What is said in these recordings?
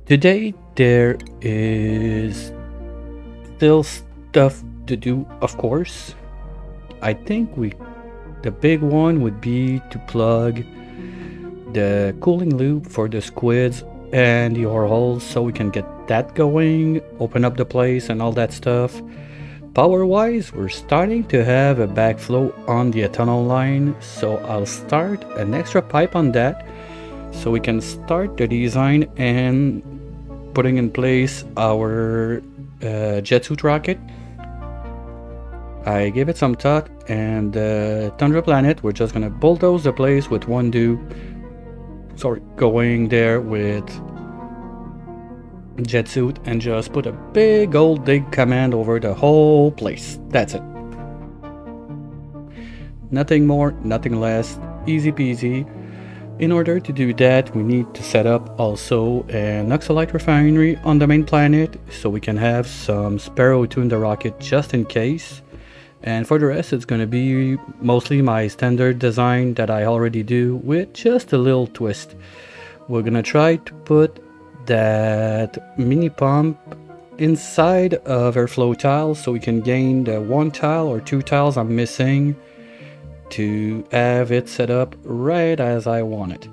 Today there is still stuff to do, of course. I think the big one would be to plug the cooling loop for the squids and the ore holes so we can get that going, open up the place and all that stuff. Power wise, we're starting to have a backflow on the ethanol line, so I'll start an extra pipe on that so we can start the design and putting in place our jet suit rocket. I gave it some thought, and Tundra Planet, we're just gonna bulldoze the place with one dude. Sorry, going there with jet suit and just put a big old dig command over the whole place. That's it. Nothing more, nothing less. Easy peasy. In order to do that, we need to set up also an oxalite refinery on the main planet so we can have some spare O2 in the rocket just in case. And for the rest, it's going to be mostly my standard design that I already do with just a little twist. We're going to try to put that mini pump inside of our flow tiles so we can gain the one tile or two tiles I'm missing to have it set up right as I want it.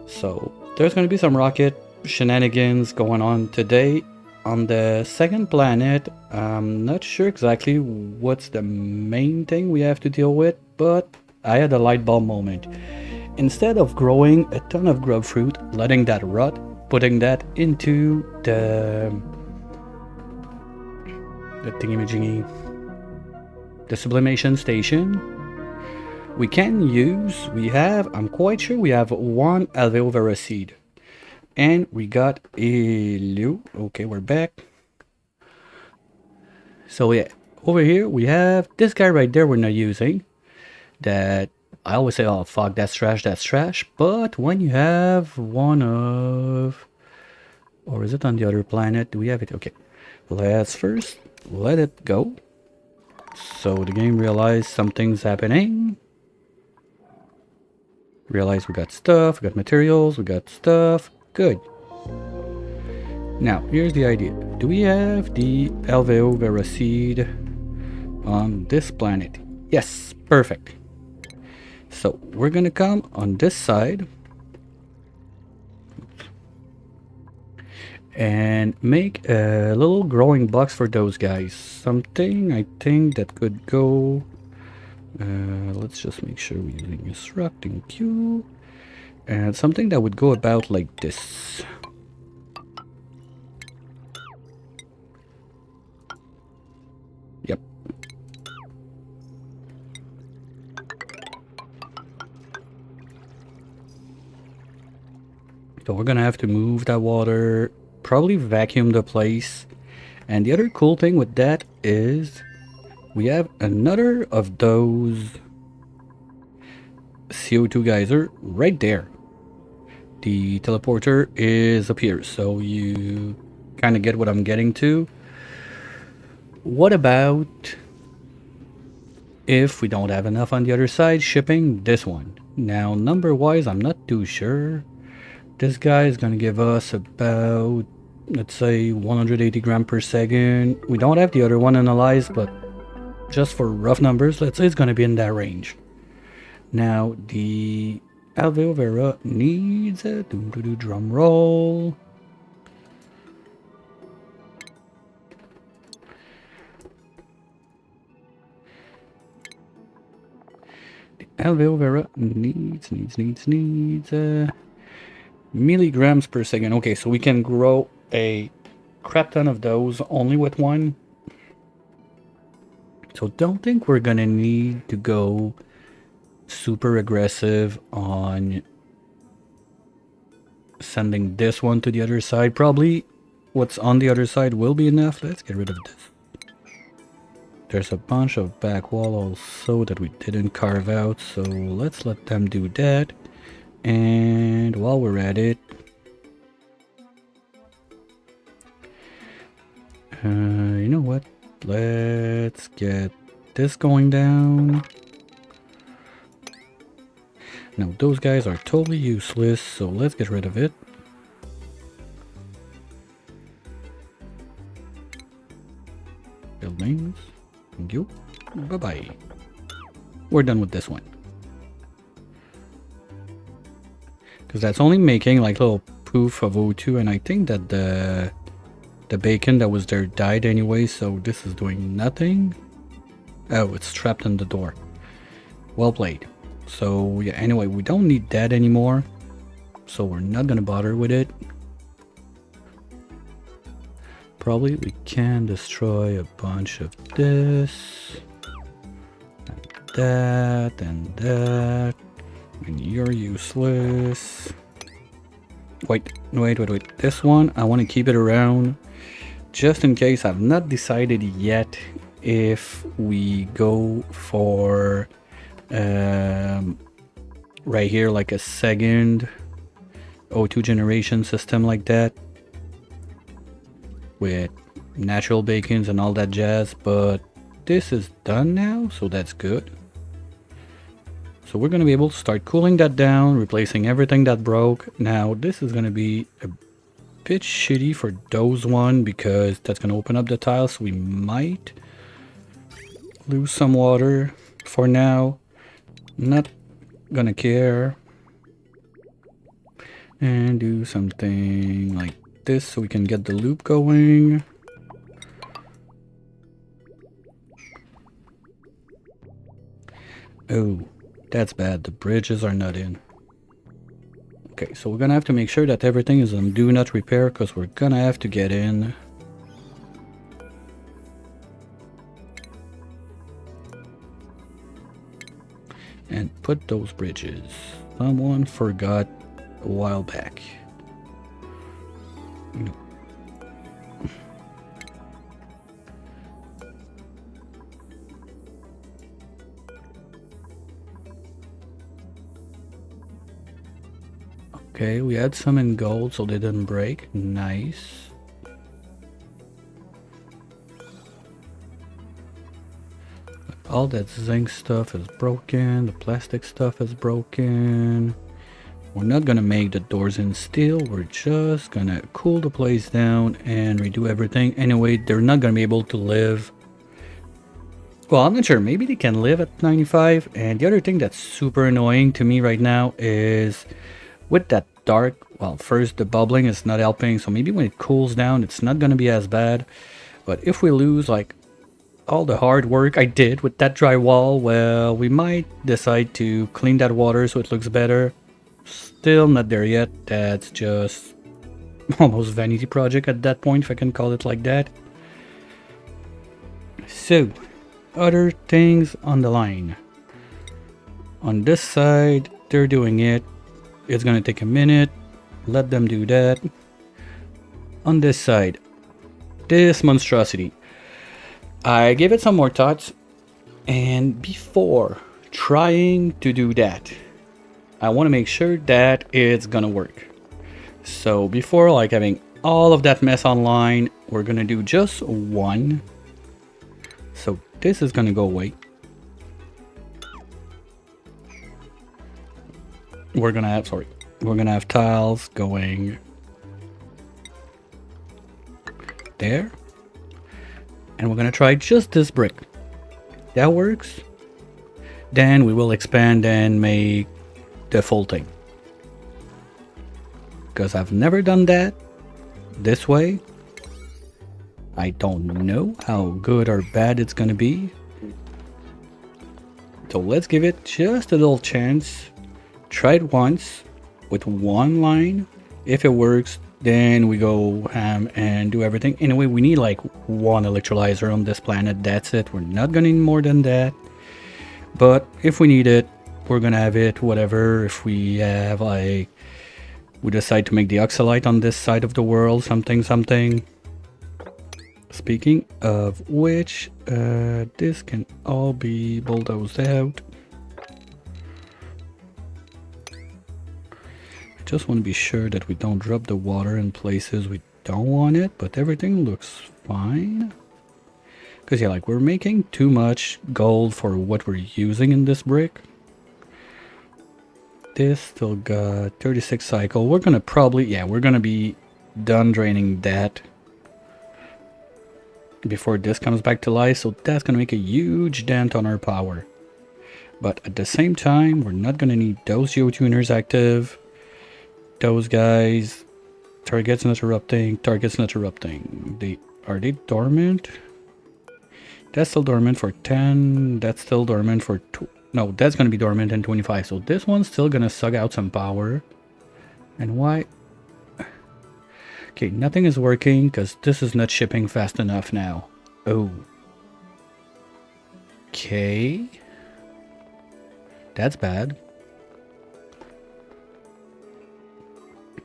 So there's going to be some rocket shenanigans going on today. On the second planet, I'm not sure exactly what's the main thing we have to deal with, but I had a light bulb moment. Instead of growing a ton of grub fruit, letting that rot, putting that into the thingy-majingy, the sublimation station, I'm quite sure we have one aloe vera seed. And we got a Lou. Okay, we're back. So yeah, over here we have this guy right there we're not using. That I always say, oh fuck, that's trash, that's trash. But when you have one of, or is it on the other planet? Do we have it? Okay, let's first let it go. So the game realized something's happening. Realize we got stuff, we got materials, we got stuff. Good. Now, here's the idea. Do we have the aloe vera seed on this planet? Yes, perfect. So we're gonna come on this side and make a little growing box for those guys. Something I think that could go. Let's just make sure we're using a struct. Thank you. And something that would go about like this. Yep. So we're gonna have to move that water, probably vacuum the place. And the other cool thing with that is we have another of those CO2 geyser right there. The teleporter is up here, so you kind of get what I'm getting to. What about if we don't have enough on the other side, shipping this one? Now, number-wise, I'm not too sure. This guy is going to give us about, let's say, 180 grams per second. We don't have the other one analyzed, but just for rough numbers, let's say it's going to be in that range. Now, the aloe vera needs a drum roll. The aloe vera needs milligrams per second. Okay, so we can grow a crap ton of those only with one. So don't think we're gonna need to go super aggressive on sending this one to the other side. Probably what's on the other side will be enough. Let's get rid of this. There's a bunch of back wall also that we didn't carve out, so let's let them do that. And while we're at it, you know what? Let's get this going down. Now those guys are totally useless, so let's get rid of it. Buildings. Thank you. Bye-bye. We're done with this one. Because that's only making like little poof of O2, and I think that the bacon that was there died anyway, so this is doing nothing. Oh, it's trapped in the door. Well played. So yeah, anyway, we don't need that anymore, so we're not gonna bother with it. Probably we can destroy a bunch of this, and that, and that, and you're useless. Wait. This one, I want to keep it around just in case. I've not decided yet if we go for right here like a second O2 generation system like that with natural bacons and all that jazz, but this is done now, so that's good. So we're going to be able to start cooling that down, replacing everything that broke. Now this is going to be a bit shitty for those one because that's going to open up the tiles, so we might lose some water. For now, not gonna care, and do something like this so we can get the loop going. Oh, that's bad. The bridges are not in. Okay, so we're gonna have to make sure that everything is on do not repair because we're gonna have to get in. And put those bridges. Someone forgot a while back. No. Okay, we had some in gold so they didn't break. Nice. All that zinc stuff is broken, the plastic stuff is broken. We're not gonna make the doors in steel, we're just gonna cool the place down and redo everything. Anyway, they're not gonna be able to live. Well, I'm not sure, maybe they can live at 95. And the other thing that's super annoying to me right now is with that dark, well, first the bubbling is not helping, so maybe when it cools down it's not gonna be as bad. But if we lose like all the hard work I did with that drywall, well, we might decide to clean that water so it looks better. Still not there yet. That's just almost vanity project at that point, if I can call it like that. So, other things on the line. On this side, they're doing it. It's gonna take a minute. Let them do that. On this side, this monstrosity. I gave it some more thoughts, and before trying to do that, I want to make sure that it's gonna work. So before like having all of that mess online, we're gonna do just one. So this is gonna go away. We're gonna have tiles going there. And we're gonna try just this brick. That works. Then we will expand and make the full thing. Because I've never done that this way. I don't know how good or bad it's gonna be. So let's give it just a little chance. Try it once with one line. If it works, then we go ham and do everything. Anyway, we need like one electrolyzer on this planet. That's it. We're not gonna need more than that. But if we need it, we're gonna have it, whatever. If we have like, we decide to make the oxalite on this side of the world, something. Speaking of which, this can all be bulldozed out. Just want to be sure that we don't drop the water in places we don't want it, but everything looks fine. Because yeah, like we're making too much gold for what we're using in this brick. This still got 36 cycle. We're gonna probably, yeah, we're gonna be done draining that. before this comes back to life, so that's gonna make a huge dent on our power. But at the same time, we're not gonna need those geotuners active. Those guys, targets not erupting, targets not erupting. Are they dormant? That's still dormant for 10. That's still dormant for no, that's gonna be dormant in 25. So this one's still gonna suck out some power. And why? Okay, nothing is working because this is not shipping fast enough now. Oh. Okay. That's bad.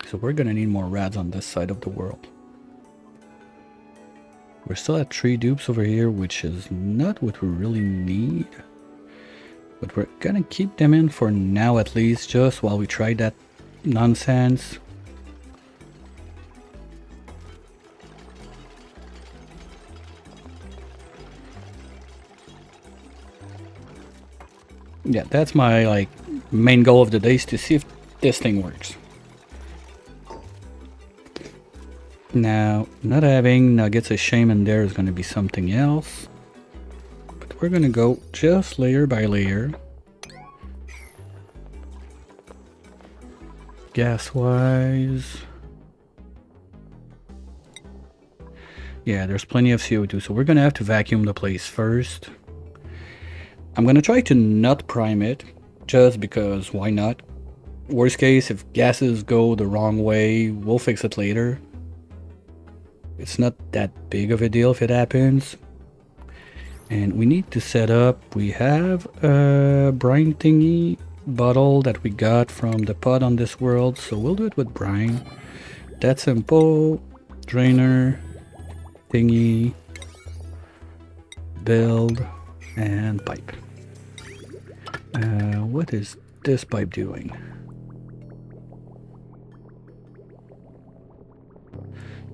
So we're gonna need more rads on this side of the world. We're still at 3 dupes over here, which is not what we really need. But we're gonna keep them in for now at least, just while we try that nonsense. Yeah, that's my like main goal of the day, is to see if this thing works. Now, not having nuggets of shame in there is going to be something else. But we're going to go just layer by layer. Gas-wise. Yeah, there's plenty of CO2, so we're going to have to vacuum the place first. I'm going to try to not prime it, just because why not? Worst case, if gases go the wrong way, we'll fix it later. It's not that big of a deal if it happens. And we need to set up, we have a brine thingy bottle that we got from the pod on this world, so we'll do it with brine. That's simple. Drainer, thingy, build, and pipe. What is this pipe doing?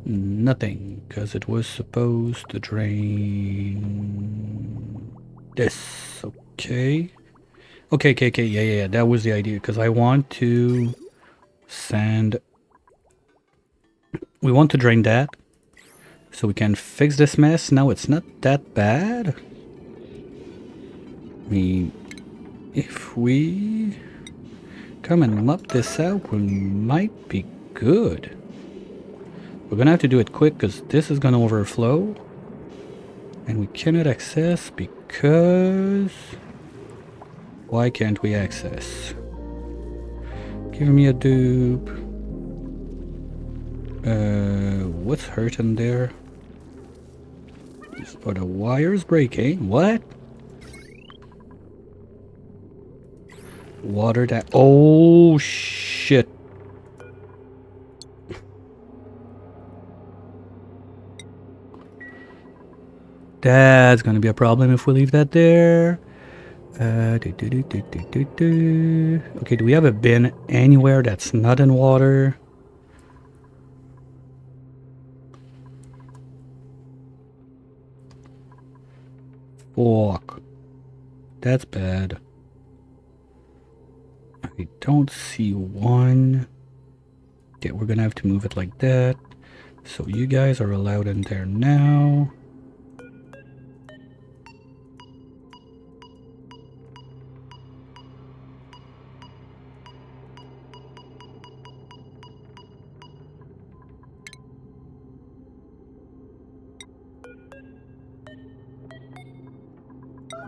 Nothing, because it was supposed to drain this. Okay. Okay, yeah, that was the idea, because I want to sand. We want to drain that, so we can fix this mess. Now it's not that bad. I mean, if we come and mop this out, we might be good. We're gonna have to do it quick because this is gonna overflow. And we cannot access because... Why can't we access? Give me a dupe. What's hurting there? Are the wires breaking? What? Water that... Oh, shit. That's gonna be a problem if we leave that there. Okay, do we have a bin anywhere that's not in water? Fuck. That's bad. I don't see one. Okay, we're gonna have to move it like that. So you guys are allowed in there now.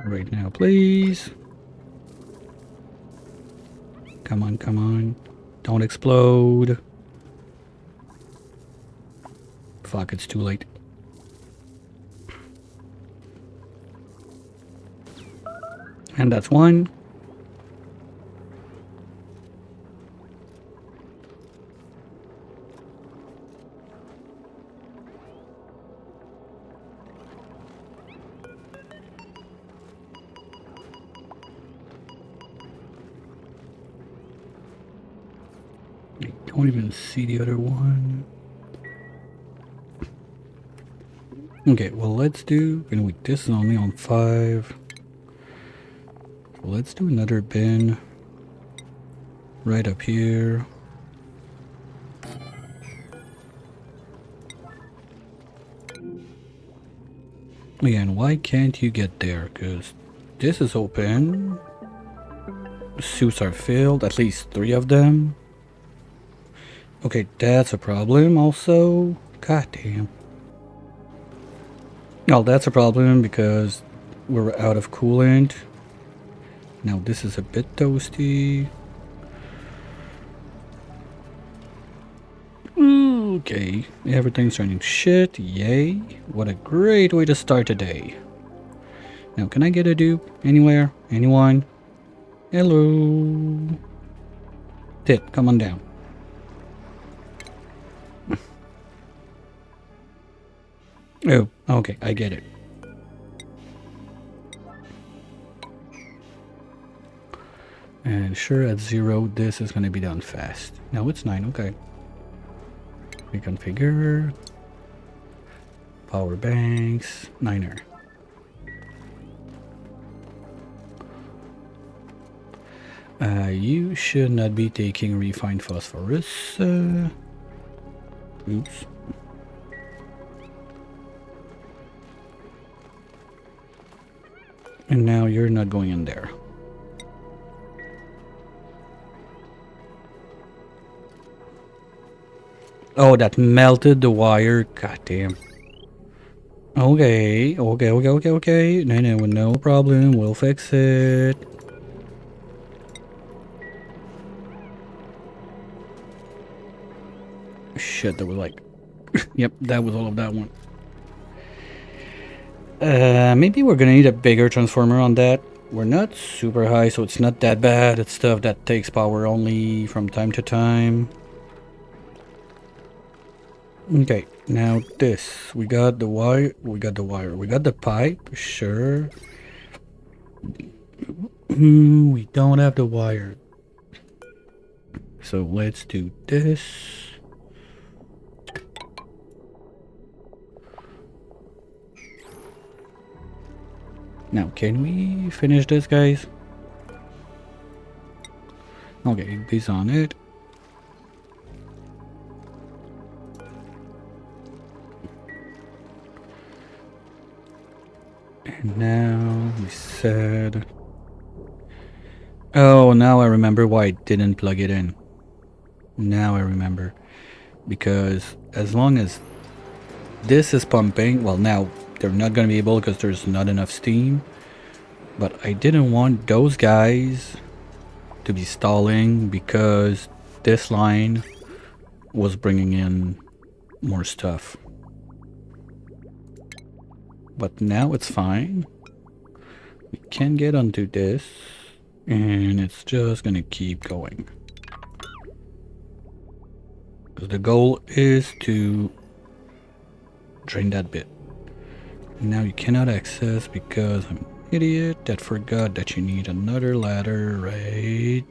Right now, please. Come on, come on. Don't explode. Fuck, it's too late. And that's one. I don't even see the other one. Okay, well let's do... Wait, this is only on 5. So let's do another bin. Right up here. Again, why can't you get there? Because this is open. Suits are filled, at least 3 of them. Okay, that's a problem also. God damn. Well, that's a problem because we're out of coolant. Now this is a bit toasty. Okay, everything's running shit. Yay. What a great way to start a day. Now, can I get a dupe? Anywhere? Anyone? Hello? Tit, come on down. Oh, okay, I get it. And sure, at 0, this is gonna be done fast. No, it's 9, okay. Reconfigure. Power banks. 9er. You should not be taking refined phosphorus. Oops. And now you're not going in there. Oh, that melted the wire. God damn. Okay. No problem. We'll fix it. Shit, that was like... Yep, that was all of that one. Maybe we're gonna need a bigger transformer on that. We're not super high, so it's not that bad. It's stuff that takes power only from time to time. Okay, now this. We got the wire. We got the pipe. Sure. We don't have the wire. So let's do this. Now, can we finish this, guys? Okay, this on it. And now we said... Oh, now I remember why I didn't plug it in. Now I remember. Because as long as this is pumping, well, now they're not going to be able because there's not enough steam. But I didn't want those guys to be stalling because this line was bringing in more stuff. But now it's fine. We can get onto this and it's just gonna keep going. Because the goal is to drain that bit. Now you cannot access because I'm an idiot that forgot that you need another ladder, right?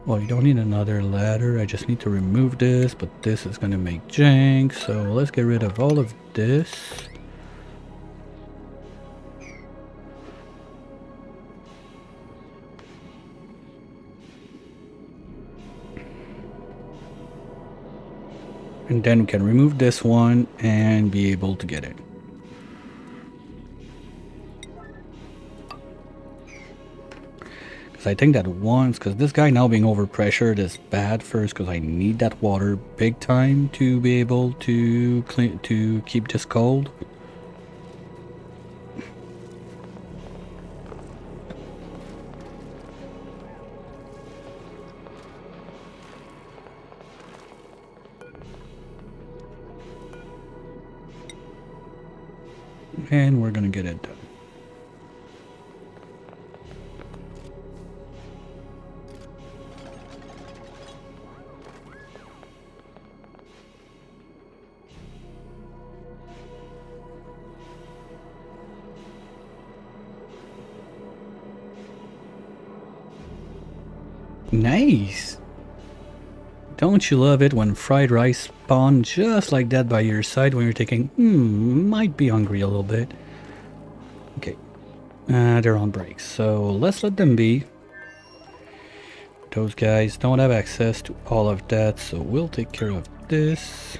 Well, you don't need another ladder. I just need to remove this, but this is gonna make jank. So let's get rid of all of this. And then we can remove this one and be able to get it. Because I think that once, because this guy now being overpressured is bad first, because I need that water big time to be able to clean, to keep this cold. And we're gonna get it done. Nice! Don't you love it when fried rice spawn just like that by your side when you're thinking, might be hungry a little bit. Okay, they're on breaks, so let's let them be. Those guys don't have access to all of that, so we'll take care of this.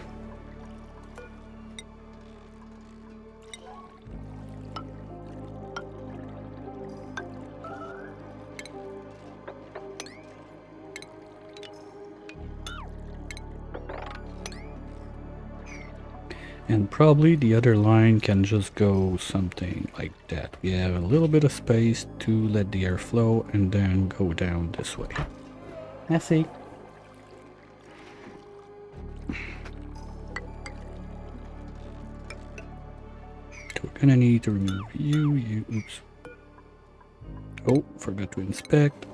And probably the other line can just go something like that. We have a little bit of space to let the air flow and then go down this way. Merci. We're gonna need to remove you, oops. Oh, forgot to inspect.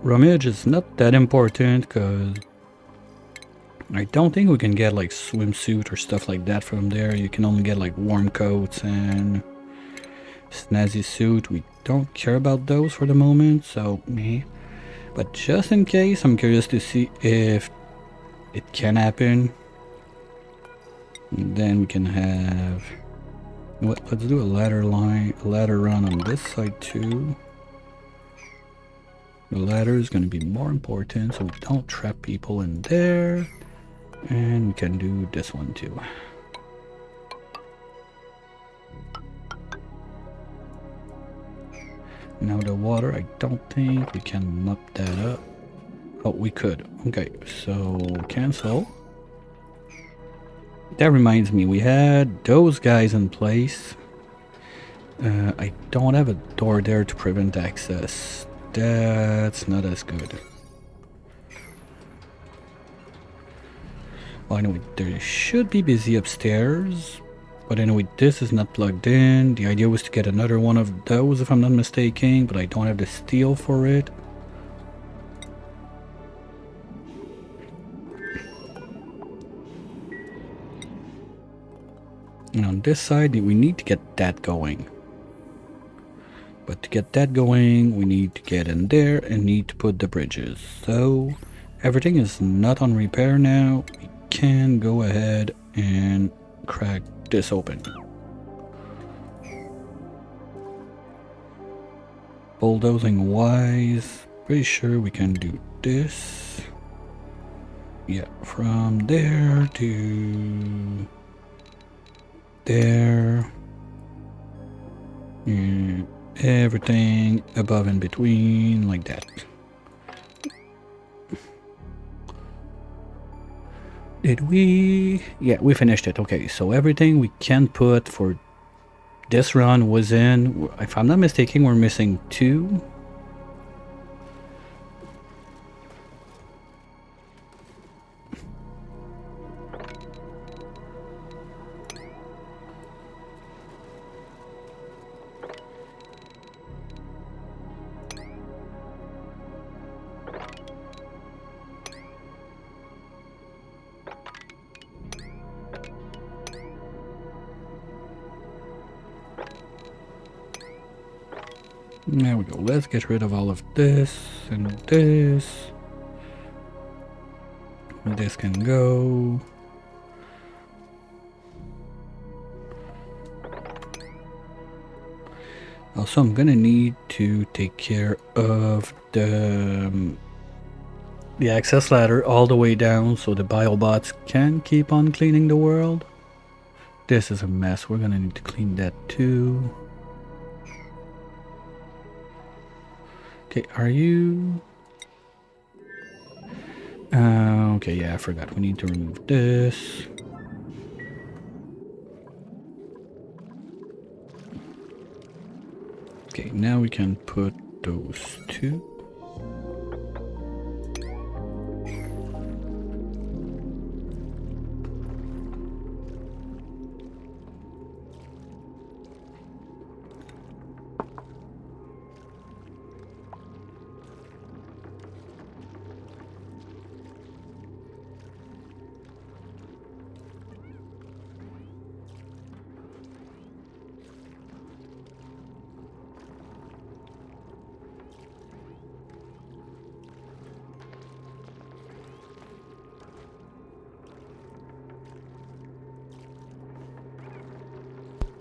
Rummage is not that important because I don't think we can get like swimsuit or stuff like that from there. You can only get like warm coats and snazzy suit. We don't care about those for the moment, so meh. But just in case, I'm curious to see if it can happen. And then we can have... What? Let's do a ladder run on this side too. The ladder is going to be more important so we don't trap people in there. And we can do this one too. Now the water, I don't think we can mop that up. Oh, we could. Okay, so cancel. That reminds me, we had those guys in place. I don't have a door there to prevent access. That's not as good. Well, anyway, they should be busy upstairs. But anyway, this is not plugged in. The idea was to get another one of those, if I'm not mistaken, but I don't have the steel for it. And on this side, we need to get that going. But to get that going, we need to get in there and need to put the bridges. So everything is not on repair now. We can go ahead and crack this open. Bulldozing wise, pretty sure we can do this. Yeah, from there to there. And everything above and between, like that. Did we? Yeah, we finished it. Okay, so everything we can put for this run was in. If I'm not mistaken, we're missing 2. There we go. Let's get rid of all of this and this. This can go. Also, I'm gonna need to take care of the access ladder all the way down so the biobots can keep on cleaning the world. This is a mess. We're gonna need to clean that too. Okay, are you... okay, yeah, I forgot. We need to remove this. Okay, now we can put those 2.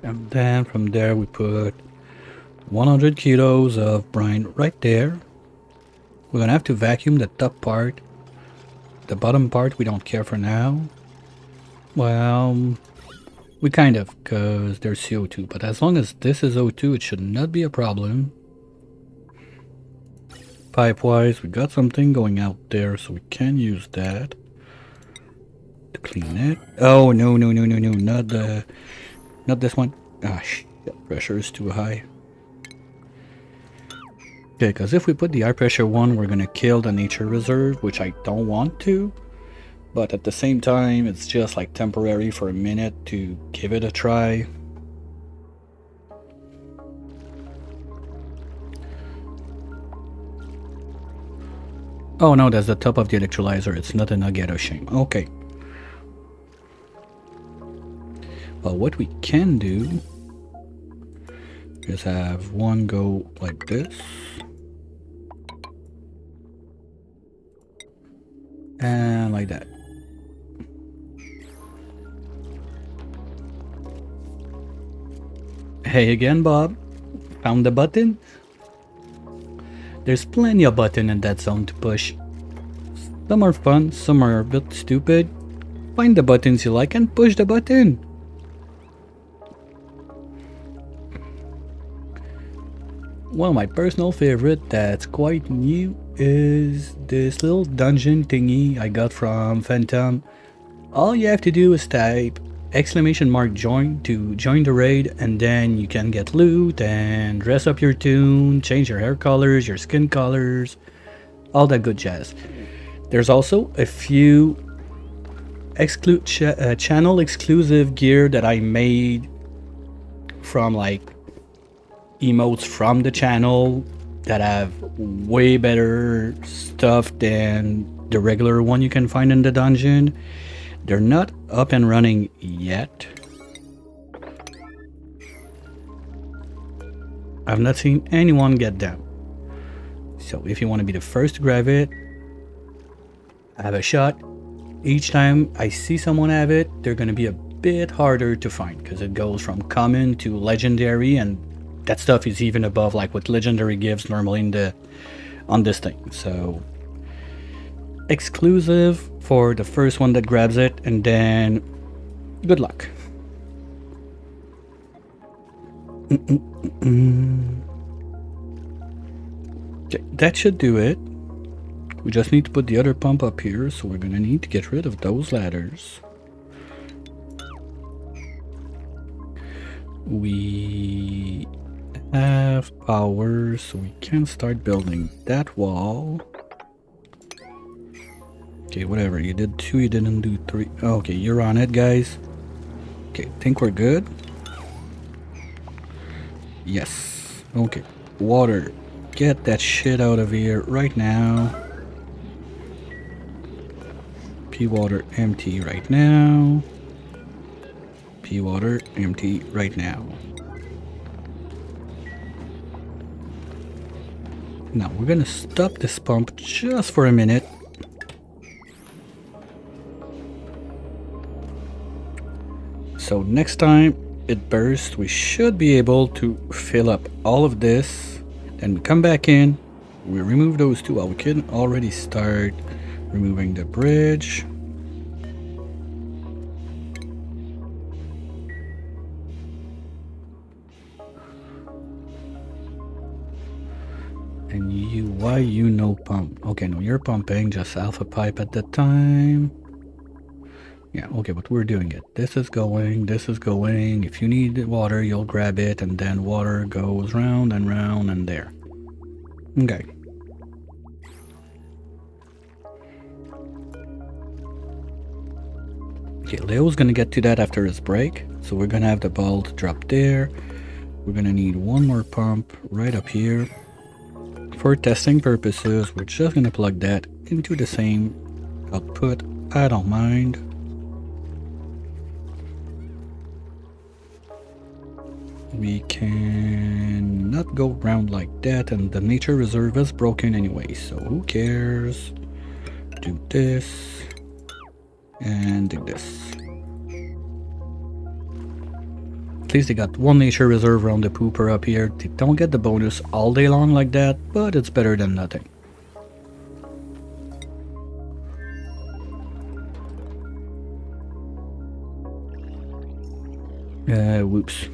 And then from there we put 100 kilos of brine right there. We're gonna have to vacuum the top part. The bottom part we don't care for now. Well, we kind of, because there's CO2. But as long as this is O2, it should not be a problem. Pipe-wise, we got something going out there, so we can use that. to clean it. Oh, no, no, no, no, no, not this one. Ah, shit, pressure is too high. Okay, because if we put the high pressure one, we're gonna kill the nature reserve, which I don't want to. But at the same time, it's just like temporary for a minute to give it a try. Oh no, that's the top of the electrolyzer. It's not a nugget of shame. Okay. Well, what we can do is have one go like this. And like that. Hey again, Bob. Found the button? There's plenty of button in that zone to push. Some are fun, some are a bit stupid. Find the buttons you like and push the button. One of my personal favorite that's quite new is this little dungeon thingy I got from Phantom. All you have to do is type !join to join the raid, and then you can get loot and dress up your toon, change your hair colors, your skin colors, all that good jazz. There's also a few channel exclusive gear that I made from like emotes from the channel that have way better stuff than the regular one you can find in the dungeon. They're not up and running yet. I've not seen anyone get them. So if you want to be the first to grab it, have a shot. Each time I see someone have it, they're going to be a bit harder to find because it goes from common to legendary, and that stuff is even above like what legendary gives normally in on this thing. So exclusive for the first one that grabs it, and then good luck. Okay, that should do it. We just need to put the other pump up here, so we're gonna need to get rid of those ladders. We have power, so we can start building that wall. Okay, whatever. You did 2, you didn't do 3. Okay, you're on it, guys. Okay, think we're good? Yes. Okay. Water. Get that shit out of here right now. P water empty right now. P water empty right now. Now we're gonna stop this pump just for a minute. So next time it bursts, we should be able to fill up all of this. Then we come back in, we remove those two. Well, we can already start removing the bridge. And you, why you no pump? Okay, no, you're pumping, just alpha pipe at the time. Yeah, okay, but we're doing it. This is going, this is going. If you need water, you'll grab it, and then water goes round and there. Okay. Okay, Leo's gonna get to that after his break, so we're gonna have the bolt drop there. We're gonna need one more pump right up here. For testing purposes, we're just gonna plug that into the same output. I don't mind. We can not go around like that, and the nature reserve is broken anyway, so who cares? Do this and do this. At least they got one nature reserve around the pooper up here. They don't get the bonus all day long like that, but it's better than nothing. Whoops.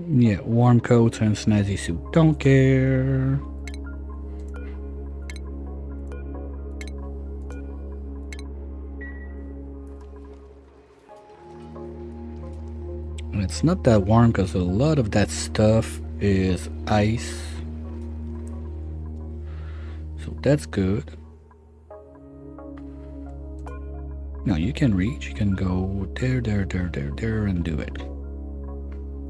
Yeah, warm coats and snazzy suit. Don't care. And it's not that warm because a lot of that stuff is ice. So that's good. Now you can reach, you can go there, and do it.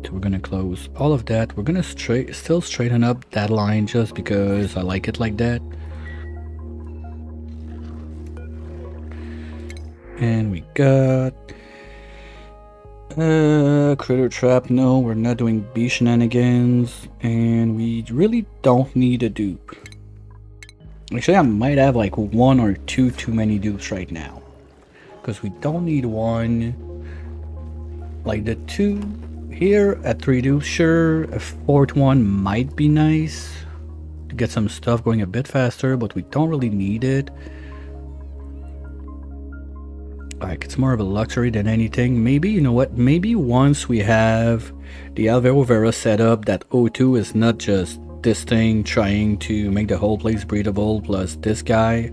So we're gonna close all of that. We're gonna still straighten up that line just because I like it like that. And we got critter trap. No, we're not doing bee shenanigans, and we really don't need a dupe. Actually, I might have like one or two too many dupes right now, because we don't need one. Like the two here at 3 dupes, sure, a fourth one might be nice to get some stuff going a bit faster, but we don't really need it. Like, it's more of a luxury than anything. Maybe, you know what, maybe once we have the Alvaro Vera set up, that O2 is not just this thing trying to make the whole place breathable plus this guy.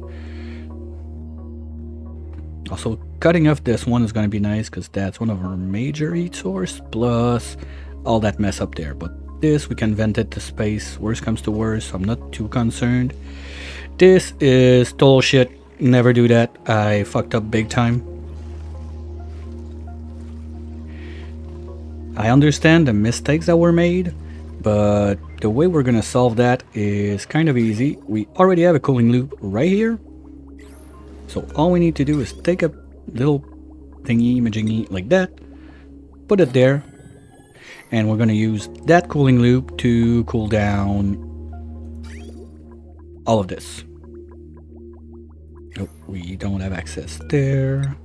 Also, cutting off this one is going to be nice because that's one of our major heat source, plus all that mess up there. But this, we can vent it to space. Worst comes to worst, I'm not too concerned. This is total shit. Never do that. I fucked up big time. I understand the mistakes that were made, but the way we're gonna solve that is kind of easy. We already have a cooling loop right here. So all we need to do is take a little thingy majingy like that, put it there, and we're gonna use that cooling loop to cool down all of this. Oh, we don't have access there.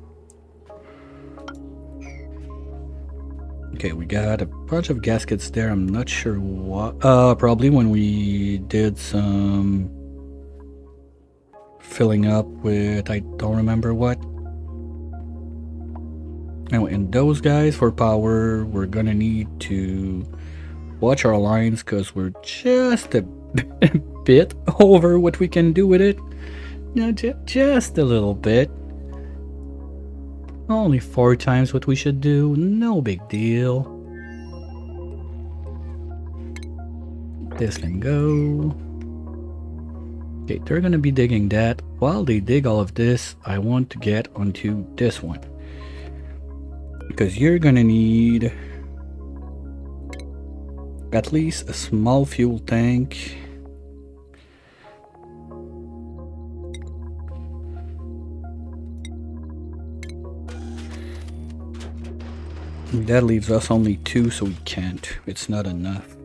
Okay, we got a bunch of gaskets there. I'm not sure what. Probably when we did some filling up with, I don't remember what. Anyway, and those guys for power, we're gonna need to watch our lines because we're just a bit over what we can do with it. No, just a little bit. Only 4 times what we should do, no big deal. This can go. Okay, they're gonna be digging that. While they dig all of this, I want to get onto this one. Because you're gonna need at least a small fuel tank. That leaves us only 2, so we can't. It's not enough.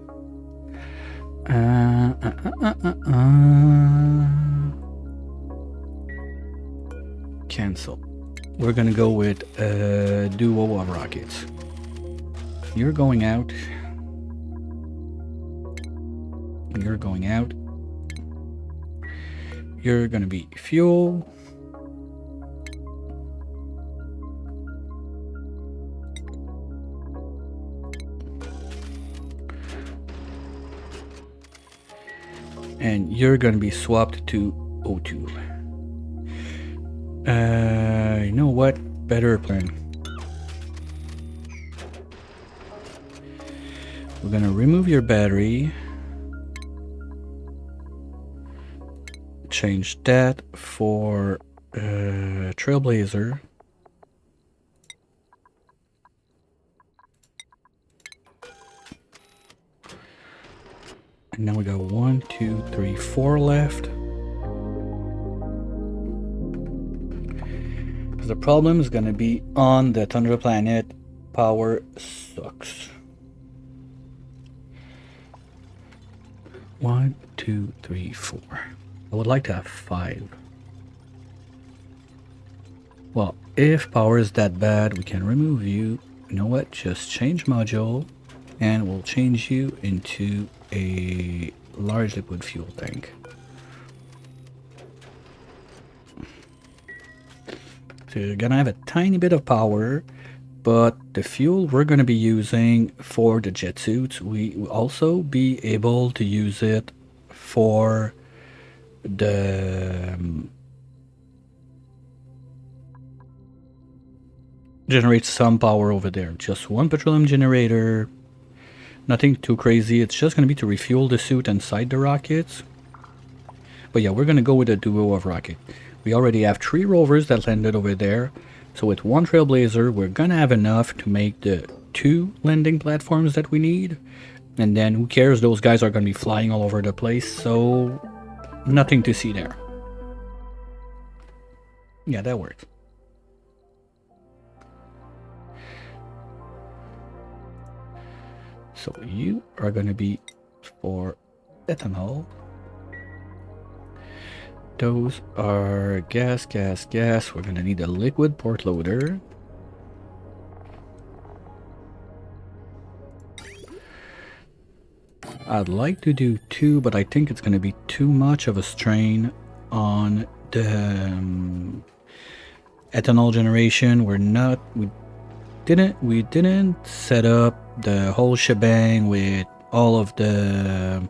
Cancel. We're gonna go with a duo of rockets. You're going out. You're going out. You're gonna be fuel. And you're gonna be swapped to O2. You know what? Better plan. We're gonna remove your battery. Change that for Trailblazer. And now we got 1, 2, 3, 4 left. The problem is gonna be on the Tundra planet. Power sucks. 1, 2, 3, 4. I would like to have 5. Well, if power is that bad, we can remove you. You know what? Just change module, and we'll change you into a large liquid fuel tank. So you're gonna have a tiny bit of power, but the fuel we're going to be using for the jet suits, we will also be able to use it for the generate some power over there. Just one petroleum generator, nothing too crazy. It's just going to be to refuel the suit inside the rockets. But yeah, we're going to go with a duo of rocket. We already have 3 rovers that landed over there. So with 1 Trailblazer, we're going to have enough to make the 2 landing platforms that we need. And then who cares, those guys are going to be flying all over the place, so nothing to see there. Yeah, that works. So you are going to be for ethanol. Those are gas. We're going to need a liquid port loader. I'd like to do 2, but I think it's going to be too much of a strain on the ethanol generation. We didn't set up the whole shebang with all of the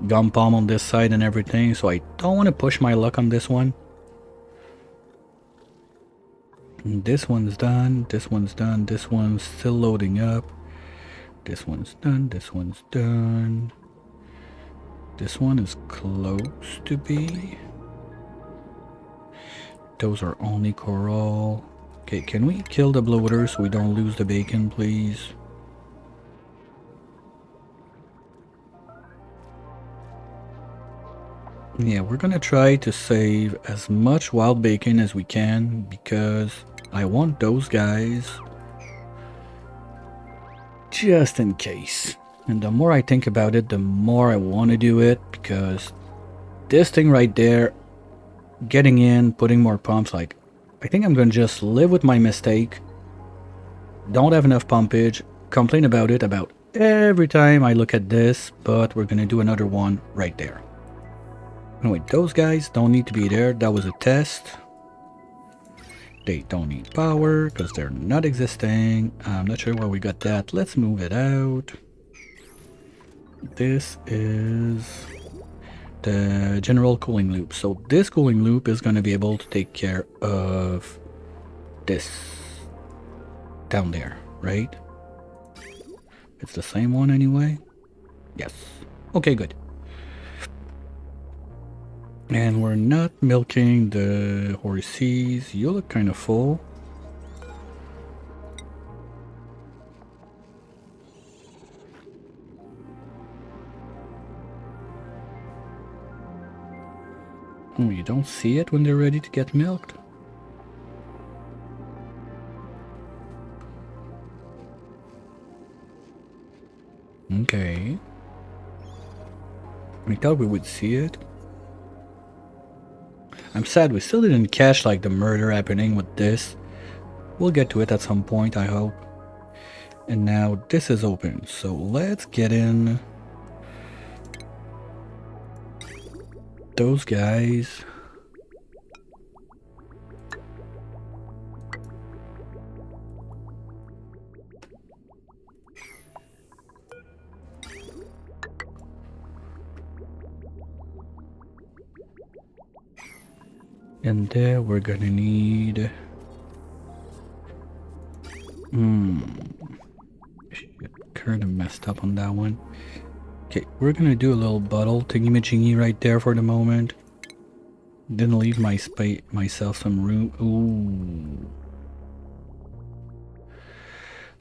gun palm on this side and everything, so I don't want to push my luck on this one. And this one's done, this one's done, this one's still loading up. This one's done, this one's done. This one is close to be. Those are only coral. Okay, can we kill the bloater so we don't lose the bacon, please? Yeah, we're gonna try to save as much wild bacon as we can because I want those guys just in case. And the more I think about it, the more I want to do it, because this thing right there, getting in, putting more pumps, like, I think I'm gonna just live with my mistake. Don't have enough pumpage, complain about it about every time I look at this, but we're gonna do another one right there. Anyway, those guys don't need to be there. That was a test. They don't need power because they're not existing. I'm not sure why we got that. Let's move it out. This is the general cooling loop. So this cooling loop is going to be able to take care of this down there, right? It's the same one anyway. Yes. Okay, good. And we're not milking the horses. You look kind of full. Oh, you don't see it when they're ready to get milked? Okay. I thought we would see it. I'm sad we still didn't catch like the murder happening with this. We'll get to it at some point, I hope. And now this is open, so let's get in those guys. And there we're gonna need... Kind of messed up on that one. Okay, we're gonna do a little bottle thingy-majingy right there for the moment. Didn't leave myself some room. Ooh.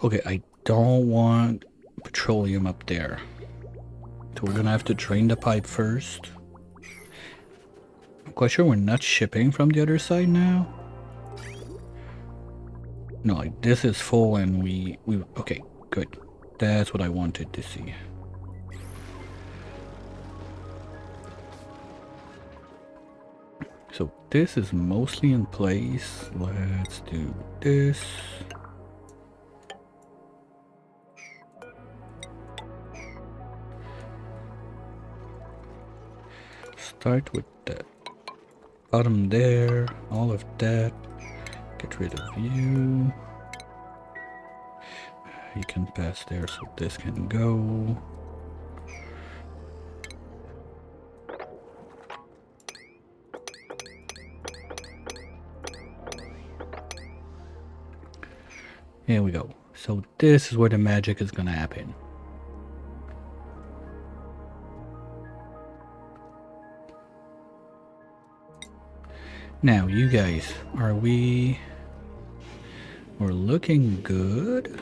Okay, I don't want petroleum up there. So we're gonna have to drain the pipe first. I'm quite sure we're not shipping from the other side now. No, like this is full and we okay, good. That's what I wanted to see. So this is mostly in place. Let's do this. Start with the bottom there, all of that. Get rid of you. You can pass there, so this can go. Here we go. So this is where the magic is gonna happen. Now, you guys, we're looking good?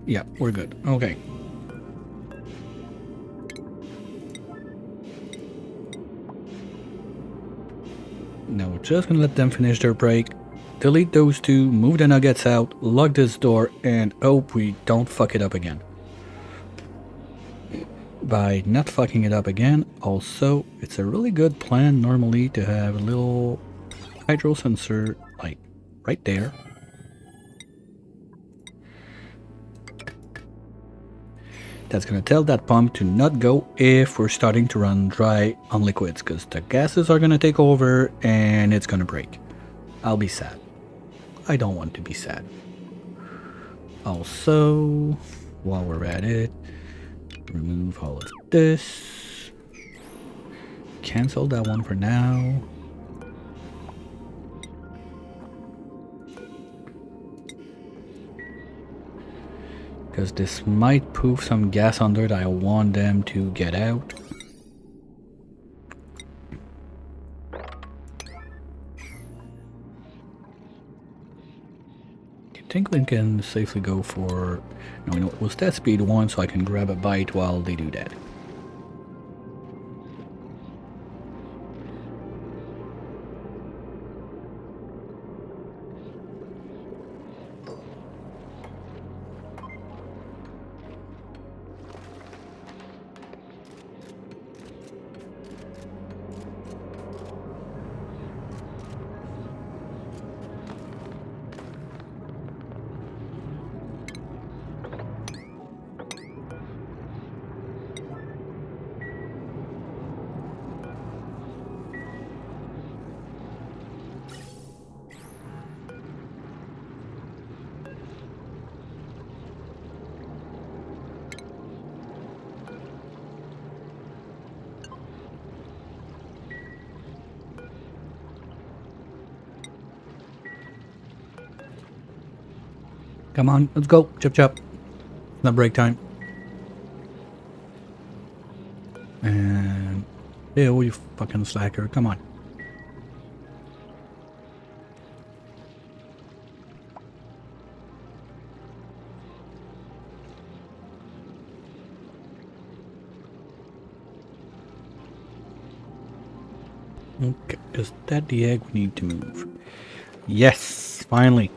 Yeah, we're good. Okay. Now we're just gonna let them finish their break. Delete those two, move the nuggets out, lock this door, and hope we don't fuck it up again. By not fucking it up again, also, it's a really good plan normally to have a little hydro sensor, like, right there. That's gonna tell that pump to not go if we're starting to run dry on liquids, because the gases are gonna take over and it's gonna break. I'll be sad. I don't want to be sad. Also, while we're at it, remove all of this. Cancel that one for now. Because this might poof some gas under that I want them to get out. I think we can safely go for... No, you know, we'll stat speed 1 so I can grab a bite while they do that. Come on, let's go. Chop chop. Not break time. And... Ew, you fucking slacker. Come on. Okay, is that the egg we need to move? Yes, finally.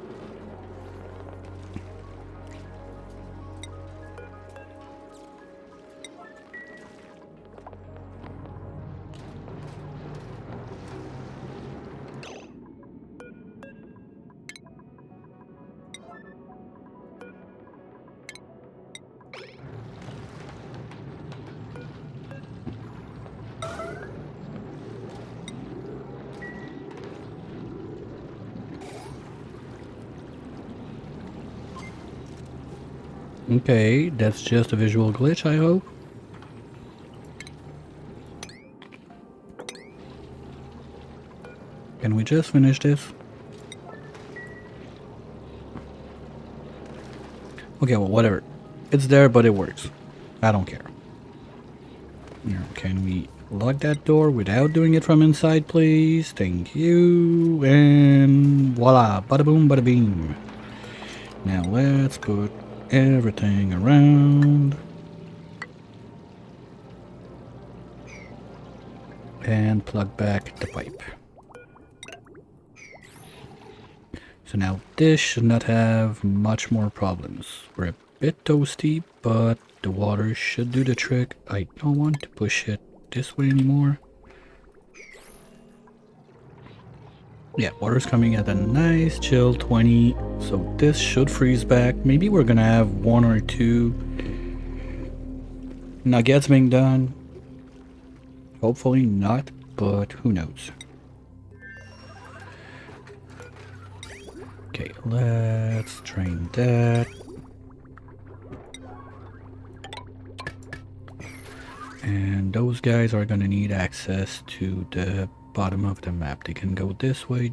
Okay, that's just a visual glitch, I hope. Can we just finish this? Okay, well, whatever. It's there, but it works. I don't care. Now, can we lock that door without doing it from inside, please? Thank you. And voila, bada boom, bada beam. Now let's put everything around. And plug back the pipe. So now this should not have much more problems. We're a bit toasty, but the water should do the trick. I don't want to push it this way anymore. Yeah, water's coming at a nice chill 20, so this should freeze back. Maybe we're gonna have 1 or 2 nuggets being done. Hopefully not, but who knows. Okay, let's drain that. And those guys are gonna need access to the bottom of the map. They can go this way,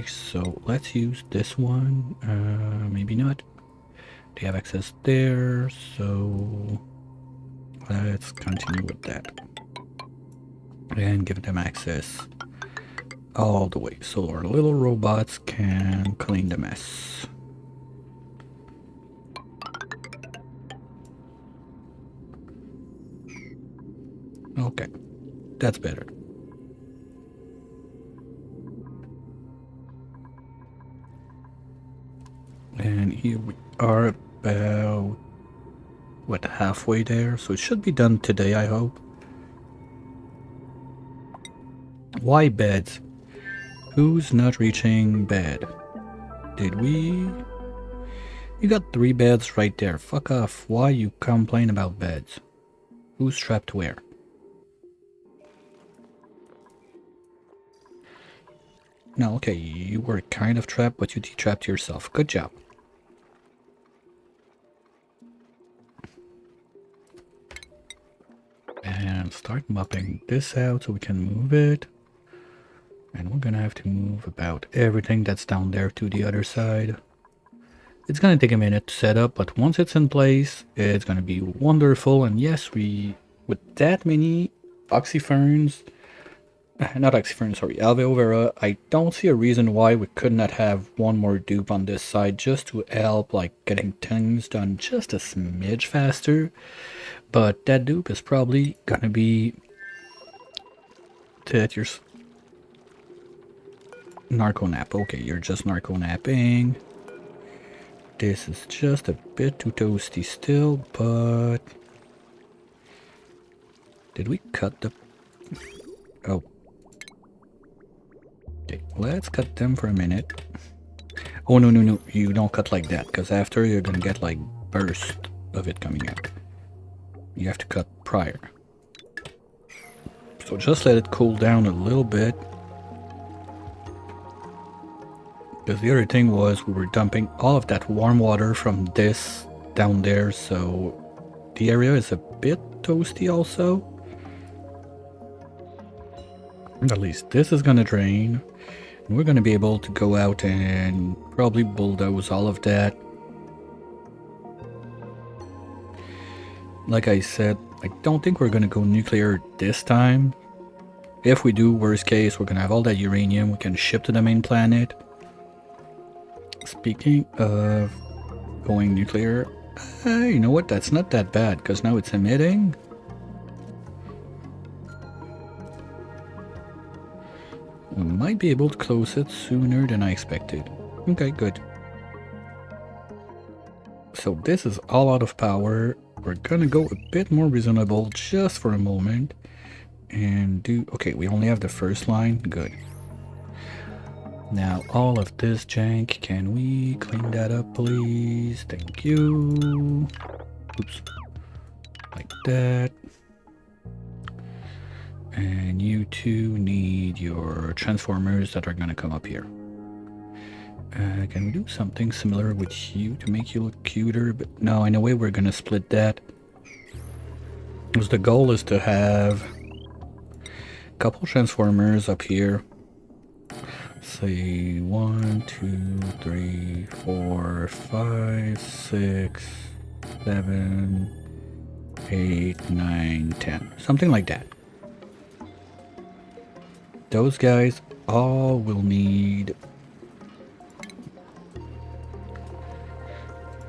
so let's use this one. Maybe not. They have access there, so let's continue with that. And give them access all the way, so our little robots can clean the mess. Okay, that's better. And here we are about, what, halfway there? So it should be done today, I hope. Why beds? Who's not reaching bed? Did we? You got 3 beds right there. Fuck off. Why you complain about beds? Who's trapped where? No, okay, you were kind of trapped, but you de-trapped yourself. Good job. And start mopping this out so we can move it. And we're gonna have to move about everything that's down there to the other side. It's gonna take a minute to set up, but once it's in place, it's gonna be wonderful. And yes, with that many oxyferns, not oxyferns, sorry, alveo vera, I don't see a reason why we could not have one more dupe on this side just to help, like, getting things done just a smidge faster. But that dupe is probably gonna be that you're narco nap. Okay, you're just narco napping. This is just a bit too toasty still, but did we cut the... Oh. Okay, let's cut them for a minute. Oh, no, no, no. You don't cut like that, because after you're gonna get, like, burst of it coming out. You have to cut prior. So just let it cool down a little bit. Because the other thing was we were dumping all of that warm water from this down there, so the area is a bit toasty also. At least this is gonna drain. And we're gonna be able to go out and probably bulldoze all of that. Like I said, I don't think we're gonna go nuclear this time. If we do, worst case, we're gonna have all that uranium we can ship to the main planet. Speaking of going nuclear, you know what? That's not that bad, because now it's emitting. We might be able to close it sooner than I expected. Okay, good. So this is all out of power. We're gonna go a bit more reasonable just for a moment. And do... Okay, we only have the first line. Good. Now, all of this jank, can we clean that up, please? Thank you. Oops. Like that. And you two need your transformers that are gonna come up here. Can we do something similar with you to make you look cuter? But no, in a way we're gonna split that. Because the goal is to have a couple transformers up here. Say 1, 2, 3, 4, 5, 6, 7, 8, 9, 10. Something like that. Those guys all will need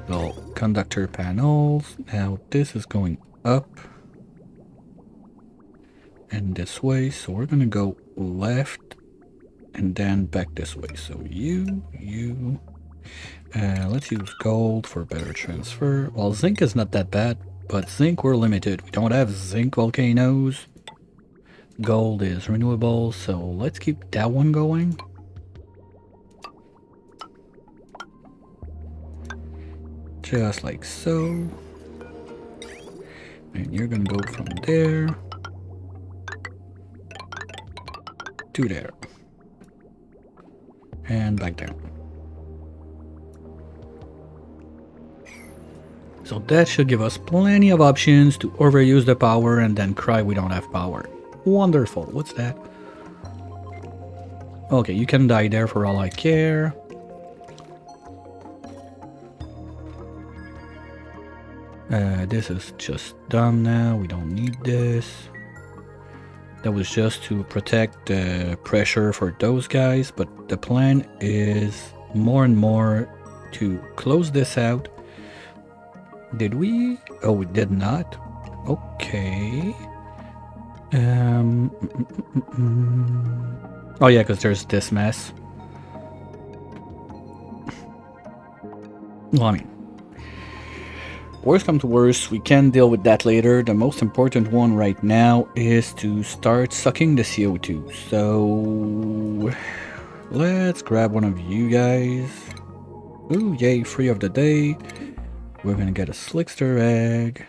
little conductor panels. Now this is going up and this way, so we're gonna go left and then back this way. So let's use gold for better transfer. Well, zinc is not that bad, but zinc we're limited. We don't have zinc volcanoes. Gold is renewable, so let's keep that one going. Just like so. And you're gonna go from there to there. And back down. So that should give us plenty of options to overuse the power and then cry we don't have power. Wonderful. What's that? Okay, you can die there for all I care. This is just dumb now. We don't need this. That was just to protect the pressure for those guys, but the plan is more and more to close this out. Did we? Oh, we did not. Okay. Oh yeah, because there's this mess. Well, I mean, worst come to worst, we can deal with that later. The most important one right now is to start sucking the CO2. So let's grab one of you guys. Ooh, yay, free of the day. We're gonna get a Slickster egg.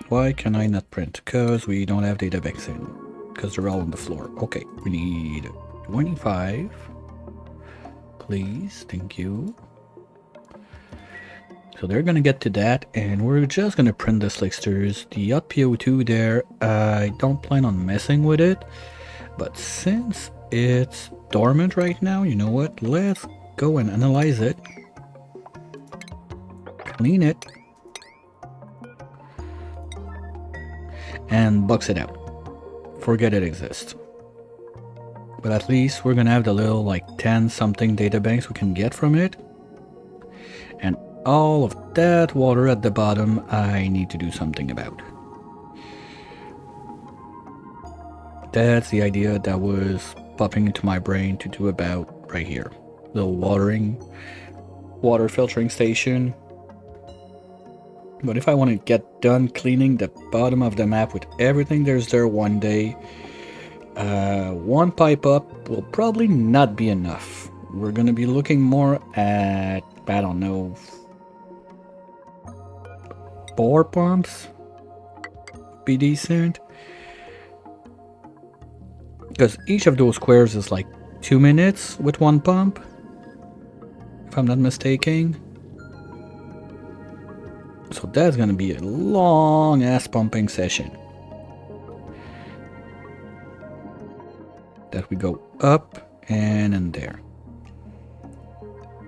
Why can I not print? Because we don't have databanks in. Because they're all on the floor. Okay, we need 25. Please, thank you. So they're gonna get to that, and we're just gonna print the Slicksters. The hot PO2 there, I don't plan on messing with it. But since it's dormant right now, you know what? Let's go and analyze it. Clean it. And box it out. Forget it exists. But at least we're gonna have the little like 10 something databanks we can get from it. And all of that water at the bottom I need to do something about. That's the idea that was popping into my brain to do about right here. Little water filtering station. But if I want to get done cleaning the bottom of the map with everything there's there one day, one pipe up will probably not be enough. We're going to be looking more at, I don't know, 4 pumps? Be decent. Because each of those squares is like 2 minutes with one pump, if I'm not mistaken. So that's gonna be a long ass pumping session. That we go up and in there.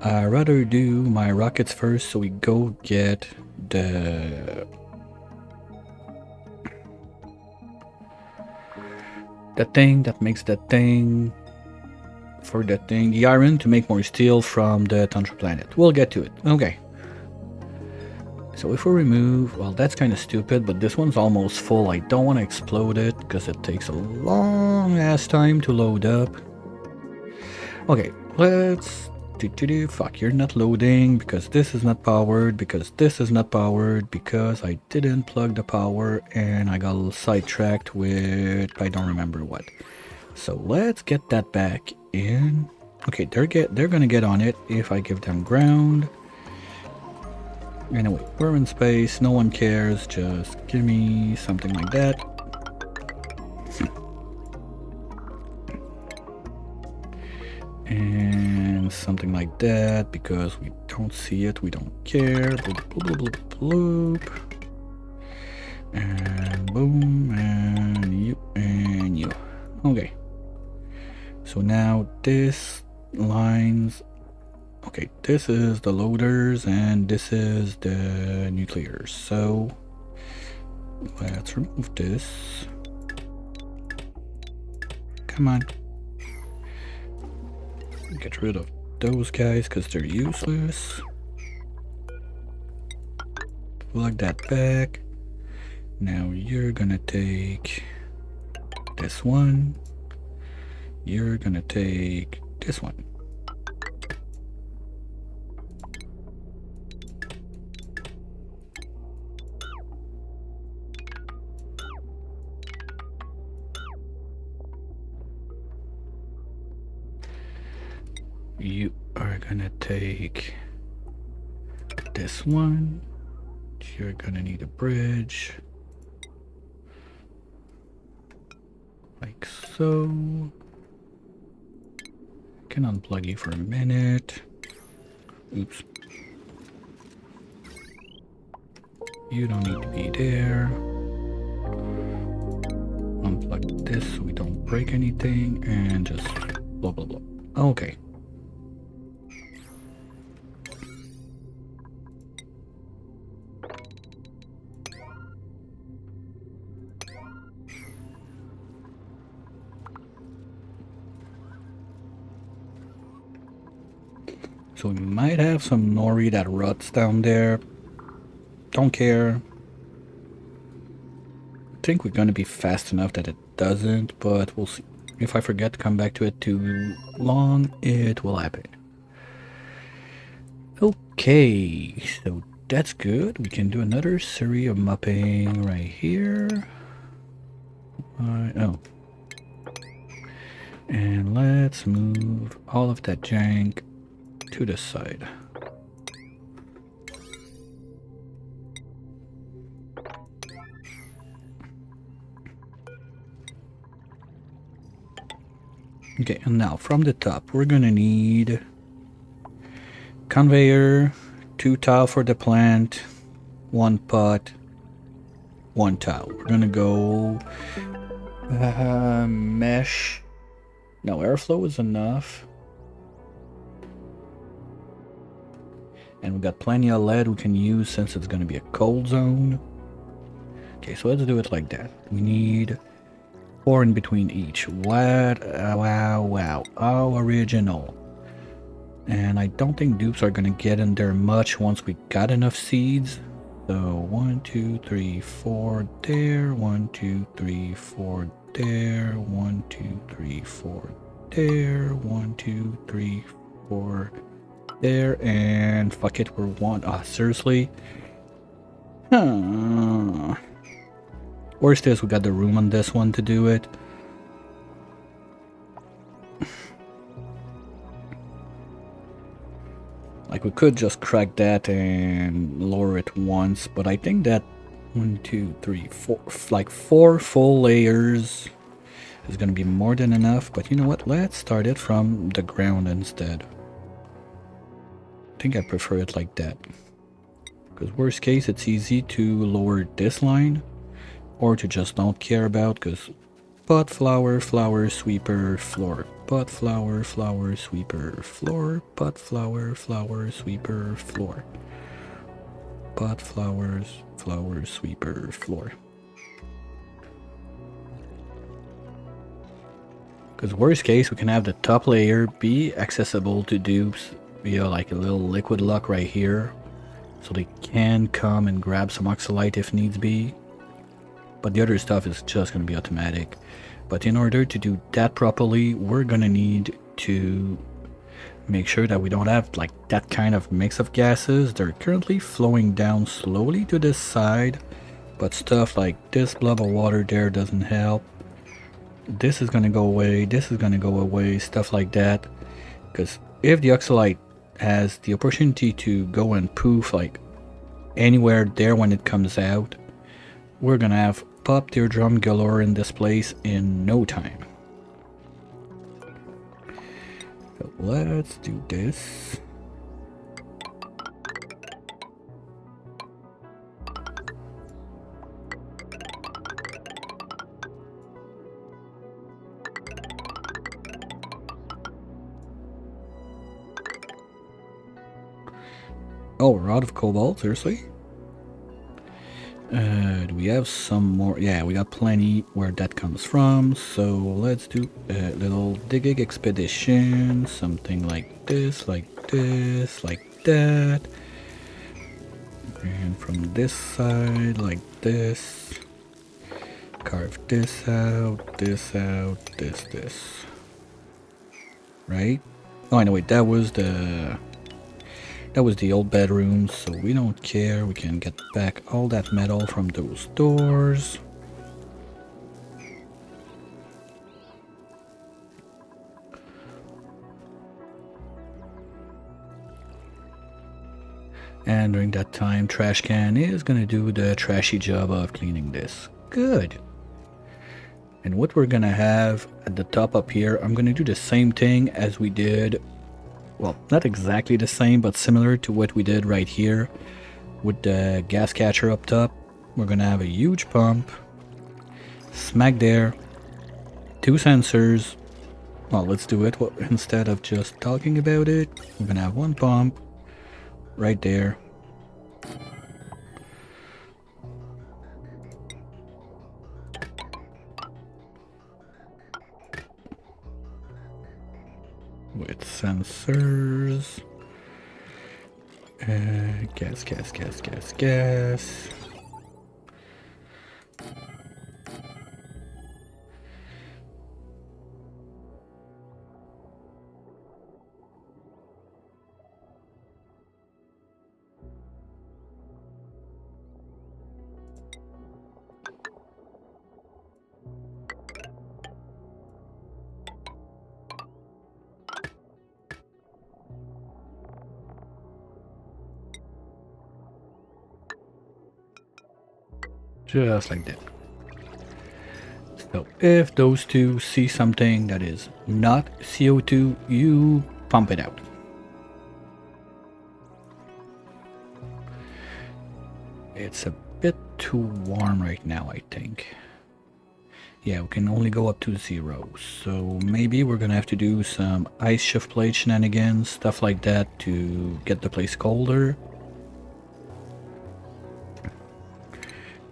I'd rather do my rockets first, so we go get the thing that makes that thing for that thing, the iron to make more steel from the Tundra planet. We'll get to it. Okay. So if we remove, well, that's kind of stupid, but this one's almost full. I don't want to explode it because it takes a long ass time to load up. Okay, let's fuck, you're not loading because this is not powered, because this is not powered, because I didn't plug the power and I got a little sidetracked with I don't remember what. So let's get that back in. Okay, they're gonna get on it if I give them ground. Anyway, we're in space, no one cares, just give me something like that. And something like that, because we don't see it, we don't care. Bloop, bloop, bloop, bloop, bloop. And boom, and you. Okay. So now this lines. Okay, this is the loaders and this is the nuclears. So let's remove this. Come on. Get rid of those guys because they're useless. Plug that back. Now you're gonna take this one. You're gonna take this one. You are gonna take this one. You're gonna need a bridge. Like so. Can unplug you for a minute. Oops. You don't need to be there. Unplug this so we don't break anything, and just blah blah blah. Okay. So we might have some nori that rots down there. Don't care. I think we're gonna be fast enough that it doesn't, but we'll see. If I forget to come back to it too long, it will happen. Okay, so that's good. We can do another series of mapping right here. Oh. And let's move all of that jank to the side. Okay, and now from the top, we're gonna need conveyor, 2 tile for the plant, 1 pot, 1 tile. We're gonna go mesh. No, airflow is enough. And we got plenty of lead we can use since it's gonna be a cold zone. Okay, so let's do it like that. We need 4 in between each. What? Wow. Oh, original. And I don't think dupes are gonna get in there much once we got enough seeds. So 1, 2, 3, 4 there. 1, 2, 3, 4 there. 1, 2, 3, 4 there. 1, 2, 3, 4 there. And fuck it, we're 1. Ah, seriously? Huh. Worst is we got the room on this one to do it. Like we could just crack that and lower it once, but I think that 1, 2, 3, 4, like 4 full layers is gonna be more than enough. But you know what? Let's start it from the ground instead. I think I prefer it like that. Because worst case, it's easy to lower this line. Or to just don't care about, because pot, flower, flower, sweeper, floor. Pot, flower, flower, sweeper, floor. Pot, flower, flower, sweeper, floor. Pot, flowers, flower, sweeper, floor. Because worst case, we can have the top layer be accessible to dupes via like a little liquid luck right here. So they can come and grab some oxalite if needs be. But the other stuff is just going to be automatic. But in order to do that properly, we're going to need to make sure that we don't have like that kind of mix of gases. They're currently flowing down slowly to this side, but stuff like this blob of water there doesn't help. This is going to go away, this is going to go away, stuff like that. Because if the oxalite has the opportunity to go and poof like anywhere there when it comes out, we're gonna have pop teardrum galore in this place in no time. So let's do this. Oh, we're out of cobalt, seriously? Do we have some more? Yeah, we got plenty where that comes from. So let's do a little digging expedition. Something like this, like this, like that. And from this side, like this. Carve this out, this, this. Right? Oh, no, wait, that was the old bedroom, so we don't care. We can get back all that metal from those doors. And during that time, trash can is gonna do the trashy job of cleaning this. Good. And what we're gonna have at the top up here, I'm gonna do the same thing as we did. Well, not exactly the same, but similar to what we did right here with the gas catcher up top. We're gonna have a huge pump smack there, 2 sensors. Well, let's do it. Instead of just talking about it, we're gonna have 1 pump right there. With sensors. Gas. Just like that. So if those two see something that is not CO2, you pump it out. It's a bit too warm right now, I think. Yeah, we can only go up to 0. So maybe we're gonna have to do some ice shift plate shenanigans, stuff like that to get the place colder.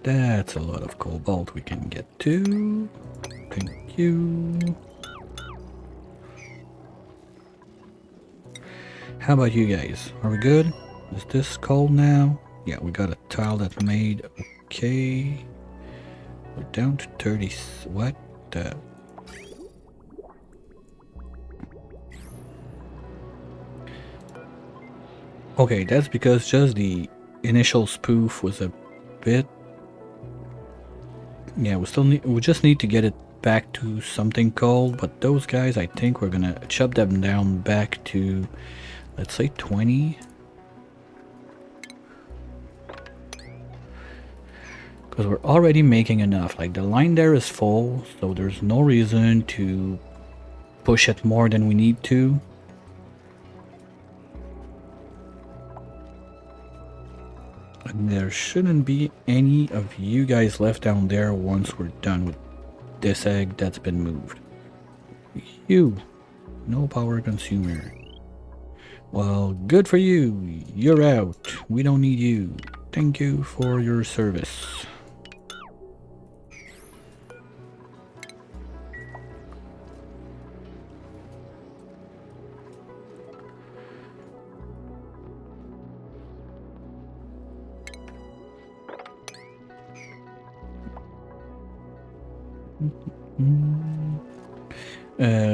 That's a lot of cobalt we can get to. Thank you. How about you guys? Are we good? Is this cold now? Yeah, we got a tile that made. Okay. We're down to 30. What the? Okay, that's because just the initial spoof was a bit. Yeah, we just need to get it back to something cold, but those guys, I think we're gonna chop them down back to, let's say 20. Because we're already making enough. Like, the line there is full, so there's no reason to push it more than we need to. And there shouldn't be any of you guys left down there once we're done with this egg that's been moved. You, no power consumer. Well, good for you. You're out. We don't need you. Thank you for your service.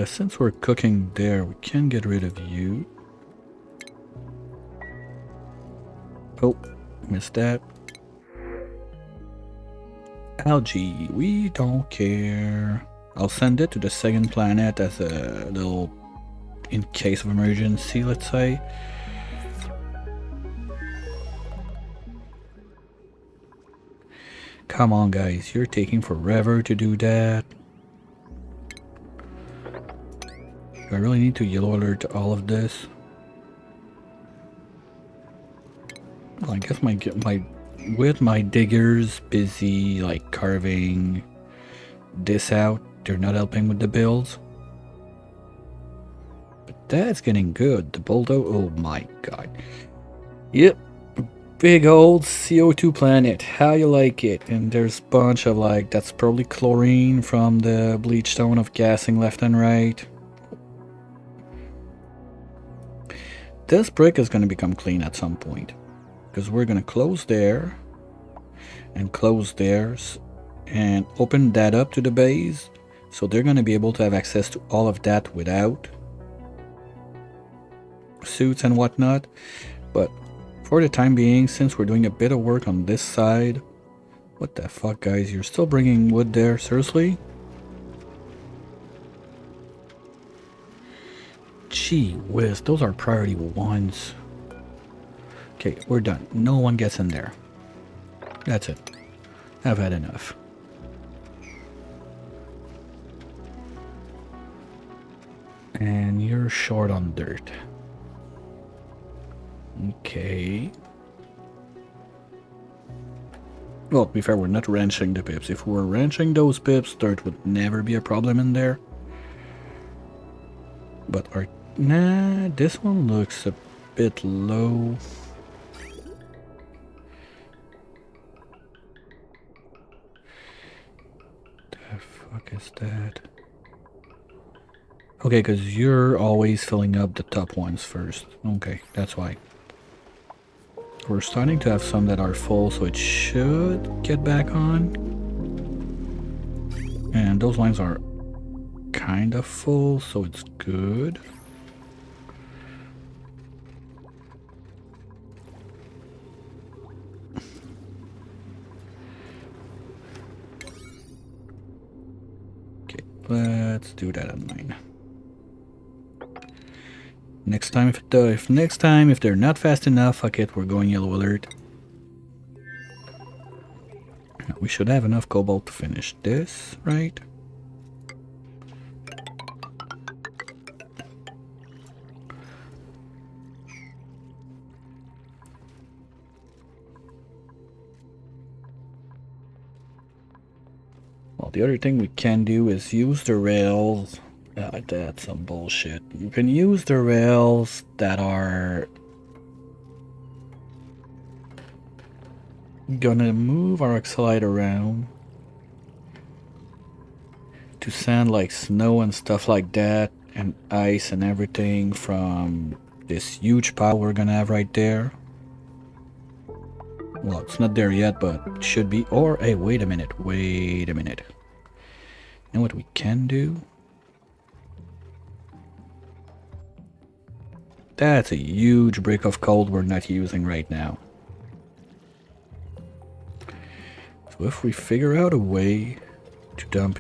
Since we're cooking there, we can get rid of you. Oh, missed that. Algae, we don't care. I'll send it to the second planet as a little, in case of emergency, let's say. Come on, guys, you're taking forever to do that. Do I really need to yellow alert all of this? Well, I guess with my diggers busy like carving this out, they're not helping with the builds. But that's getting good. The bulldozer, oh my god. Yep, big old CO2 planet. How you like it? And there's a bunch of like, that's probably chlorine from the bleach stone of gassing left and right. This brick is going to become clean at some point, because we're going to close there and close theirs and open that up to the base, so they're going to be able to have access to all of that without suits and whatnot. But for the time being, since we're doing a bit of work on this side, what the fuck, guys, you're still bringing wood there? Seriously? Gee whiz, those are priority ones. Okay, we're done. No one gets in there. That's it. I've had enough. And you're short on dirt. Okay. Well, to be fair, we're not wrenching the pips. If we were wrenching those pips, dirt would never be a problem in there. But nah, this one looks a bit low. The fuck is that? Okay, because you're always filling up the top ones first. Okay, that's why. We're starting to have some that are full, so it should get back on. And those lines are kind of full, so it's good. Okay, let's do that on mine. Next time, if they're not fast enough, fuck it, we're going yellow alert. We should have enough cobalt to finish this, right? Well, the other thing we can do is use the rails. That's some bullshit. You can use the rails that are gonna move our Oxalite around to sand like snow and stuff like that, and ice and everything from this huge pile we're gonna have right there. Well, it's not there yet, but it should be. Or, hey, wait a minute. You know what we can do? That's a huge brick of coal we're not using right now. So if we figure out a way to dump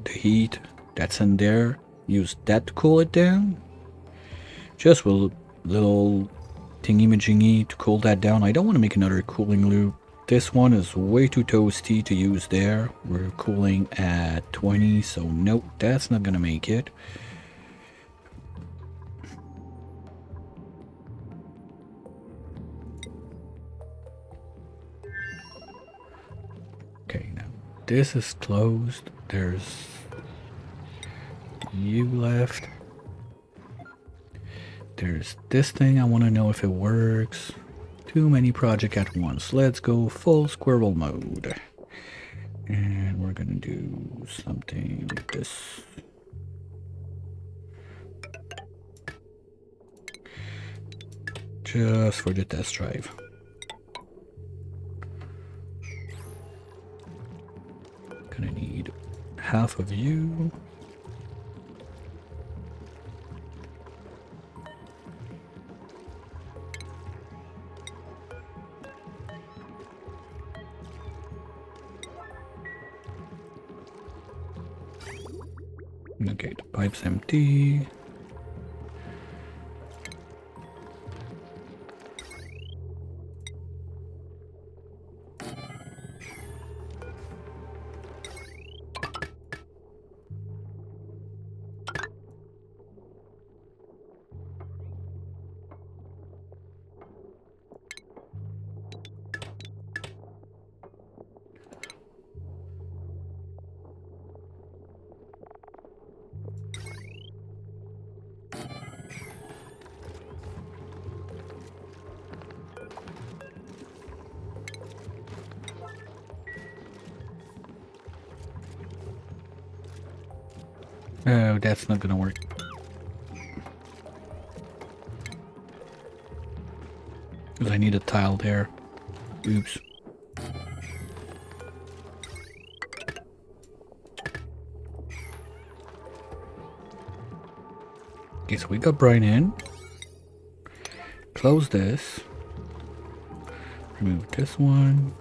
the heat that's in there, use that to cool it down, just with a little thingy-majingy to cool that down. I don't want to make another cooling loop. This one is way too toasty to use there. We're cooling at 20, so nope, that's not gonna make it. Okay, now this is closed. There's you left. There's this thing. I want to know if it works. Too many projects at once. Let's go full squirrel mode. And we're gonna do something like this. Just for the test drive. Gonna need half of you. Okay, the pipe's empty. Oh, that's not gonna work. Because I need a tile there. Oops. Okay, so we got Brian in. Close this. Remove this one.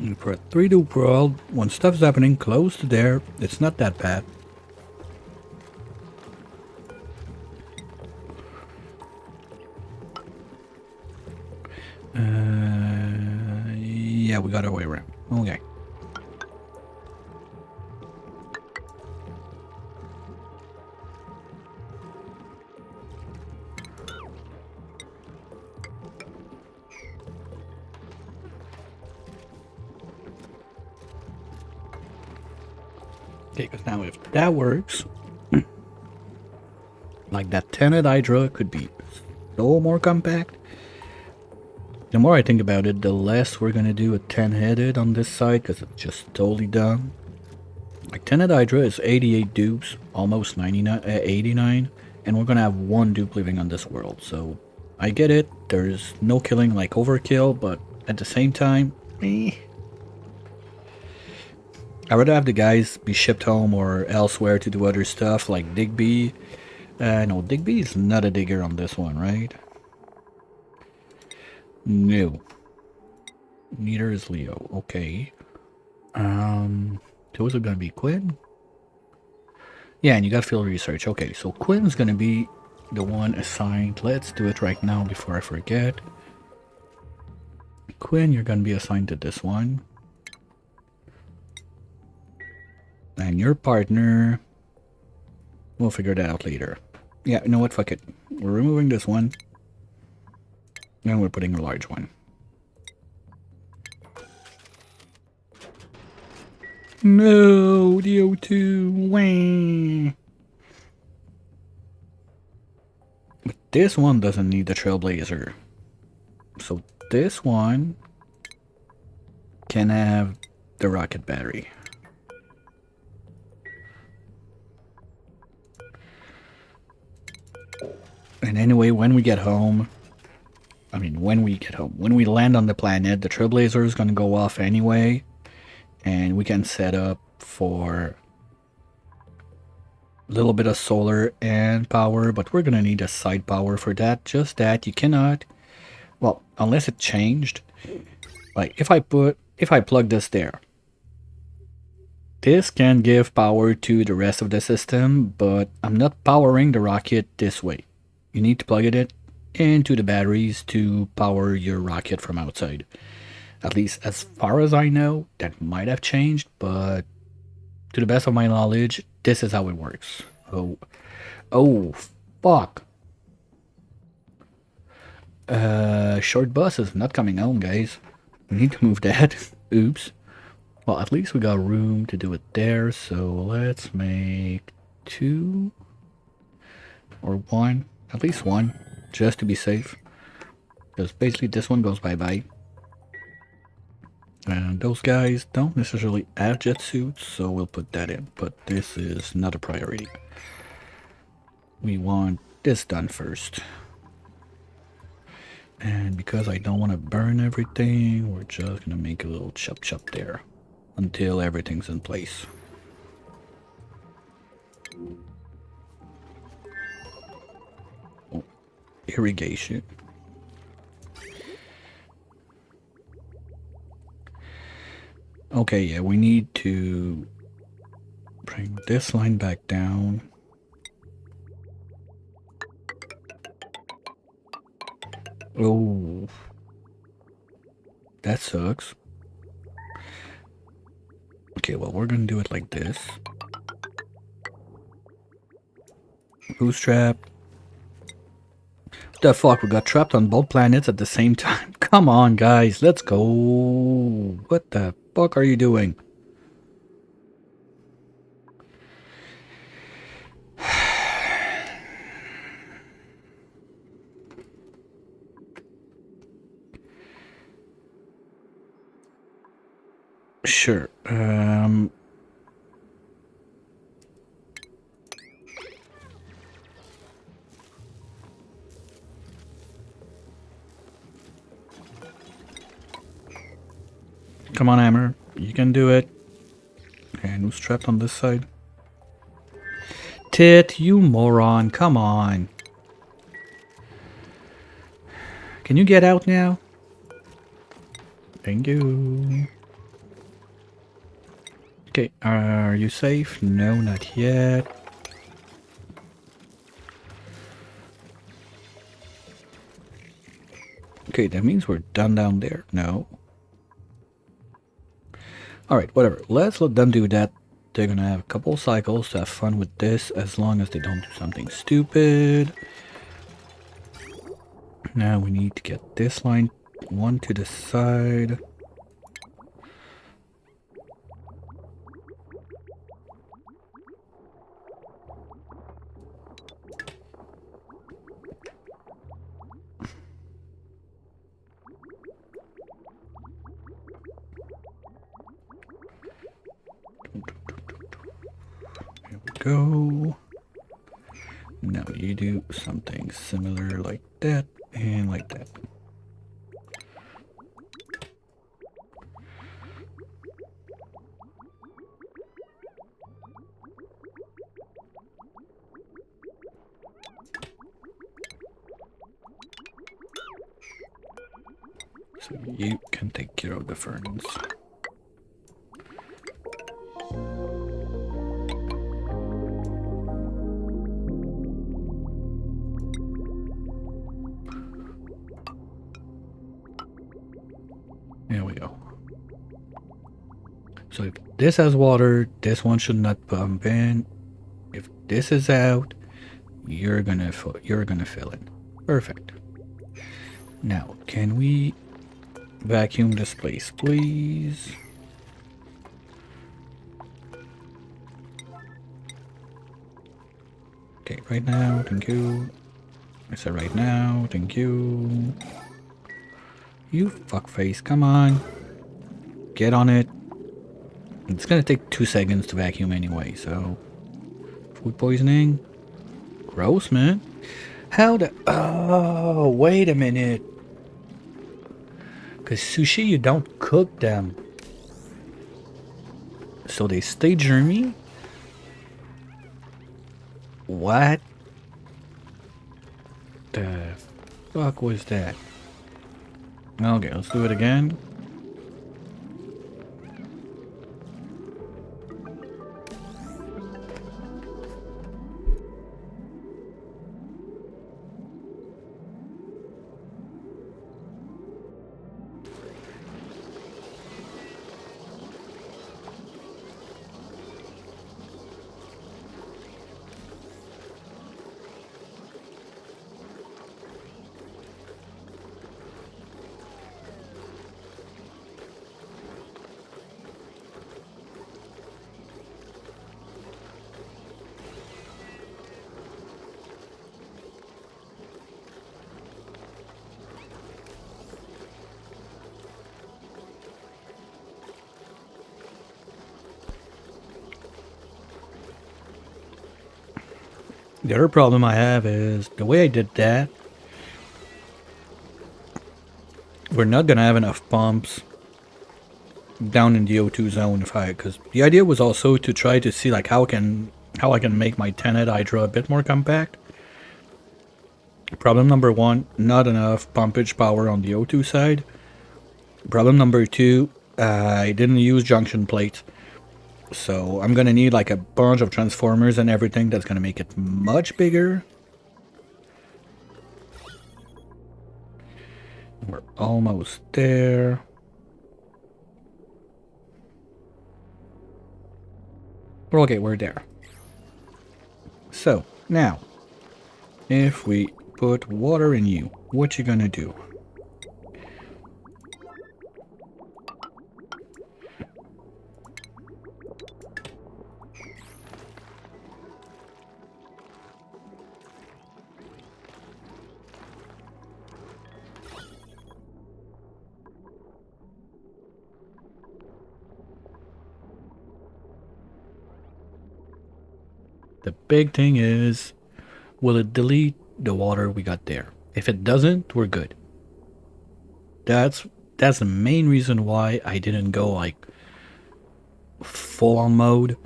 And for a 3D world, when stuff's happening close to there, it's not that bad. Yeah, we got our way around. Okay. Okay, because now if that works, like that 10-head Hydra could be so more compact. The more I think about it, the less we're gonna do a 10-headed on this side, because it's just totally dumb. Like 10-head Hydra is 88 dupes, almost 99, 89, and we're gonna have one dupe living on this world, so I get it, there's no killing like overkill, but at the same time, I'd rather have the guys be shipped home or elsewhere to do other stuff like Digby. No, Digby is not a digger on this one, right? No. Neither is Leo. Okay. Those are gonna be Quinn. Yeah, and you got field research. Okay, so Quinn's gonna be the one assigned. Let's do it right now before I forget. Quinn, you're gonna be assigned to this one. And your partner, we'll figure that out later. Yeah, you know what? Fuck it. We're removing this one. And we're putting a large one. No, the O2. Wah. But this one doesn't need the Trailblazer. So this one can have the rocket battery. And anyway, when we get home, when we land on the planet, the Trailblazer is going to go off anyway. And we can set up for a little bit of solar and power, but we're going to need a side power for that. Just that you cannot, well, unless it changed. Like if I plug this there, this can give power to the rest of the system, but I'm not powering the rocket this way. You need to plug it into the batteries to power your rocket from outside. At least as far as I know, that might have changed, but to the best of my knowledge, this is how it works. Oh, fuck. Short bus is not coming home, guys. We need to move that. Oops. Well, at least we got room to do it there, so let's make 2 or 1. At least 1, just to be safe. Because basically this one goes bye-bye. And those guys don't necessarily have jet suits, so we'll put that in. But this is not a priority. We want this done first. And because I don't want to burn everything, we're just going to make a little chop there. Until everything's in place. Oh, irrigation. Okay, yeah, we need to bring this line back down. Oh, that sucks. Okay, well, we're gonna do it like this. Bootstrap. What the fuck, we got trapped on both planets at the same time. Come on, guys, let's go. What the fuck are you doing? Sure. Come on, Hammer. You can do it. And who's trapped on this side? Tit, you moron. Come on. Can you get out now? Thank you. Okay, are you safe? No, not yet. Okay, that means we're done down there. No. Alright, whatever. Let's let them do that. They're gonna have a couple cycles to have fun with this, as long as they don't do something stupid. Now we need to get this line one to the side. Here we go. Now you do something similar like that and like that. So you can take care of the ferns. There we go. So if this has water, this one should not pump in. If this is out, you're gonna fill in. Perfect. Now, can we vacuum this place, please? Okay, right now, thank you. I said right now, thank you. You fuckface, come on. Get on it. It's gonna take 2 seconds to vacuum anyway, so... Food poisoning? Gross, man. How the... Oh, wait a minute. Because sushi, you don't cook them. So they stay germy? What the fuck was that? Okay, let's do it again. The other problem I have is the way I did that, we're not gonna have enough pumps down in the O2 zone because the idea was also to try to see like how I can make my 10-head Hydra a bit more compact. Problem number 1, not enough pumpage power on the O2 side. Problem number 2, I didn't use junction plates. So I'm gonna need like a bunch of transformers and everything that's gonna make it much bigger. We're almost there. Okay, we're there. So now, if we put water in you, what you gonna do? The big thing is, will it delete the water we got there? If it doesn't, we're good. That's the main reason why I didn't go like full on mode.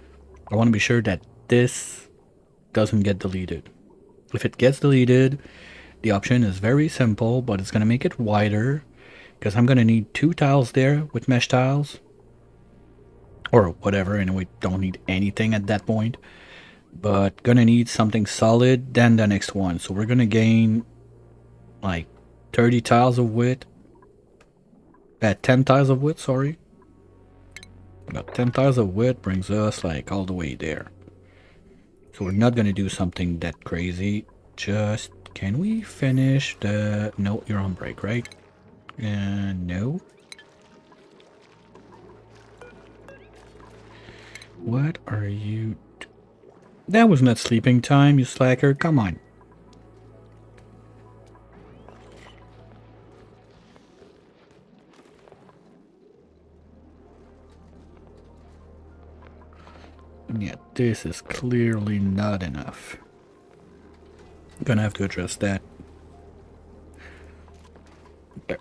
I want to be sure that this doesn't get deleted. If it gets deleted, the option is very simple, but it's going to make it wider because I'm going to need 2 tiles there with mesh tiles. or whatever. Anyway, don't need anything at that point, but gonna need something solid, then the next one. So we're gonna gain like 30 tiles of width, 10 tiles of width, sorry. About 10 tiles of width brings us like all the way there. So we're not gonna do something that crazy. Just, can we finish the... No, you're on break, right? No. What are you... That was not sleeping time, you slacker. Come on. Yeah, this is clearly not enough. Gonna have to address that. Okay.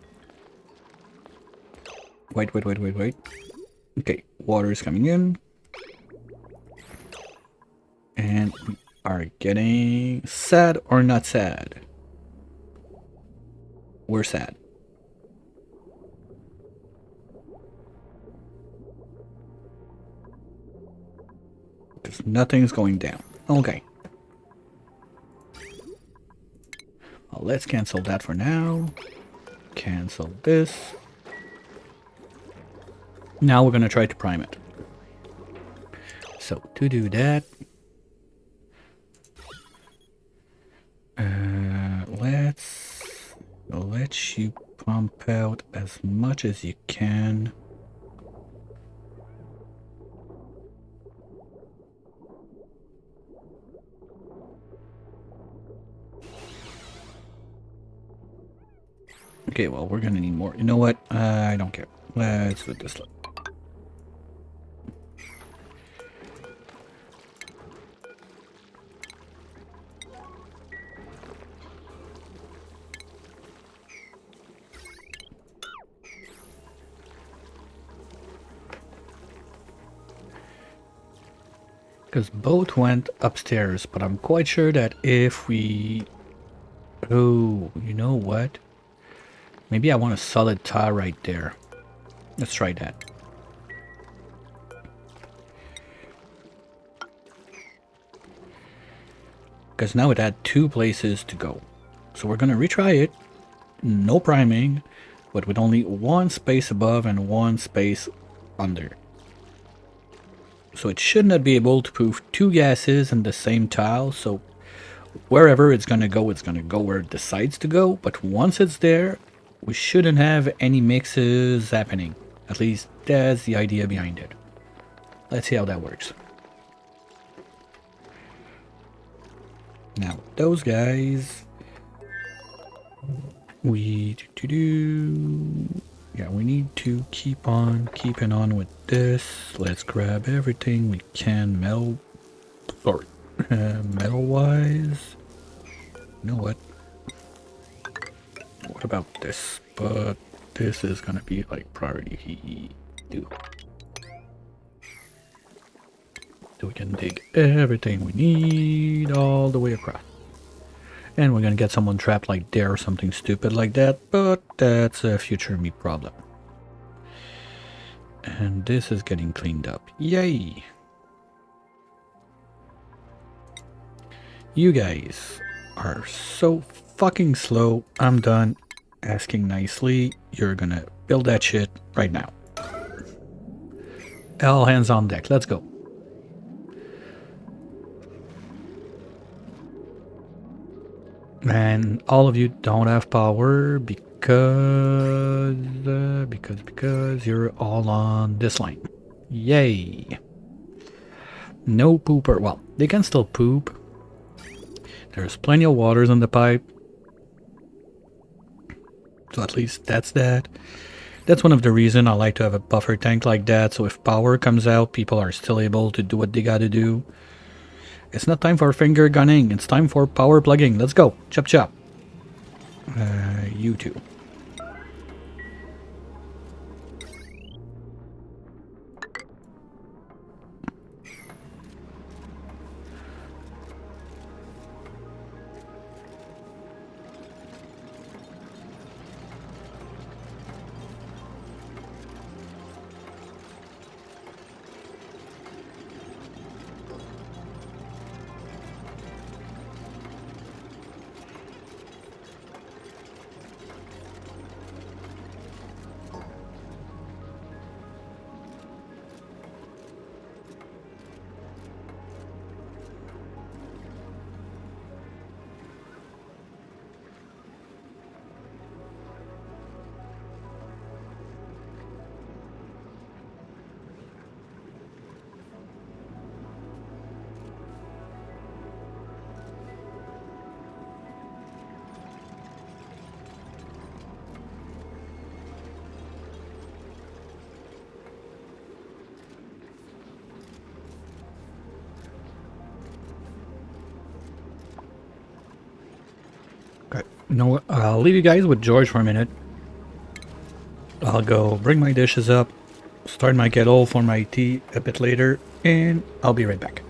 Wait. Okay, water is coming in. And we are getting sad or not sad? We're sad. Because nothing's going down. Okay. Well, let's cancel that for now. Cancel this. Now we're going to try to prime it. So to do that, let's let you pump out as much as you can. Okay, well, we're gonna need more. You know what? I don't care. Let's do it this way. Because both went upstairs, but I'm quite sure that if we... Oh, you know what? Maybe I want a solid tile right there. Let's try that. Because now it had 2 places to go. So we're gonna retry it. No priming, but with only 1 space above and 1 space under. So it should not be able to prove 2 gases in the same tile. So wherever it's gonna go where it decides to go. But once it's there, we shouldn't have any mixes happening. At least that's the idea behind it. Let's see how that works. Now those guys, we yeah, we need to keep on keeping on with this. Let's grab everything we can metal wise. You know what? What about this? But this is gonna be like priority 2. So we can dig everything we need all the way across. And we're gonna get someone trapped like there or something stupid like that, but that's a future me problem. And this is getting cleaned up. Yay! You guys are so fucking slow. I'm done asking nicely. You're gonna build that shit right now. All hands on deck. Let's go. And all of you don't have power because you're all on this line. Yay. No pooper. Well, they can still poop. There's plenty of waters on the pipe. So at least that's that. That's one of the reasons I like to have a buffer tank like that. So if power comes out, people are still able to do what they gotta do. It's not time for finger gunning. It's time for power plugging. Let's go. Chop chop. You too. Okay. You know what? I'll leave you guys with George for a minute. I'll go bring my dishes up, start my kettle for my tea a bit later, and I'll be right back.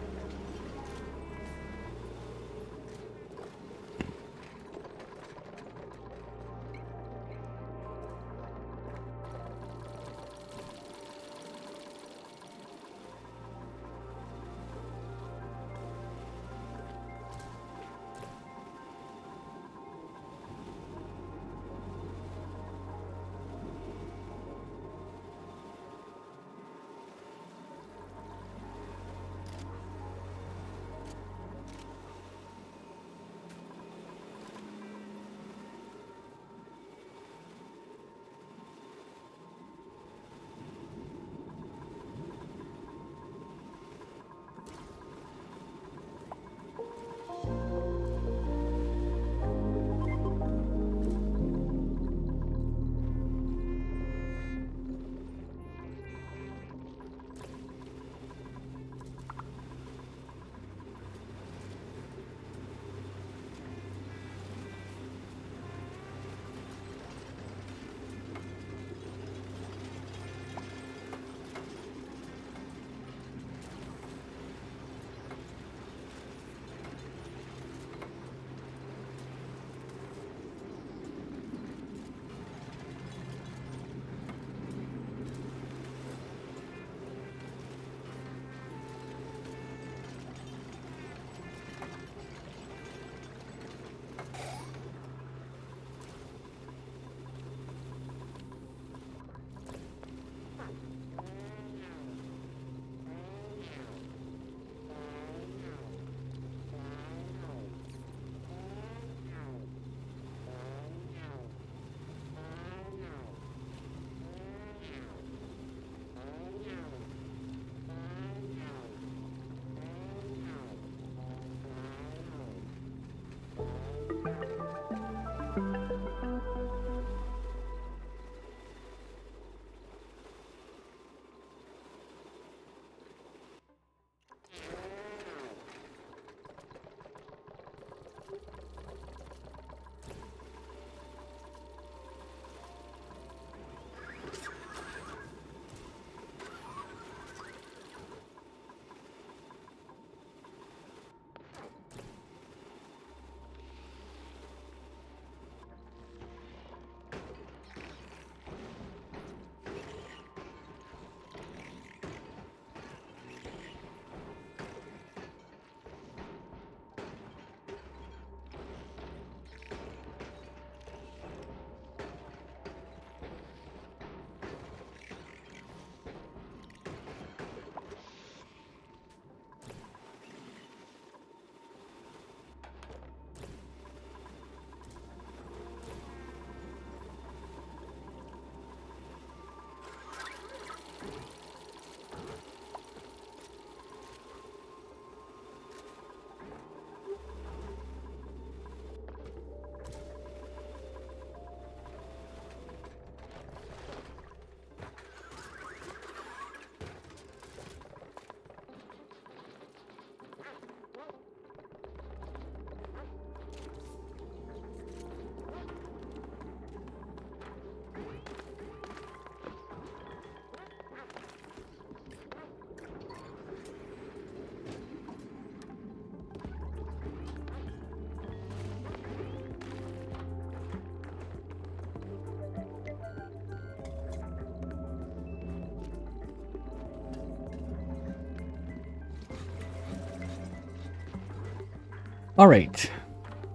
Alright.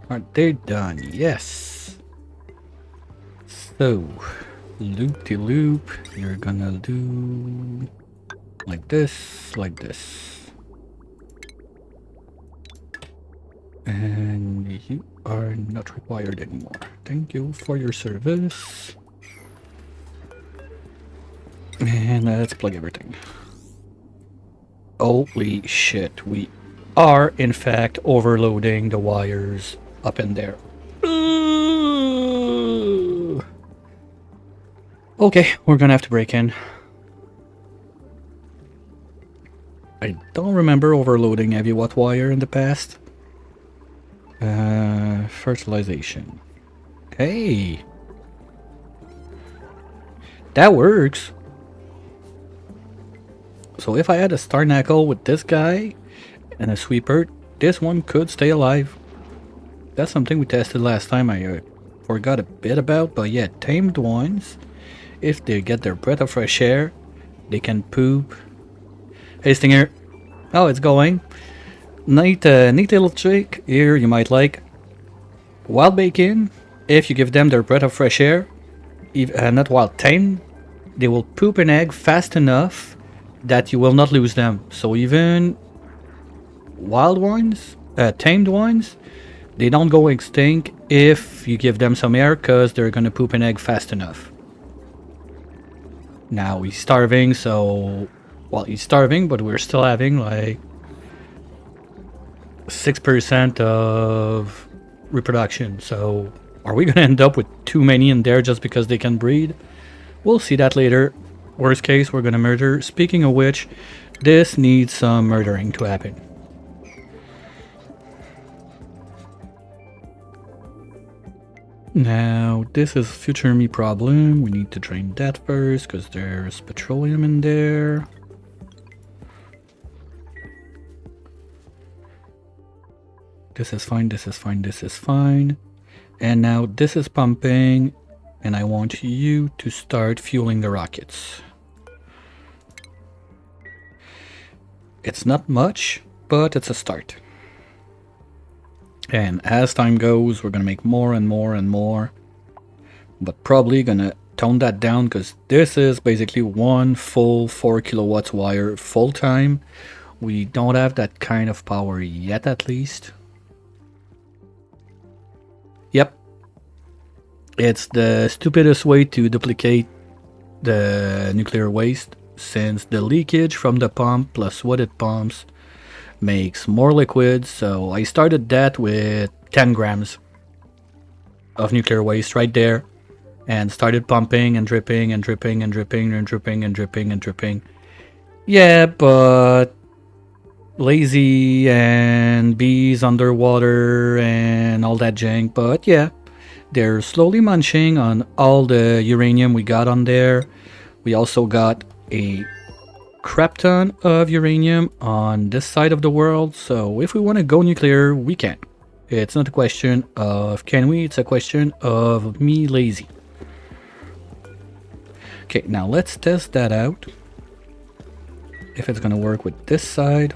Aren't they done? Yes. So, loop-de-loop, you're gonna do like this, like this. And you are not required anymore. Thank you for your service. And let's plug everything. Holy shit, we are in fact overloading the wires up in there. Okay, we're gonna have to break in. I don't remember overloading heavy watt wire in the past. fertilization. Hey! That works! So if I had a star knuckle with this guy and a sweeper, this one could stay alive. That's something we tested last time I forgot a bit about, but yeah, tamed ones, if they get their breath of fresh air, they can poop. Hey Stinger! Oh, it's going. Neat little trick here you might like. Wild bacon, if you give them their breath of fresh air, not wild tamed, they will poop an egg fast enough that you will not lose them. So even wild ones, tamed ones, they don't go extinct if you give them some air, because they're gonna poop an egg fast enough. Now he's starving, so... Well, he's starving, but we're still having like 6% of reproduction. So are we gonna end up with too many in there just because they can breed? We'll see that later. Worst case, we're gonna murder. Speaking of which, this needs some murdering to happen. Now, this is future me problem. We need to drain that first because there's petroleum in there. This is fine, this is fine, this is fine. And now this is pumping, and I want you to start fueling the rockets. It's not much, but it's a start. And as time goes, we're gonna make more and more and more, but probably gonna tone that down because this is basically one full 4 kilowatts wire full time. We don't have that kind of power yet, at least. Yep, it's the stupidest way to duplicate the nuclear waste, since the leakage from the pump plus what it pumps makes more liquid. So I started that with 10 grams of nuclear waste right there and started pumping and dripping and dripping and dripping and dripping and dripping and dripping. Yeah, but lazy and bees underwater and all that jank. But yeah, they're slowly munching on all the uranium we got on there. We also got a crap ton of uranium on this side of the world, so if we want to go nuclear, we can. It's not a question of can we, it's a question of me lazy. Okay, now let's test that out, if it's gonna work with this side.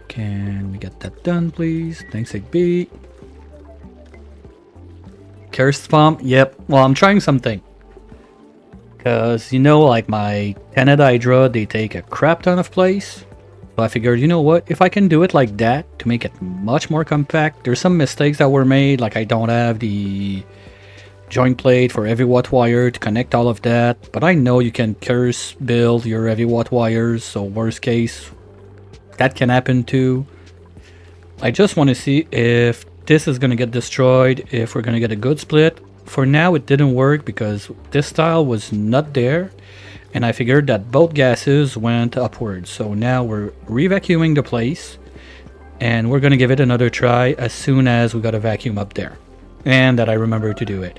Can we get that done, please? Thanks, AB. Cursed pump, yep. Well, I'm trying something. Because, you know, like my Canada Hydra, they take a crap ton of place. So I figured, you know what, if I can do it like that to make it much more compact. There's some mistakes that were made, like I don't have the joint plate for heavy watt wire to connect all of that. But I know you can curse build your heavy watt wires, so worst case, that can happen too. I just want to see if this is going to get destroyed, if we're going to get a good split. For now it didn't work because this tile was not there, and I figured that both gases went upwards. So now we're re-vacuuming the place, and we're gonna give it another try as soon as we got a vacuum up there and that I remember to do it.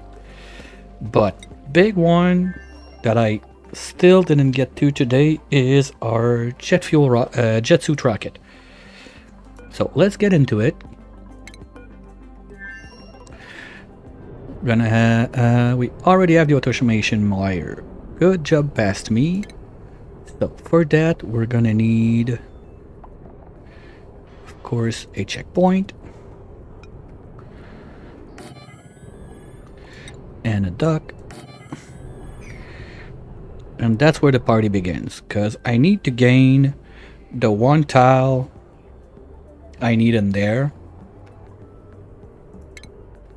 But big one that I still didn't get to today is our jet suit rocket. So let's get into it. Gonna have we already have the automation wire. Good job, past me. So for that we're gonna need, of course, a checkpoint and a duck, and that's where the party begins, because I need to gain the one tile I need in there.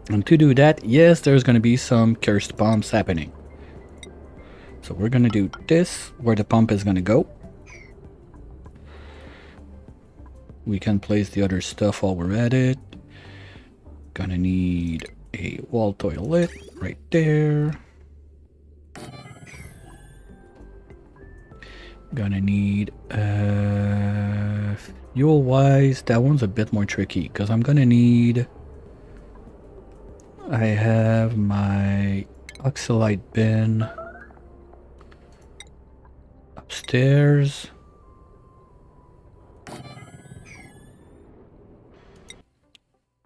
And to do that, yes, there's going to be some cursed pumps happening. So we're going to do this, where the pump is going to go. We can place the other stuff while we're at it. Gonna need a wall toilet right there. Gonna need fuel wise, that one's a bit more tricky because I'm gonna need. I have my oxalite bin upstairs.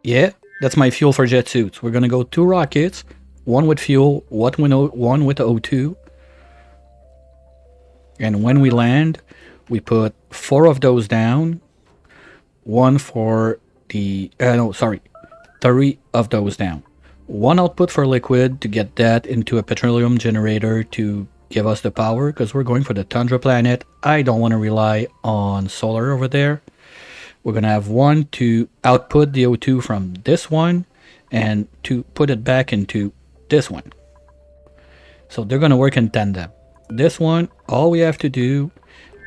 Yeah, that's my fuel for jet suits. We're gonna go 2 rockets, one with fuel, one with O2. And when we land, we put 4 of those down. One for the... no, sorry. 3 of those down. One output for liquid to get that into a petroleum generator to give us the power, because we're going for the Tundra planet. I don't want to rely on solar over there. We're going to have one to output the O2 from this one and to put it back into this one. So they're going to work in tandem. This one, all we have to do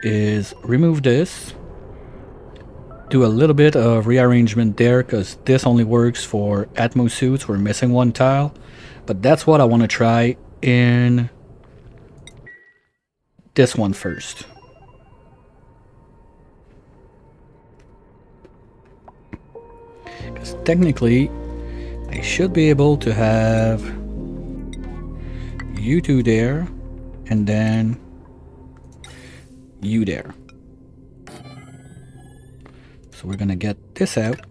is remove this, do a little bit of rearrangement there because this only works for Atmo suits. We're missing one tile, but that's what I want to try in this one first. Because technically, I should be able to have you two there, and then you there. So we're gonna get this out.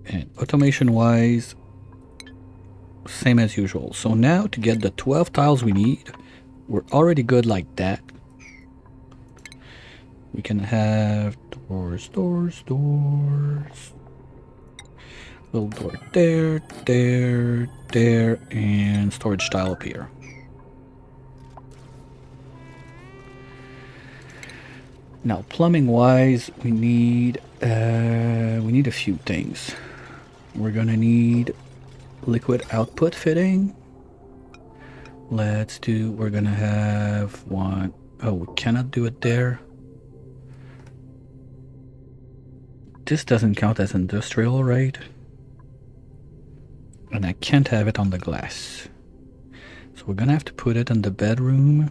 And automation wise, same as usual. So now to get the 12 tiles we need, we're already good like that. We can have doors, doors, doors. Little door there, there, there, and storage tile up here. Now, plumbing wise, we need a few things. We're gonna need liquid output fitting. We're gonna have one. Oh, we cannot do it there. This doesn't count as industrial, right? And I can't have it on the glass. So we're gonna have to put it in the bedroom.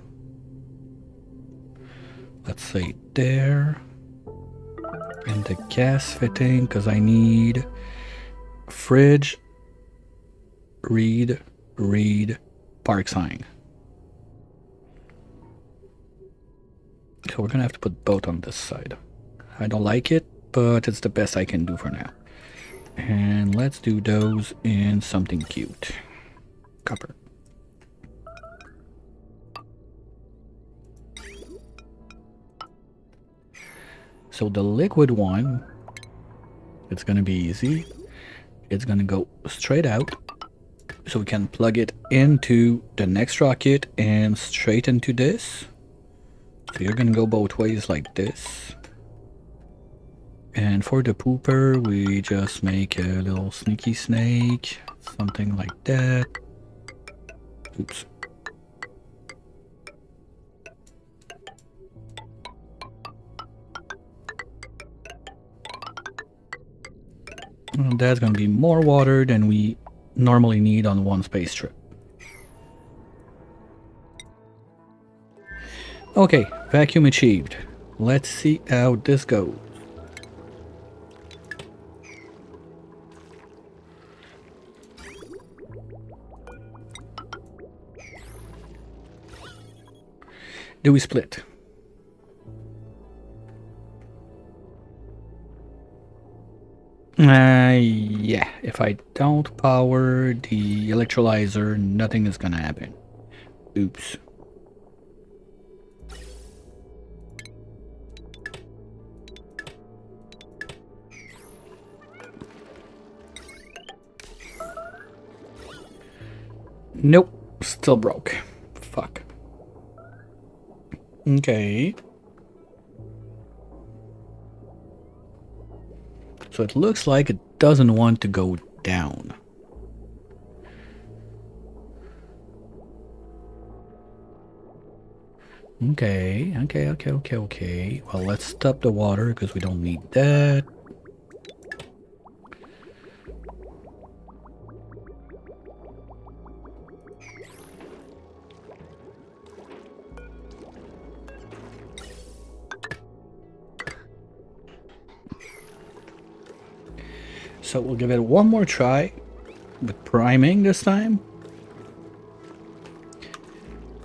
Let's say there. And the gas fitting, because I need fridge, read, park sign. So we're gonna have to put both on this side. I don't like it, but it's the best I can do for now. And let's do those in something cute. Copper. So the liquid one, it's gonna be easy. It's gonna go straight out. So we can plug it into the next rocket and straight into this. So you're gonna go both ways like this. And for the pooper, we just make a little sneaky snake, something like that. Oops. And that's gonna be more water than we normally need on one space trip. Okay, vacuum achieved. Let's see how this goes. Do we split? Yeah, if I don't power the electrolyzer, nothing is gonna happen. Oops. Nope, still broke. Fuck. Okay. So it looks like it doesn't want to go down. Okay. Well, let's stop the water because we don't need that. So we'll give it one more try with priming this time.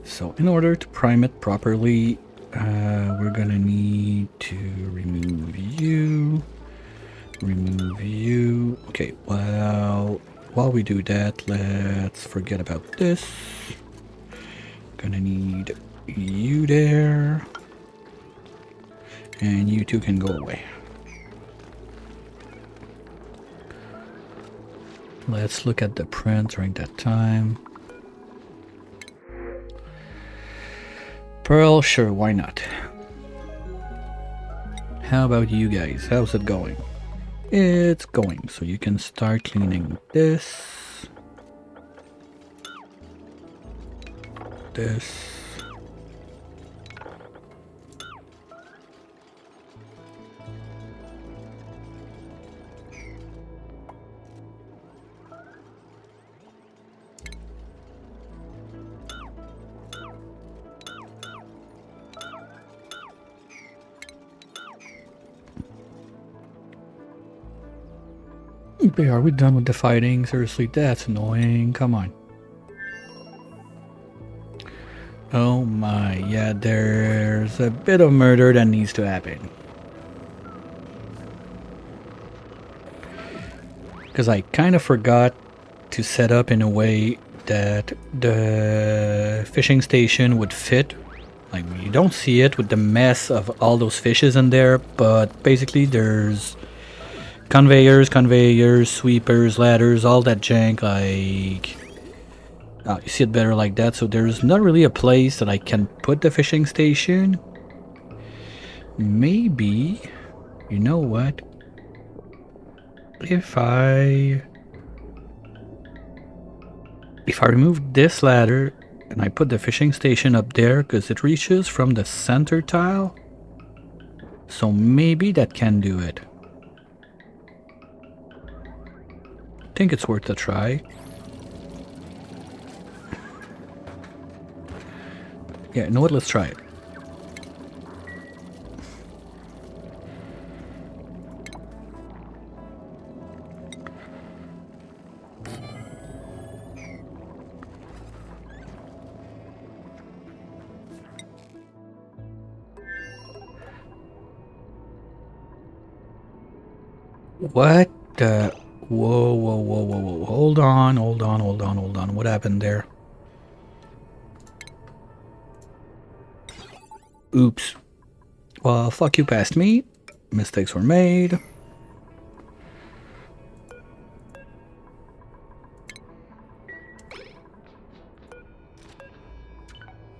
So in order to prime it properly, we're gonna need to remove you. Okay, well, while we do that, let's forget about this. Gonna need you there. And you two can go away. Let's look at the print during that time. Pearl, sure, why not? How about you guys? How's it going? It's going, so you can start cleaning this. This. Are we done with the fighting? Seriously, that's annoying. Come on. Oh my, yeah, there's a bit of murder that needs to happen. Because I kind of forgot to set up in a way that the fishing station would fit. Like, you don't see it with the mess of all those fishes in there, but basically there's conveyors, sweepers, ladders, all that jank, like... Oh, you see it better like that, so there's not really a place that I can put the fishing station. Maybe... You know what? If I remove this ladder and I put the fishing station up there, because it reaches from the center tile, so maybe that can do it. I think it's worth a try. Yeah, you know what? Let's try it. What the... Whoa. Hold on. What happened there? Oops. Well, fuck you past me. Mistakes were made.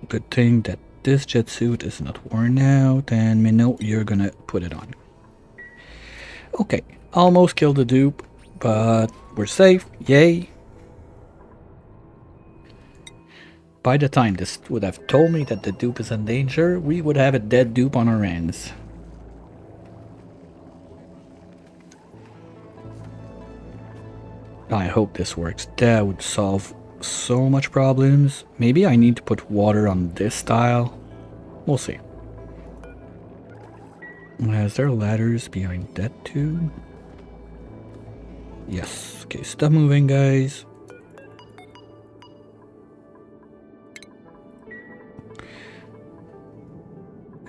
Good thing that this jet suit is not worn out, and Minnow, you're gonna put it on. Okay, almost killed the dupe, but we're safe. Yay! By the time this would have told me that the dupe is in danger, we would have a dead dupe on our hands. I hope this works. That would solve so much problems. Maybe I need to put water on this tile. We'll see. Is there ladders behind that too? Yes. Okay, stop moving, guys.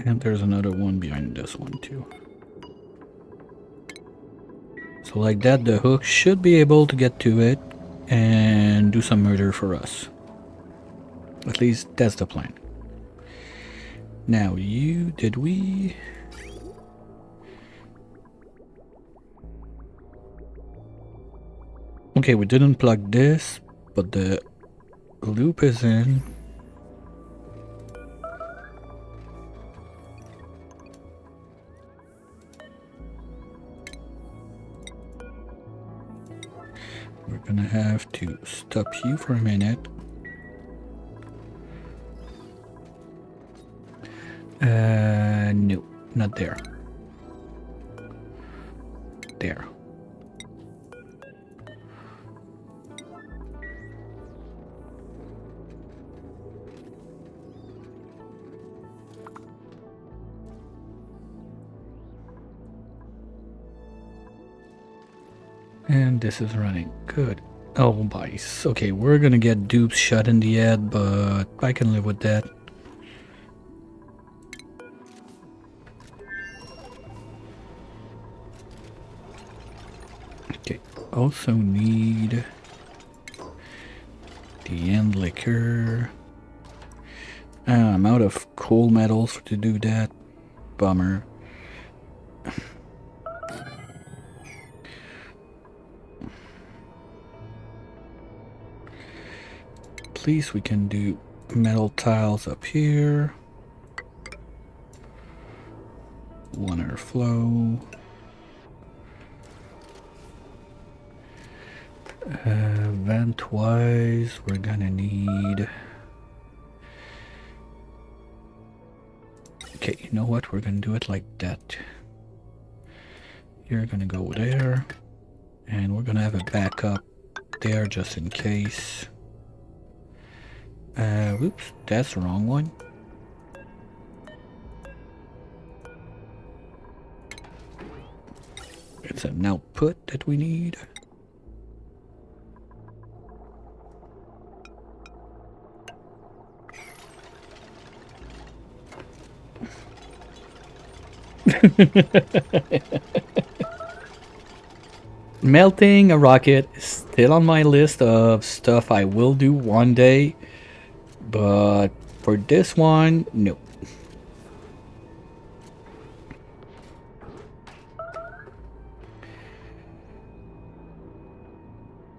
And there's another one behind this one too. So like that, the hook should be able to get to it and do some murder for us. At least that's the plan. Now did we... Okay, we didn't plug this, but the loop is in. We're gonna have to stop you for a minute. No, not there. There. And this is running good. Oh, bice. Okay, we're gonna get dupes shot in the head, but I can live with that. Okay, also need the end liquor. I'm out of coal metals to do that. Bummer. At least we can do metal tiles up here. One airflow. Vent wise, we're gonna need. Okay, you know what? We're gonna do it like that. You're gonna go there, and we're gonna have a backup there just in case. Whoops, that's the wrong one. It's an output that we need. Melting a rocket is still on my list of stuff I will do one day, but for this one, no.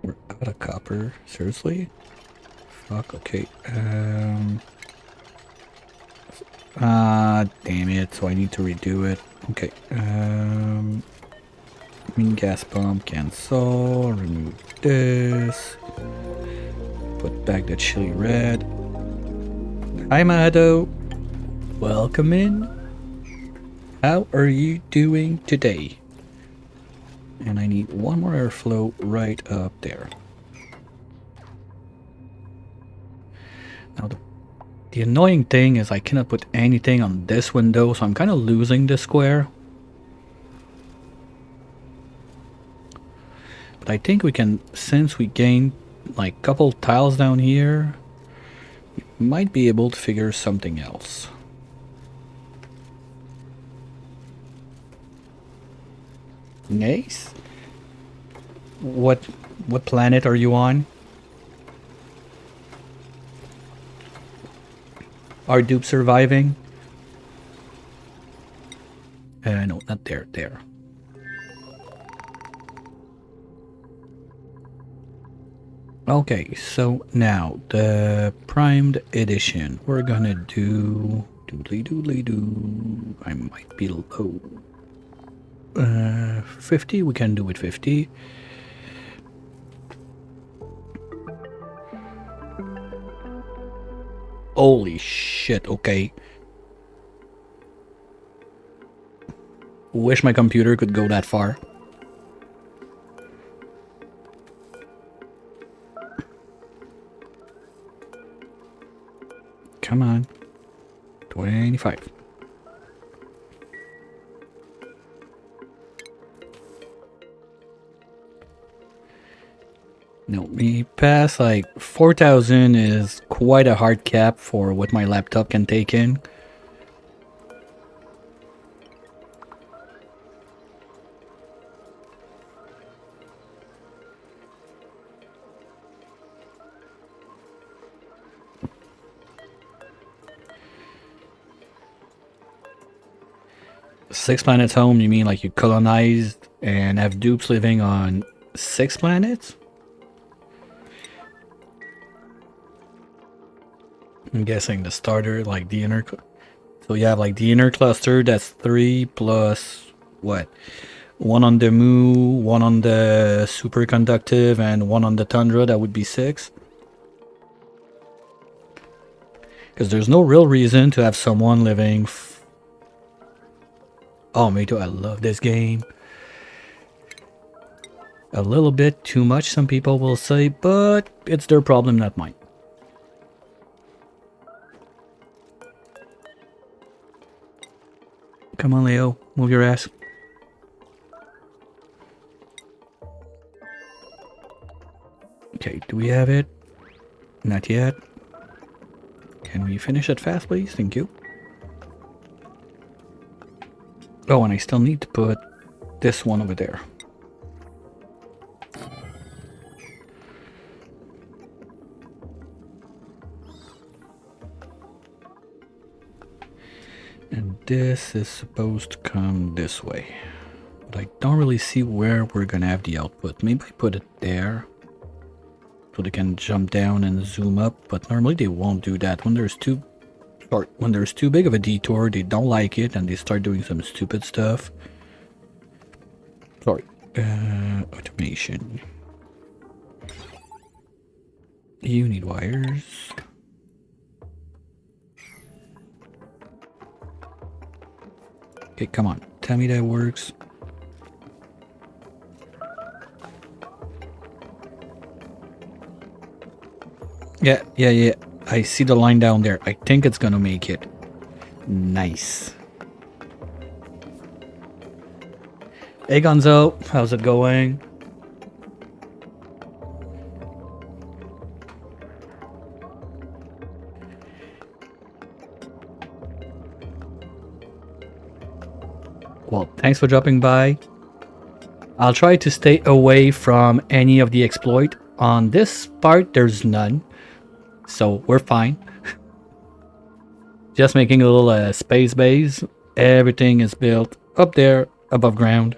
We're out of copper. Seriously? Fuck, okay. Damn it, so I need to redo it. Okay, mean gas pump, cancel, remove this. Put back the chili red. Hi, Mado. Welcome in. How are you doing today? And I need one more airflow right up there. Now the annoying thing is I cannot put anything on this window, so I'm kind of losing this square. But I think we can, since we gained like a couple tiles down here, we might be able to figure something else. Nice. What planet are you on? Are dupes surviving? No, not there. There. Okay, so now the primed edition. We're gonna do doodly doodly doo. I might be low. 50. We can do with 50. Holy shit, okay. Wish my computer could go that far. Come on. 25. No, me pass like 4,000 is quite a hard cap for what my laptop can take in. Six planets home, you mean like you colonized and have dupes living on 6 planets? I'm guessing the starter, like the inner... So you have like the inner cluster, that's 3 plus what? 1 on the Mu, 1 on the superconductive, and 1 on the tundra, that would be 6. Because there's no real reason to have someone living... Oh, me too, I love this game. A little bit too much, some people will say, but it's their problem, not mine. Come on, Leo, move your ass. Okay, do we have it? Not yet. Can we finish it fast, please? Thank you. Oh, and I still need to put this one over there. And this is supposed to come this way. But I don't really see where we're gonna have the output. Maybe I put it there, so they can jump down and zoom up, but normally they won't do that. When there's too big of a detour, they don't like it and they start doing some stupid stuff. Sorry. Automation. You need wires. Okay, come on. Tell me that works. Yeah. I see the line down there. I think it's gonna make it. Nice. Hey Gonzo, how's it going? Well, thanks for dropping by. I'll try to stay away from any of the exploit. On this part, there's none. So we're fine. Just making a little space base. Everything is built up there, above ground.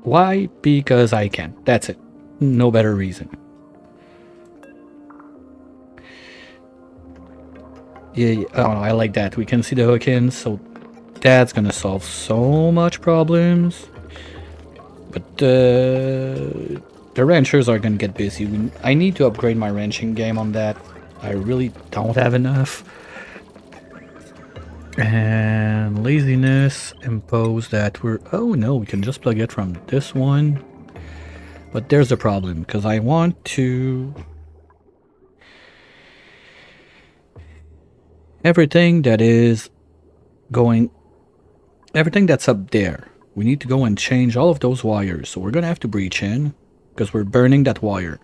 Why? Because I can. That's it. No better reason. Yeah. Oh, I like that. We can see the hook in, so that's gonna solve so much problems. But the ranchers are gonna get busy. I need to upgrade my ranching game on that. I really don't have enough. And laziness impose that we're... Oh no, we can just plug it from this one. But there's a problem, because I want to... Everything that is going... Everything that's up there. We need to go and change all of those wires. So we're going to have to breach in, because we're burning that wire.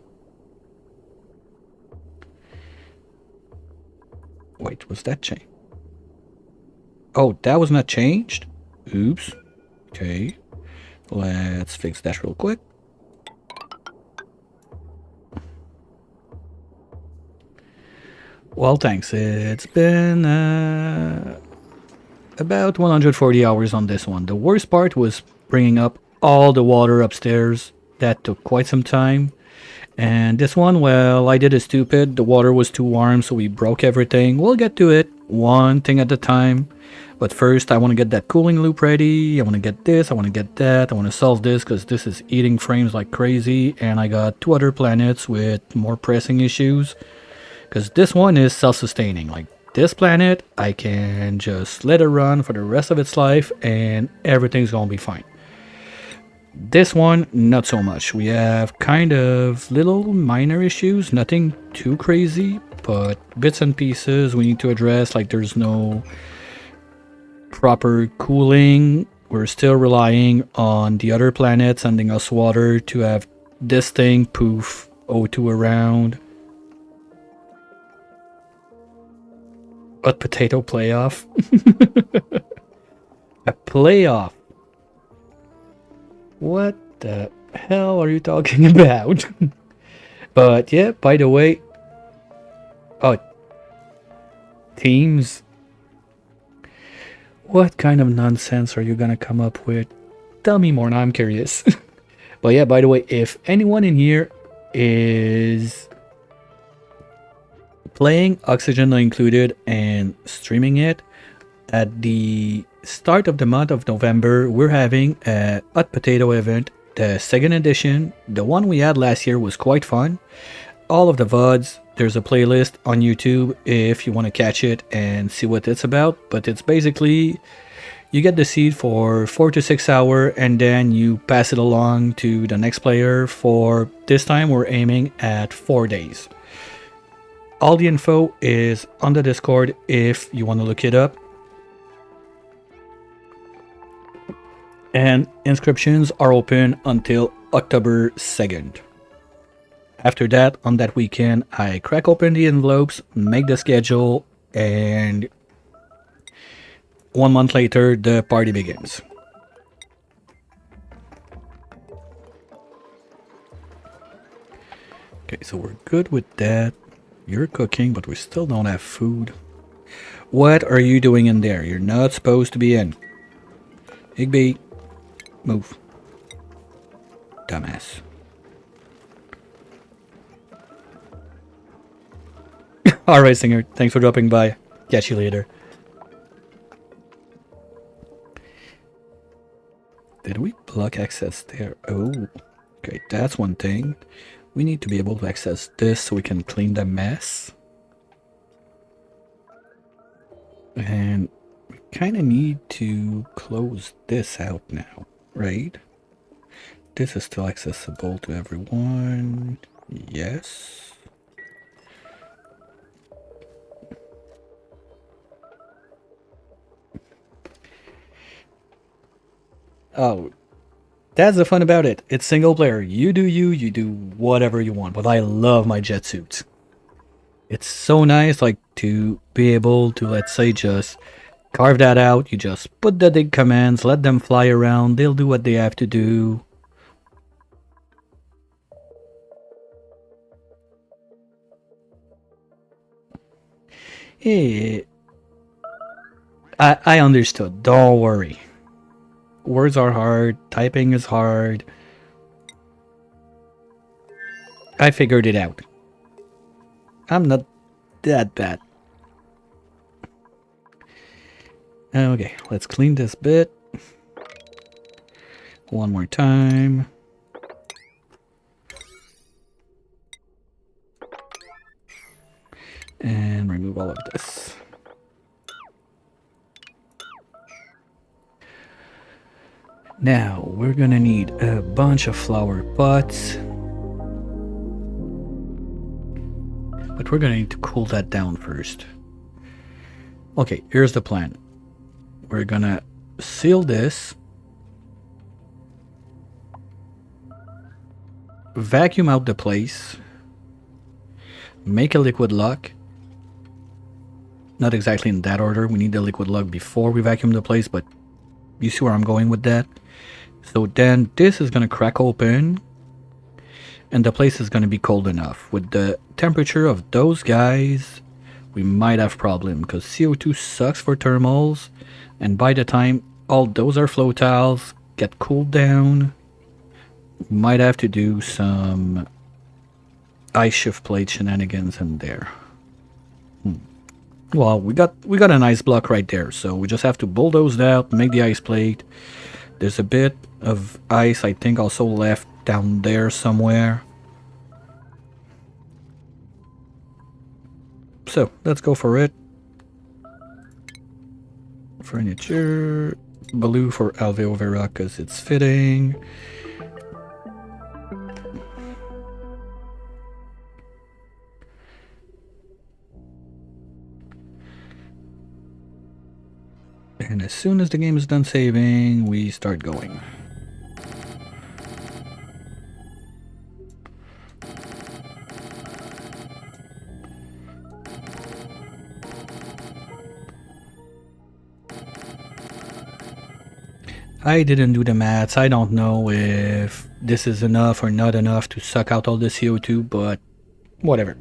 Wait, was that changed? Oh, that was not changed? Oops. Okay. Let's fix that real quick. Well, thanks. It's been about 140 hours on this one. The worst part was bringing up all the water upstairs. That took quite some time. And this one, well, I did it stupid. The water was too warm, so we broke everything. We'll get to it, one thing at a time. But first, I want to get that cooling loop ready. I want to get this, I want to get that. I want to solve this, because this is eating frames like crazy. And I got 2 other planets with more pressing issues. Because this one is self-sustaining. Like, this planet, I can just let it run for the rest of its life, and everything's going to be fine. This one, not so much. We have kind of little minor issues, nothing too crazy, but bits and pieces we need to address, like there's no proper cooling. We're still relying on the other planets sending us water to have this thing poof O2 around. A potato playoff? A playoff? What the hell are you talking about? But yeah, by the way, oh, teams, what kind of nonsense are you gonna come up with? Tell me more, now I'm curious. But yeah, by the way, if anyone in here is playing Oxygen Not Included and streaming it, at the start of the month of November, we're having a Hot Potato event, the second edition. The one we had last year was quite fun. All of the VODs, there's a playlist on YouTube if you want to catch it and see what it's about. But it's basically, you get the seed for 4 to 6 hours and then you pass it along to the next player. For this time, we're aiming at 4 days. All the info is on the Discord if you want to look it up. And inscriptions are open until October 2nd. After that, on that weekend, I crack open the envelopes, make the schedule, and 1 month later, the party begins. Okay, so we're good with that. You're cooking, but we still don't have food. What are you doing in there? You're not supposed to be in. Higby, move. Dumbass. Alright, Singer. Thanks for dropping by. Catch you later. Did we block access there? Oh, okay, that's one thing. We need to be able to access this so we can clean the mess. And we kind of need to close this out now, right? This is still accessible to everyone. Yes. Oh, that's the fun about it. It's single player. You do whatever you want. But I love my jet suits. It's so nice, like, to be able to, let's say, just carve that out. You just put the dig commands, let them fly around. They'll do what they have to do. Hey, I understood. Don't worry. Words are hard. Typing is hard. I figured it out. I'm not that bad. Okay, let's clean this bit. One more time. And remove all of this. Now, we're gonna need a bunch of flower pots. But we're gonna need to cool that down first. Okay, here's the plan. We're gonna seal this. Vacuum out the place. Make a liquid lock. Not exactly in that order. We need the liquid lock before we vacuum the place, but you see where I'm going with that. So then this is gonna crack open and the place is gonna be cold enough. With the temperature of those guys, we might have problem because CO2 sucks for thermals, and by the time all those are flow tiles get cooled down, we might have to do some ice shift plate shenanigans in there. Well, we got an ice block right there, so we just have to bulldoze it out, make the ice plate. There's a bit of ice, I think, also left down there somewhere. So, let's go for it. Furniture. Blue for Alveo Vera because it's fitting. And as soon as the game is done saving, we start going. I didn't do the maths. I don't know if this is enough or not enough to suck out all the CO2, but whatever.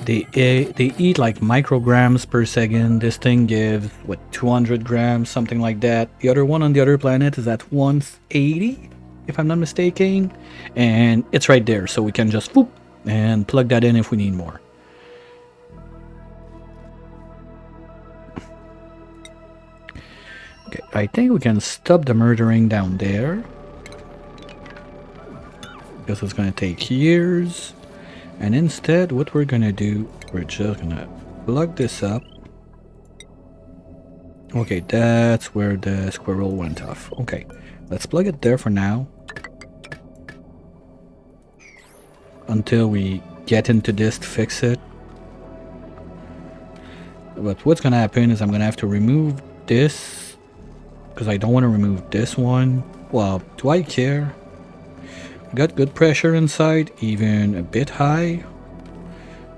They eat like micrograms per second. This thing gives, what, 200 grams, something like that. The other one on the other planet is at 180, if I'm not mistaken. And it's right there, so we can just whoop and plug that in if we need more. Okay, I think we can stop the murdering down there, because it's going to take years. And instead, what we're gonna do, we're just gonna plug this up. Okay, that's where the squirrel went off. Okay, let's plug it there for now. Until we get into this to fix it. But what's gonna happen is I'm gonna have to remove this because I don't want to remove this one. Well, do I care? Got good pressure inside, even a bit high.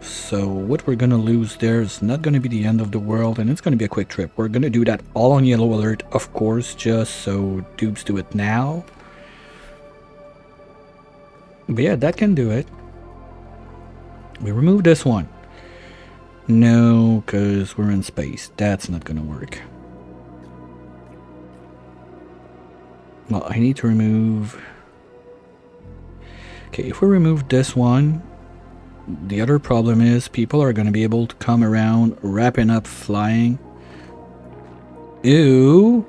So what we're gonna lose there is not gonna be the end of the world, and it's gonna be a quick trip. We're gonna do that all on yellow alert, of course, just so dupes do it now. But yeah, that can do it. We remove this one. No, because we're in space. That's not gonna work. Well, I need to remove... Okay, if we remove this one, the other problem is people are going to be able to come around, wrapping up, flying. Ew.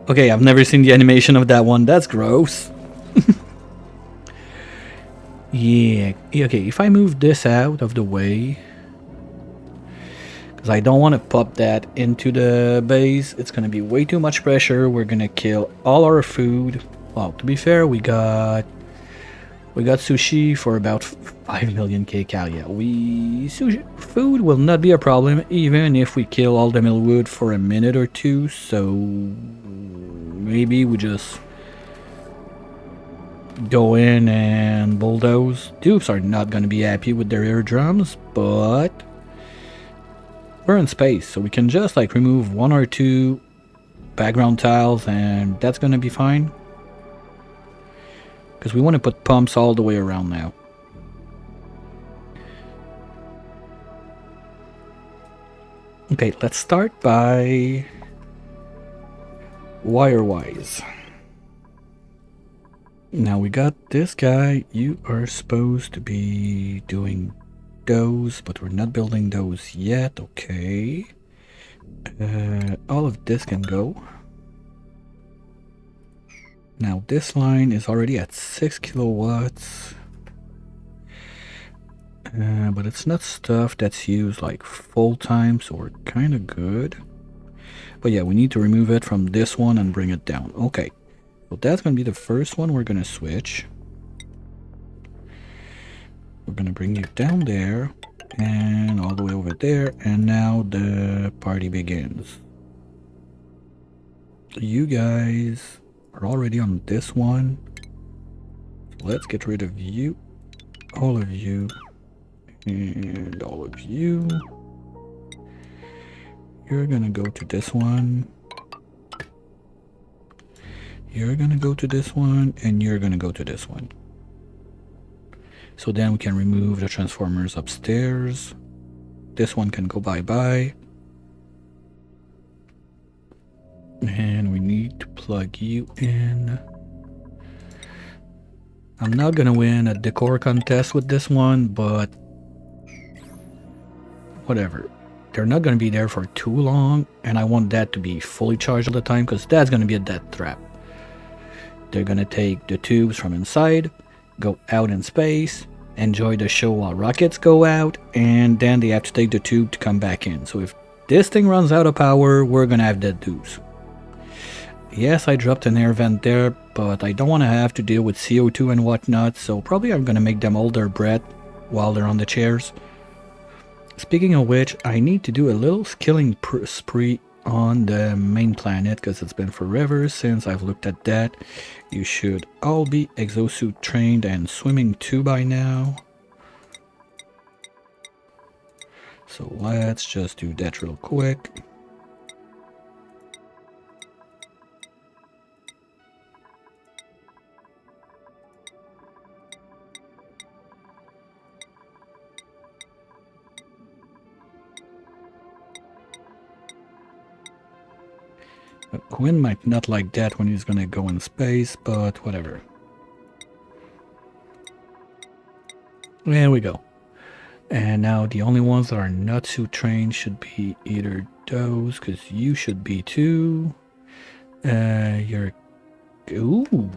Okay, I've never seen the animation of that one. That's gross. Yeah, okay, if I move this out of the way, because I don't want to pop that into the base, it's going to be way too much pressure. We're going to kill all our food. Well, to be fair, we got sushi for about 5 million kcal. Yeah, sushi food will not be a problem even if we kill all the millwood for a minute or two. So maybe we just go in and bulldoze. Dupes are not going to be happy with their eardrums, but we're in space, so we can just like remove 1 or 2 background tiles and that's going to be fine. Because we want to put pumps all the way around now. Okay, let's start by wire-wise. Now we got this guy. You are supposed to be doing those, but we're not building those yet. Okay. All of this can go. Now this line is already at 6 kilowatts, but it's not stuff that's used like full time, so we're kind of good. But yeah, we need to remove it from this one and bring it down. Okay, so that's going to be the first one we're going to switch. We're going to bring you down there and all the way over there, and now the party begins. You guys are already on this one, so let's get rid of you, all of you, and all of you. You're gonna go to this one, you're gonna go to this one, and you're gonna go to this one. So then we can remove the transformers upstairs. This one can go bye-bye. And we need to plug you in. I'm not gonna win a decor contest with this one, but whatever. They're not gonna be there for too long, and I want that to be fully charged all the time because that's gonna be a death trap. They're gonna take the tubes from inside, go out in space, enjoy the show while rockets go out, and then they have to take the tube to come back in. So if this thing runs out of power, we're gonna have dead dudes. Yes, I dropped an air vent there, but I don't want to have to deal with CO2 and whatnot, so probably I'm going to make them hold their breath while they're on the chairs. Speaking of which, I need to do a little skilling spree on the main planet, because it's been forever since I've looked at that. You should all be exosuit trained and swimming too by now. So let's just do that real quick. Quinn might not like that when he's gonna go in space, but whatever. There we go. And now the only ones that are not suit trained should be either those, because you should be too. You're... Ooh.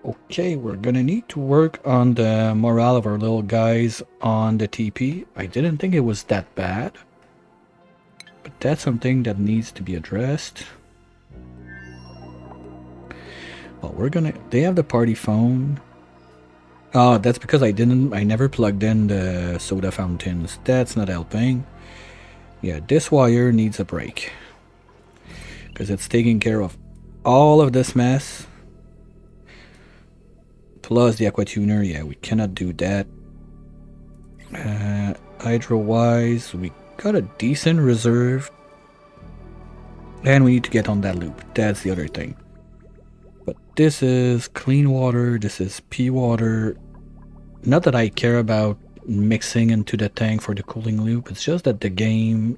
Okay, we're gonna need to work on the morale of our little guys on the TP. I didn't think it was that bad, but that's something that needs to be addressed. Well, we're gonna... They have the party phone. Oh, that's because I never plugged in the soda fountains. That's not helping. Yeah, this wire needs a break because it's taking care of all of this mess. Plus the aqua tuner, yeah, we cannot do that. Hydro wise, we got a decent reserve. And we need to get on that loop. That's the other thing. But this is clean water. This is pea water. Not that I care about mixing into the tank for the cooling loop. It's just that the game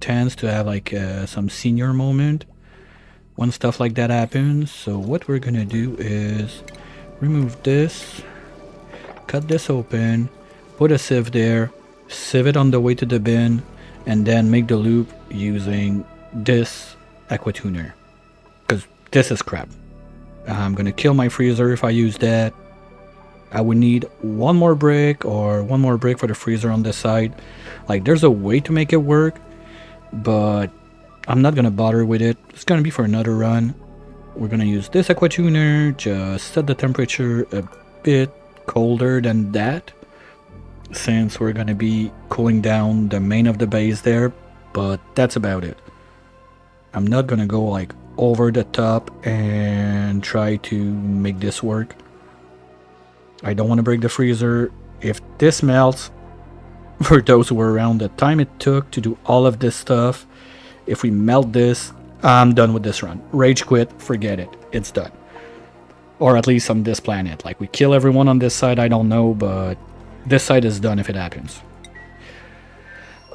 tends to have like some senior moment when stuff like that happens. So what we're gonna do is remove this, cut this open, put a sieve there, sieve it on the way to the bin, and then make the loop using this aqua tuner, because this is crap. I'm gonna kill my freezer if I use that. I would need one more brick or one more brick for the freezer on this side. Like, there's a way to make it work, but I'm not gonna bother with it. It's gonna be for another run. We're gonna use this aqua tuner, just set the temperature a bit colder than that, since we're gonna be cooling down the main of the base there, but that's about it. I'm not gonna go like over the top and try to make this work. I don't want to break the freezer. If this melts, for those who were around, the time it took to do all of this stuff, if we melt this, I'm done with this run. Rage quit, forget it, it's done. Or at least on this planet. Like, we kill everyone on this side, I don't know, but this side is done if it happens.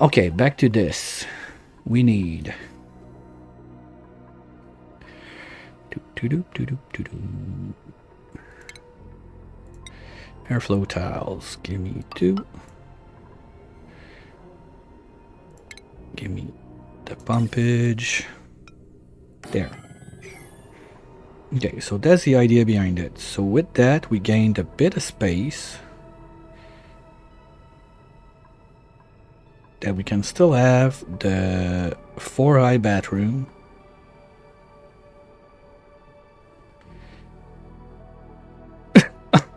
Okay, back to this. We need airflow tiles. Give me 2. Give me the pumpage. There. Okay, so that's the idea behind it. So with that, we gained a bit of space that we can still have the 4-eye bathroom.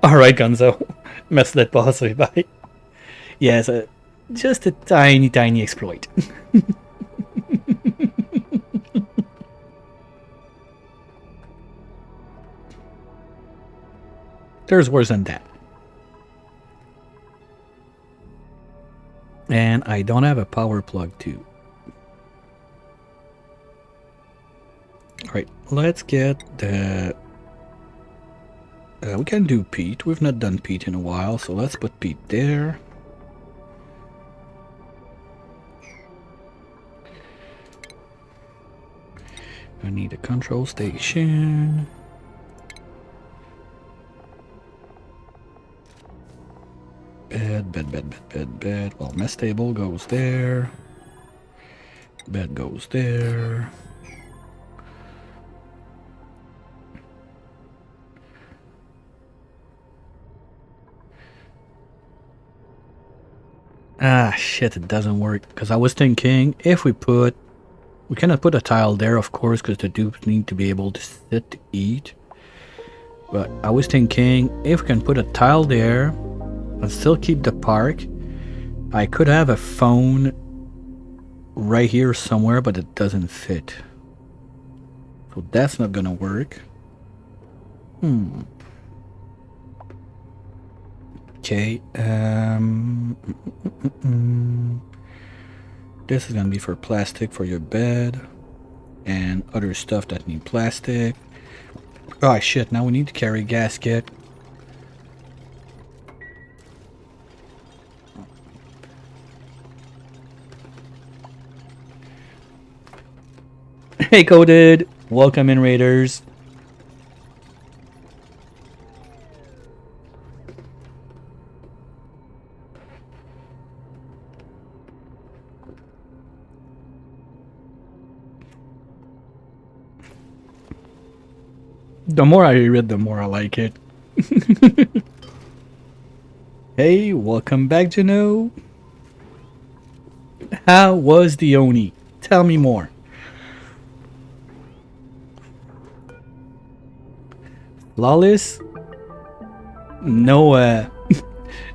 Alright, Gonzo. Messed that boss way by. Yes, just a tiny exploit. There's worse than that. And I don't have a power plug too. Alright, let's get the... we can do peat. We've not done peat in a while, so let's put peat there. I need a control station. Bed. Well, mess table goes there. Bed goes there. Ah, shit, it doesn't work. Because I was thinking, if we cannot put a tile there, of course, because the dupes need to be able to sit to eat. But I was thinking, if we can put a tile there, and still keep the park, I could have a phone right here somewhere, but it doesn't fit. So that's not gonna work. Okay, this is gonna be for plastic for your bed and other stuff that need plastic. Oh shit, now we need to carry a gasket. Hey Coded, welcome in Raiders. The more I read, the more I like it. Hey, welcome back, Jano. How was the Oni? Tell me more. Flawless? No,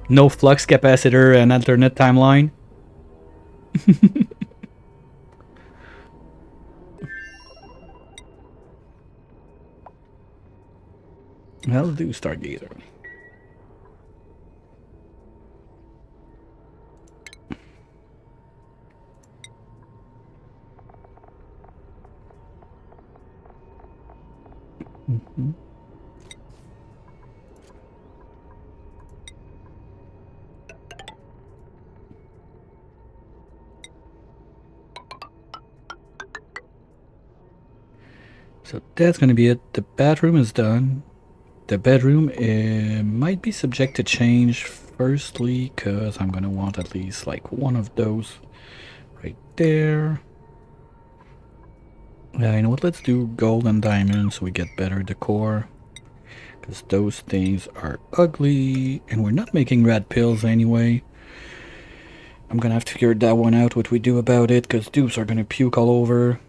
no flux capacitor and alternate timeline? I'll do Stargazer. So that's gonna be it. The bathroom is done. The bedroom might be subject to change firstly, because I'm gonna want at least like one of those right there. Yeah, you know what? Let's do gold and diamond so we get better decor. Because those things are ugly, and we're not making red pills anyway. I'm gonna have to figure that one out, what we do about it, because dupes are gonna puke all over.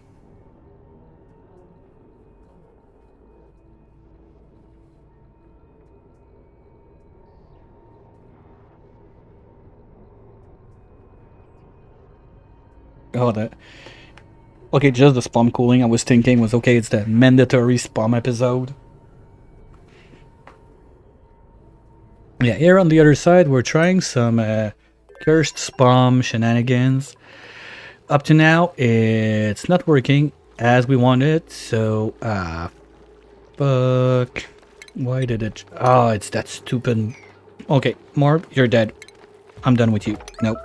Oh, that. Okay, just the spam cooling. I was thinking was okay. It's the mandatory spam episode. Yeah, here on the other side, we're trying some cursed spam shenanigans. Up to now, it's not working as we wanted. So, fuck. Why did it? Oh, it's that stupid. Okay, Marb, you're dead. I'm done with you. Nope.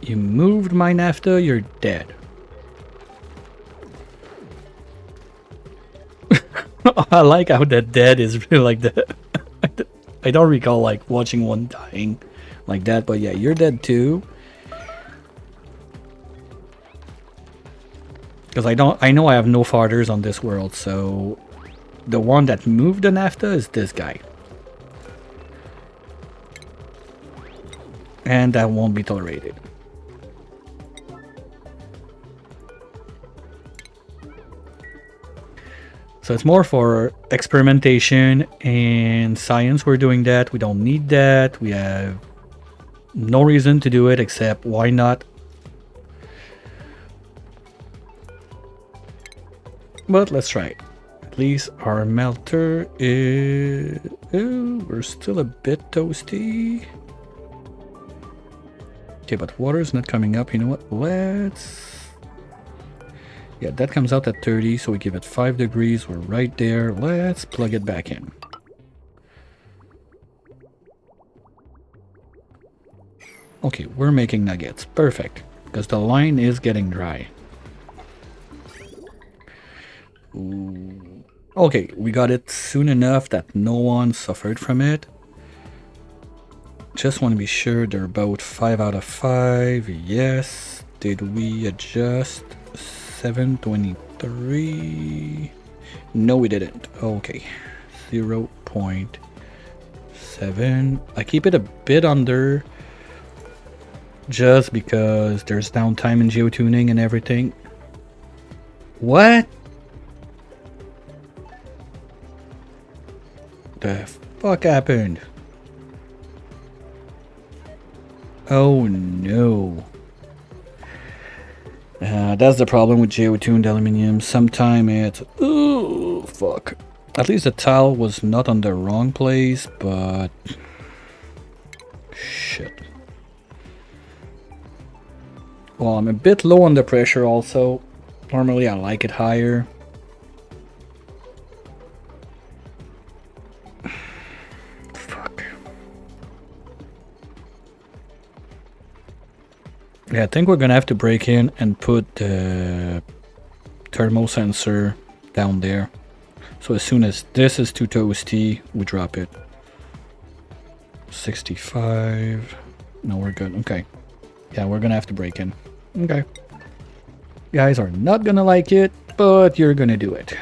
You moved my naphtha, you're dead. I like how that dead is really like that. I don't recall like watching one dying like that, but yeah, you're dead too. Because I know I have no fathers on this world, so the one that moved the naphtha is this guy. And that won't be tolerated. So it's more for experimentation and science. We're doing that. We don't need that. We have no reason to do it except why not? But let's try it. At least our melter is... Oh, we're still a bit toasty. Okay, but water's not coming up. You know what? Let's... Yeah, that comes out at 30, so we give it 5 degrees. We're right there. Let's plug it back in. Okay, we're making nuggets. Perfect. Because the line is getting dry. Ooh. Okay, we got it soon enough that no one suffered from it. Just want to be sure they're about 5 out of 5. Yes. Did we adjust? 723. No, we didn't. Okay. 0.7. I keep it a bit under just because there's downtime in geotuning and everything. What? The fuck happened? Oh no. That's the problem with geotuned aluminium. Sometimes it's... Oh, fuck. At least the towel was not on the wrong place, but... Shit. Well, I'm a bit low on the pressure also. Normally I like it higher. Fuck. Yeah, I think we're gonna have to break in and put the thermal sensor down there. So as soon as this is too toasty, we drop it. 65. No, we're good. Okay. Yeah, we're gonna have to break in. Okay. Guys are not gonna like it, but you're gonna do it.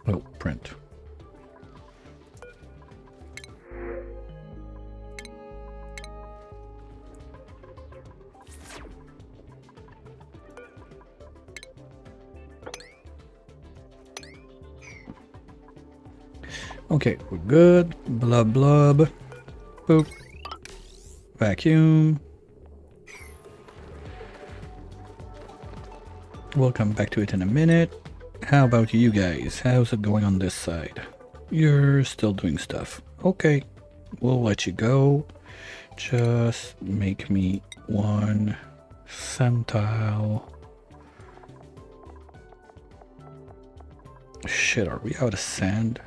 Oh, print. Okay, we're good. Blub blub. Boop. Vacuum. We'll come back to it in a minute. How about you guys? How's it going on this side? You're still doing stuff. Okay, we'll let you go. Just make me one centile. Shit, are we out of sand?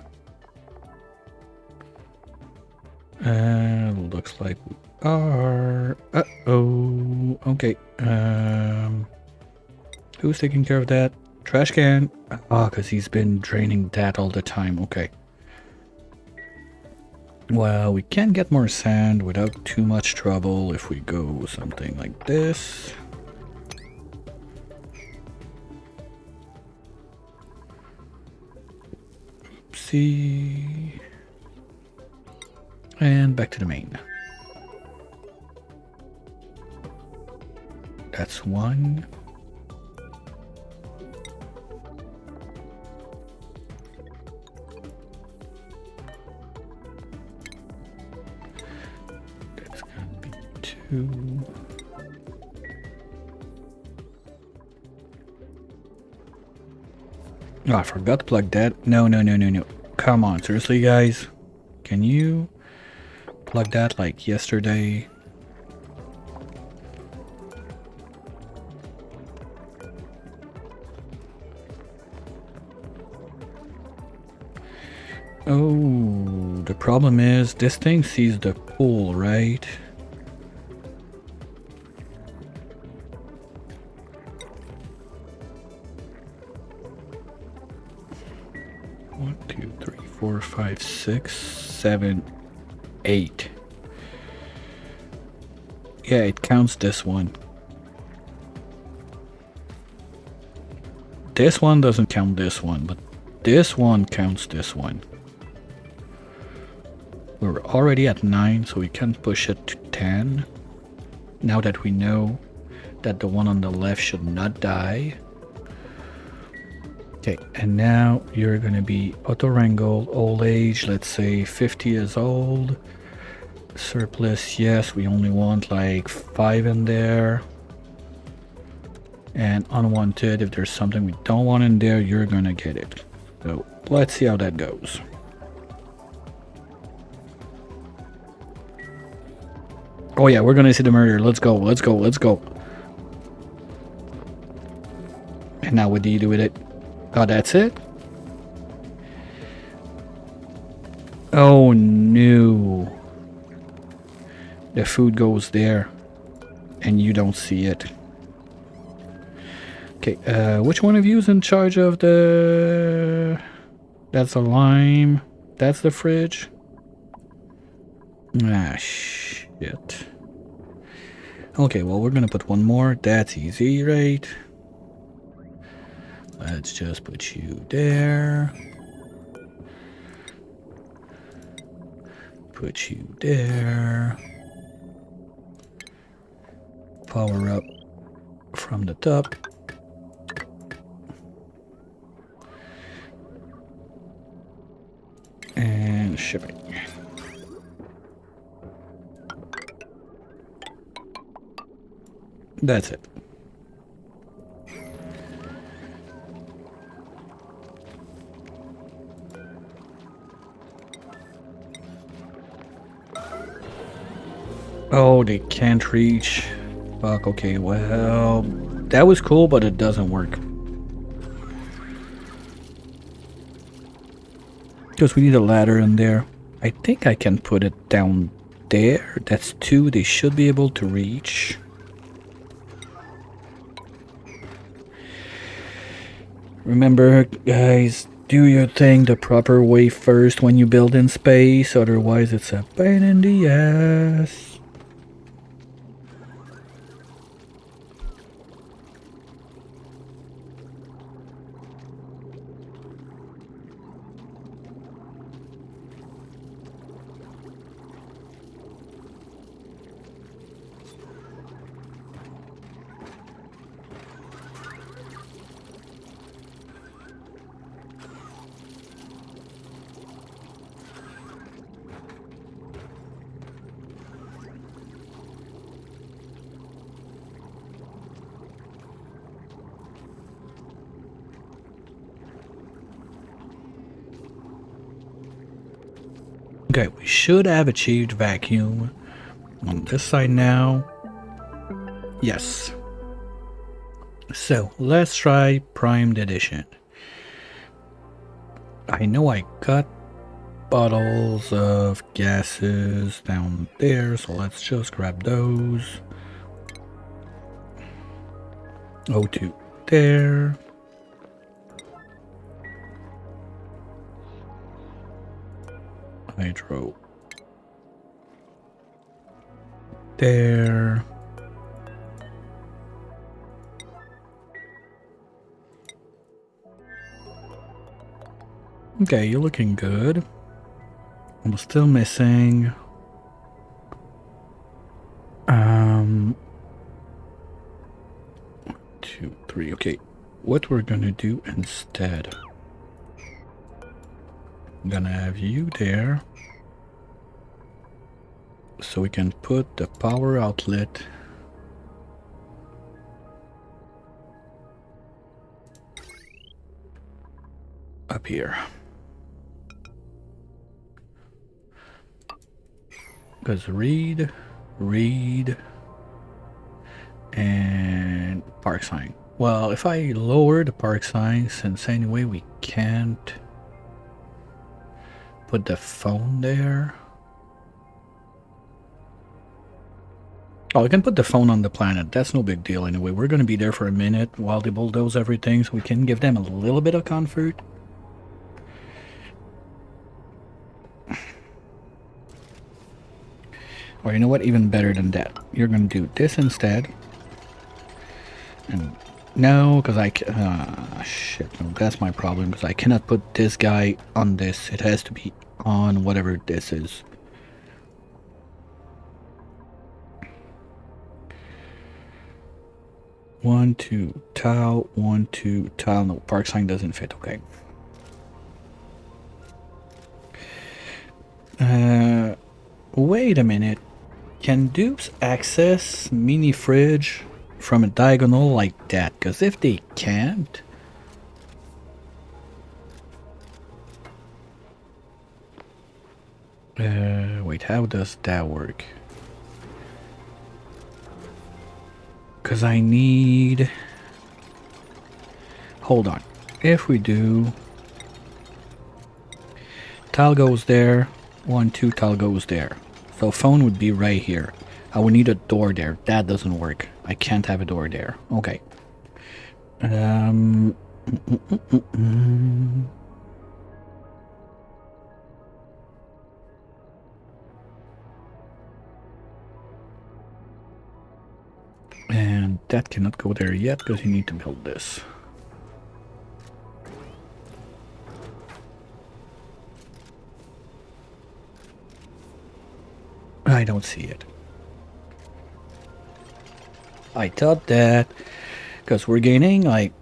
Looks like we are. Uh-oh. Okay. Who's taking care of that? Trash can. Ah, because he's been draining that all the time. Okay. Well, we can get more sand without too much trouble if we go something like this. Oopsie. And back to the main. That's one. That's gonna be two. Oh, I forgot to plug that. No. Come on, seriously, guys? Can you plug that like yesterday? Oh, the problem is this thing sees the pool, right? One, two, three, 4, 5, 6, 7, 8. Yeah, it counts this one. This one doesn't count this one, but this one counts this one. We're already at 9, so we can push it to 10. Now that we know that the one on the left should not die. Okay, and now you're gonna be auto-wrangled, old age, let's say 50 years old. Surplus, yes, we only want like 5 in there. And unwanted, if there's something we don't want in there, you're gonna get it. So let's see how that goes. Oh yeah, we're gonna see the murder. Let's go. And now what do you do with it? Oh, that's it? Oh no. The food goes there. And you don't see it. Okay, which one of you is in charge of the... That's a lime. That's the fridge. Ah, shit. Okay, well, we're gonna put one more. That's easy, right? Let's just put you there. Put you there. Power up from the top. And shipping. That's it. Oh, they can't reach. Fuck, okay, well, that was cool, but it doesn't work. Because we need a ladder in there. I think I can put it down there. That's 2 they should be able to reach. Remember, guys, do your thing the proper way first when you build in space, otherwise it's a pain in the ass. Okay, we should have achieved vacuum on this side now. Yes. So let's try primed edition. I know I got bottles of gases down there, so let's just grab those. O2 there. Hydro there. Okay, you're looking good. I'm still missing 2, 3. Okay, what we're gonna do instead, I'm gonna have you there so we can put the power outlet up here. Because read, and park sign. Well, if I lower the park sign, since anyway we can't put the phone there. Oh, we can put the phone on the planet. That's no big deal anyway. We're going to be there for a minute while they bulldoze everything, so we can give them a little bit of comfort. Or you know what? Even better than that. You're going to do this instead. And no, because I shit, no, that's my problem, because I cannot put this guy on this. It has to be on whatever this is. One, two, tile, 1, 2, tile. No, park sign doesn't fit. Okay. Wait a minute. Can dupes access mini fridge from a diagonal like that? Because if they can't, wait, how does that work? Because I need, hold on, if we do, tile goes there, 1, 2, tile goes there. So phone would be right here. I would need a door there. That doesn't work. I can't have a door there. Okay. And that cannot go there yet because you need to build this. I don't see it. I thought that because we're gaining like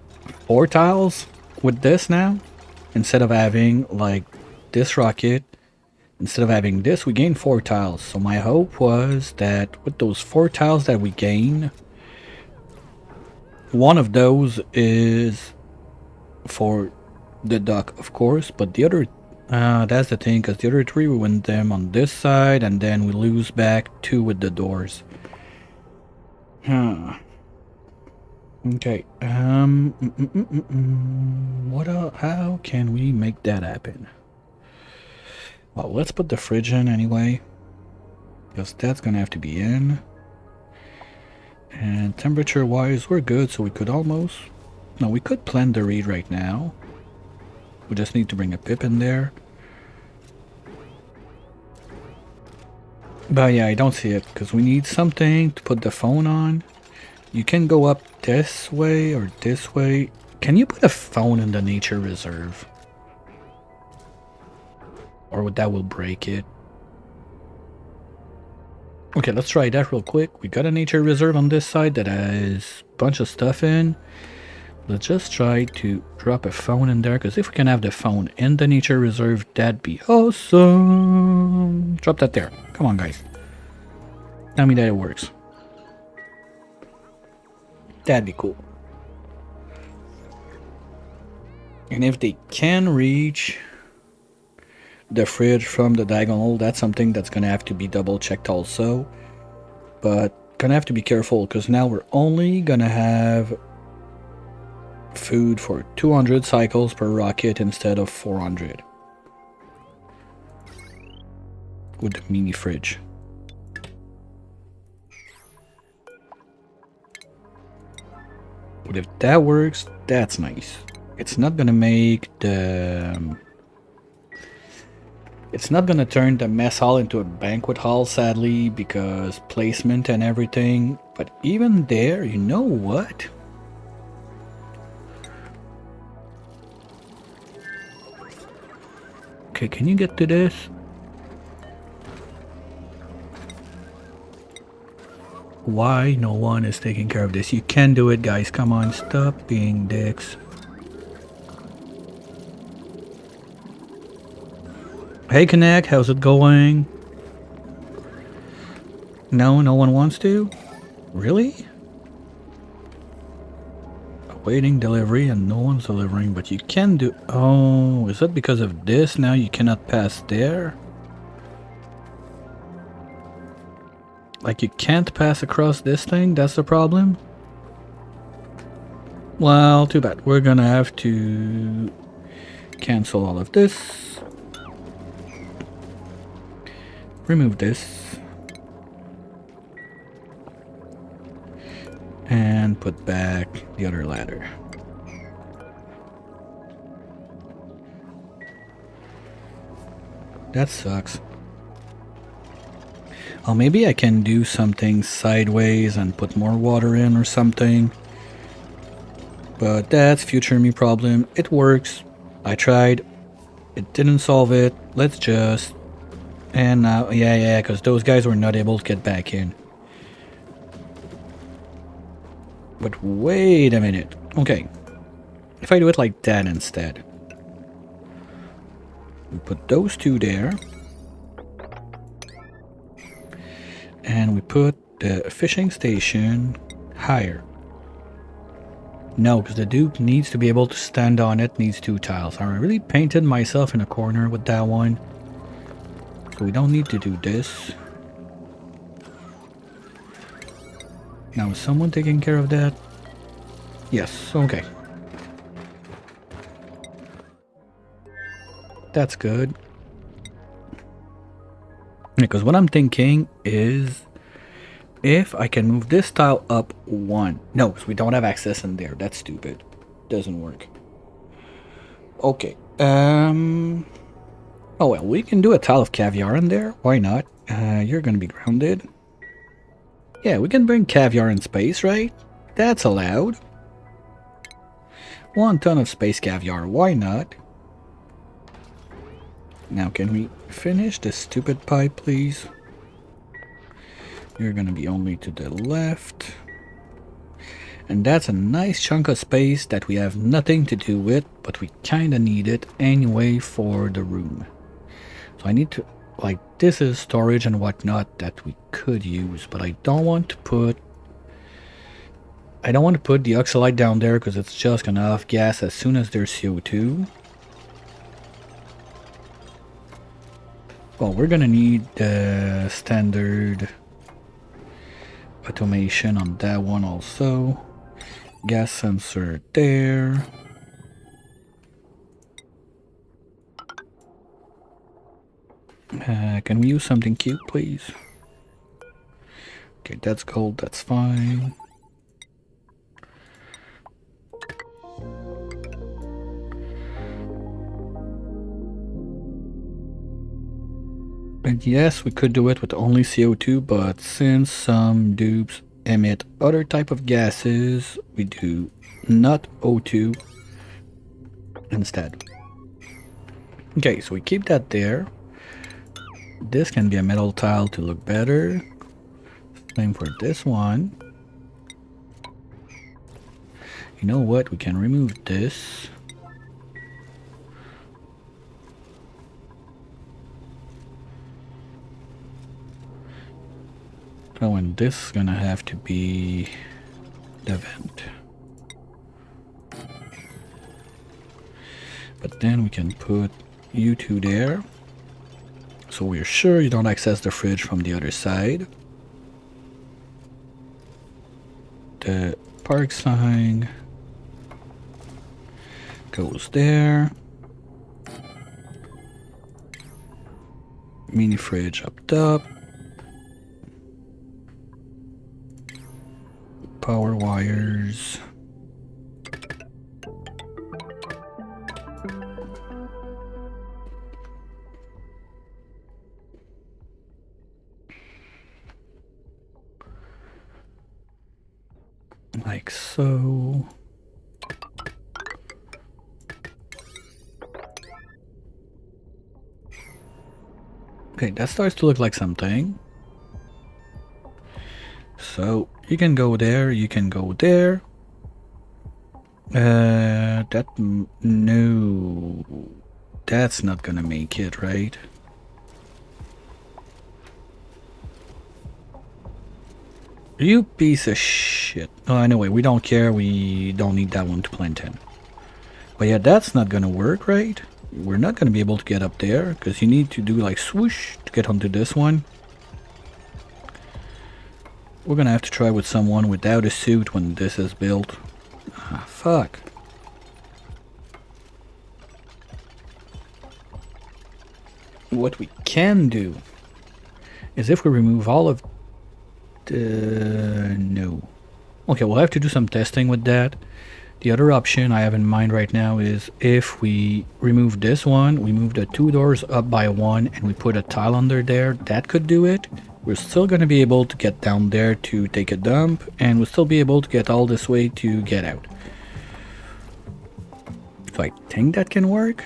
4 tiles with this now, instead of having like this rocket, instead of having this, we gain 4 tiles. So my hope was that with those 4 tiles that we gain, one of those is for the duck, of course, but the other, that's the thing, because the other 3 we win them on this side, and then we lose back 2 with the doors. Huh. Okay. What? How can we make that happen? Well, let's put the fridge in anyway, because that's gonna have to be in. And temperature-wise, we're good, so we could almost. No, we could plant the reed right now. We just need to bring a pip in there. But yeah, I don't see it, because we need something to put the phone on. You can go up this way or this way. Can you put a phone in the nature reserve? Or that will break it. Okay, let's try that real quick. We got a nature reserve on this side that has a bunch of stuff in. Let's just try to drop a phone in there, because if we can have the phone in the nature reserve, that'd be awesome. Drop that there. Come on, guys. Tell me that it works. That'd be cool. And if they can reach the fridge from the diagonal, that's something that's gonna have to be double checked also. But gonna have to be careful because now we're only gonna have food for 200 cycles per rocket instead of 400 with the mini fridge. But if that works, that's nice. It's not gonna make the... It's not gonna turn the mess hall into a banquet hall, sadly, because placement and everything. But even there, you know what? Okay, can you get to this? Why no one is taking care of this? You can do it, guys. Come on, stop being dicks. Hey, Connect, how's it going? No, no one wants to? Really? Awaiting delivery and no one's delivering, but you can do... Oh, is that because of this? Now you cannot pass there? Like you can't pass across this thing? That's the problem? Well, too bad. We're gonna have to cancel all of this. Remove this. And put back the other ladder. That sucks. Oh, maybe I can do something sideways and put more water in or something. But that's future me problem. It works. I tried. It didn't solve it. Let's just... And now, yeah, because those guys were not able to get back in. But wait a minute. Okay. If I do it like that instead. We put those two there. And we put the fishing station higher. No, because the Duke needs to be able to stand on it, needs 2 tiles. I really painted myself in a corner with that one. So we don't need to do this. Now, is someone taking care of that? Yes, okay. That's good. Because what I'm thinking is if I can move this tile up 1. No, because we don't have access in there. That's stupid. Doesn't work. Okay. Oh well, we can do a tile of caviar in there. Why not? You're gonna be grounded. Yeah, we can bring caviar in space, right? That's allowed. 1 ton of space caviar. Why not? Now, can we finish this stupid pipe, please? You're gonna be only to the left. And that's a nice chunk of space that we have nothing to do with, but we kinda need it anyway for the room. So I need to, like, this is storage and whatnot that we could use, but I don't want to put the oxalite down there because it's just gonna off gas as soon as there's CO2. Well, we're gonna need the standard automation on that one also. Gas sensor there. Can we use something cute, please? Okay, that's gold, that's fine. And yes, we could do it with only CO2, but since some dupes emit other type of gases, we do not O2 instead. Okay, so we keep that there. This can be a metal tile to look better. Same for this one. You know what? We can remove this. Oh, and this is gonna have to be the vent. But then we can put you two there. so we're sure you don't access the fridge from the other side. The park sign goes there. Mini fridge up top. Power wires. Like so. Okay, that starts to look like something. So you can go there, you can go there. No, that's not gonna make it, right? You piece of shit. Oh, anyway, we don't care. We don't need that one to plant in. But yeah, that's not gonna work, right? We're not gonna be able to get up there because you need to do like swoosh to get onto this one. We're gonna have to try with someone without a suit when this is built. Ah, fuck. What we can do is if we remove all of the... no. Okay, we'll have to do some testing with that. The other option I have in mind right now is if we remove this one, we move the two doors up by one and we put a tile under there, that could do it. We're still going to be able to get down there to take a dump, and we'll still be able to get all this way to get out. So I think that can work.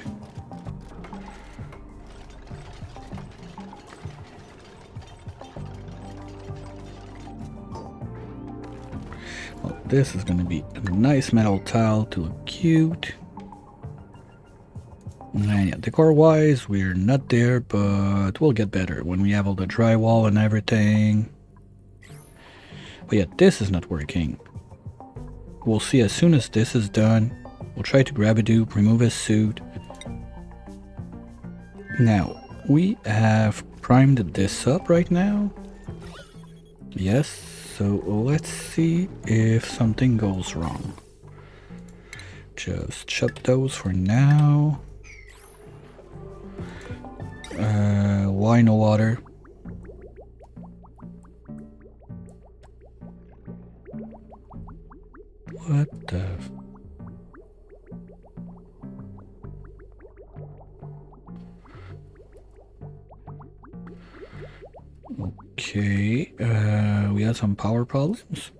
Well, this is going to be a nice metal tile to look cute. And yeah, decor-wise, we're not there, but we'll get better when we have all the drywall and everything. But yeah, this is not working. We'll see as soon as this is done. We'll try to grab a dupe, remove his suit. Now, we have primed this up right now. Yes, so let's see if something goes wrong. Just chop those for now. Why no water? What the... Okay, we had some power problems.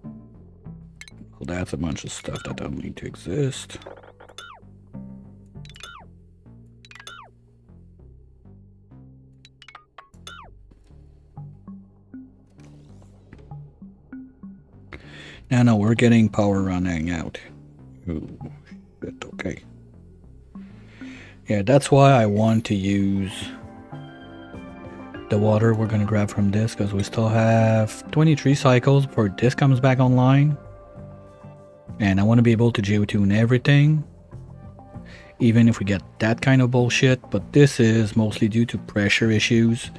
Well, that's a bunch of stuff that don't need to exist. No, we're getting power running out. Ooh, shit, okay. Yeah, that's why I want to use the water we're gonna grab from this, because we still have 23 cycles before this comes back online. And I want to be able to geotune everything, even if we get that kind of bullshit, but this is mostly due to pressure issues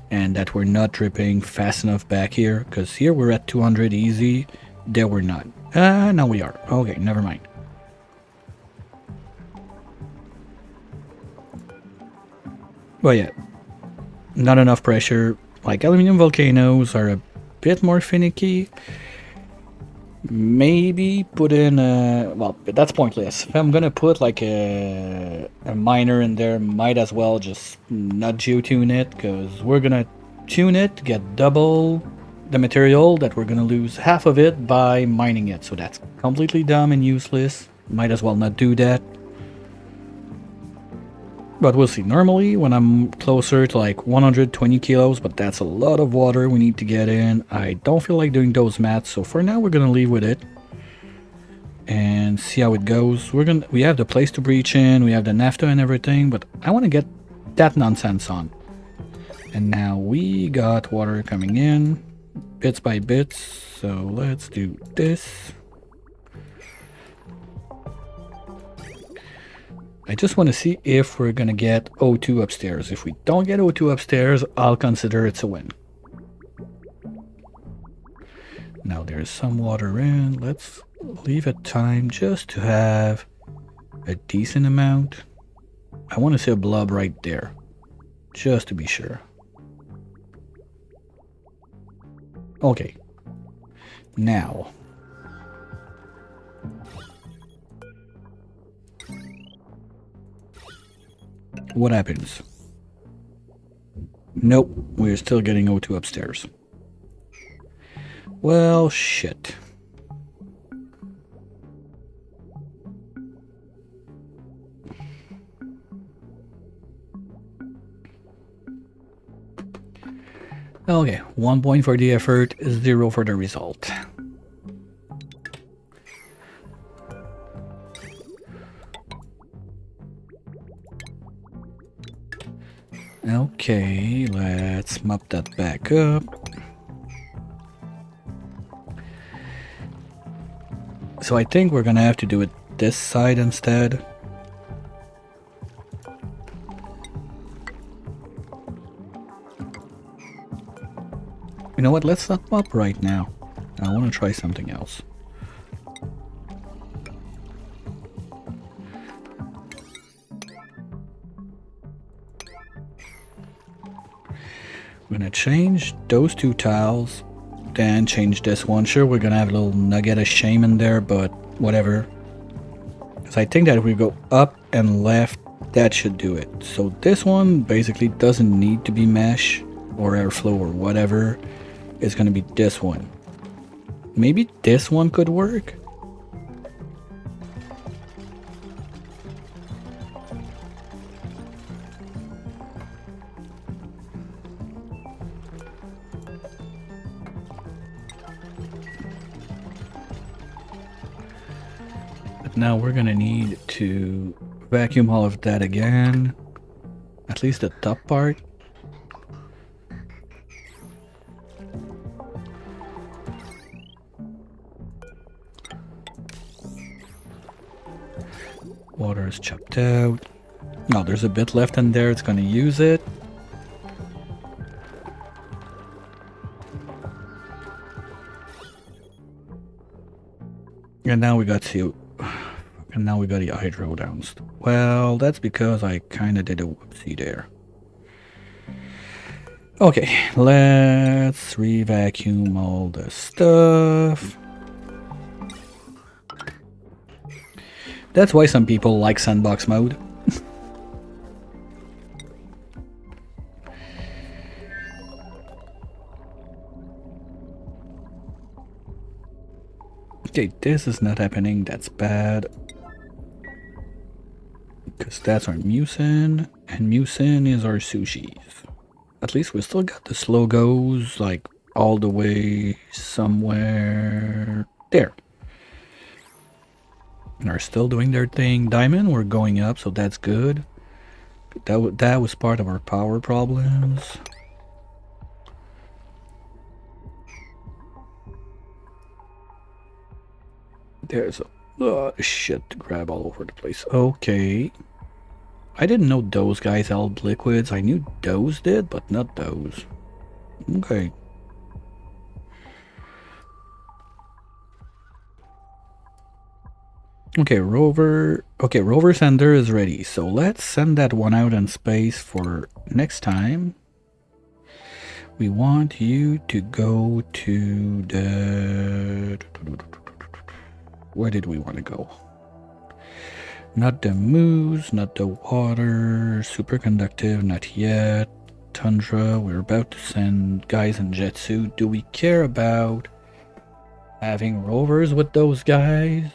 and that we're not dripping fast enough back here, because here we're at 200 easy, there we're not. Now we are. Okay, never mind. But yeah, not enough pressure. Like, aluminum volcanoes are a bit more finicky. Maybe put in a... well, that's pointless. If I'm gonna put like a miner in there, might as well just not geotune it, because we're gonna tune it to get double the material that we're gonna lose half of it by mining it. So that's completely dumb and useless. Might as well not do that. But we'll see. Normally, when I'm closer to like 120 kilos, but that's a lot of water we need to get in. I don't feel like doing those maths, so for now we're gonna leave with it and see how it goes. We have the place to breach in, we have the naphtha and everything, but I want to get that nonsense on. And now we got water coming in, bits by bits. So let's do this. I just want to see if we're gonna get O2 upstairs. If we don't get O2 upstairs, I'll consider it's a win. Now there's some water in. Let's leave it time just to have a decent amount. I want to see a blob right there, just to be sure. Okay. Now. What happens? Nope, we're still getting O2 upstairs. Well, shit. Okay, 1 point for the effort, 0 for the result. Okay, let's mop that back up. So I think we're gonna have to do it this side instead. You know what, let's not mop right now. I want to try something else. We're gonna change those 2 tiles, then change this one. Sure, we're gonna have a little nugget of shame in there, but whatever. Because I think that if we go up and left, that should do it. So this one basically doesn't need to be mesh or airflow or whatever. It's gonna be this one. Maybe this one could work. But now we're gonna need to vacuum all of that again. At least the top part. Water is chopped out. No, there's a bit left in there. It's gonna use it. And now we got to... And now we got the hydro down. Well, that's because I kinda did a whoopsie there. Okay, let's re-vacuum all the stuff. That's why some people like sandbox mode. Okay, this is not happening. That's bad. Because that's our mucin, and mucin is our sushis. At least we still got the slow goes, like, all the way somewhere there. And are still doing their thing. Diamond, we're going up, so that's good. That was part of our power problems. There's a lot of shit to grab all over the place. Okay. I didn't know those guys held liquids. I knew those did, but not those. Okay. Okay, rover sender is ready. So let's send that one out in space for next time. We want you to go to the... Where did we want to go? Not the moose, not the water, superconductive, not yet. Tundra, we're about to send guys in jet suit. Do we care about having rovers with those guys?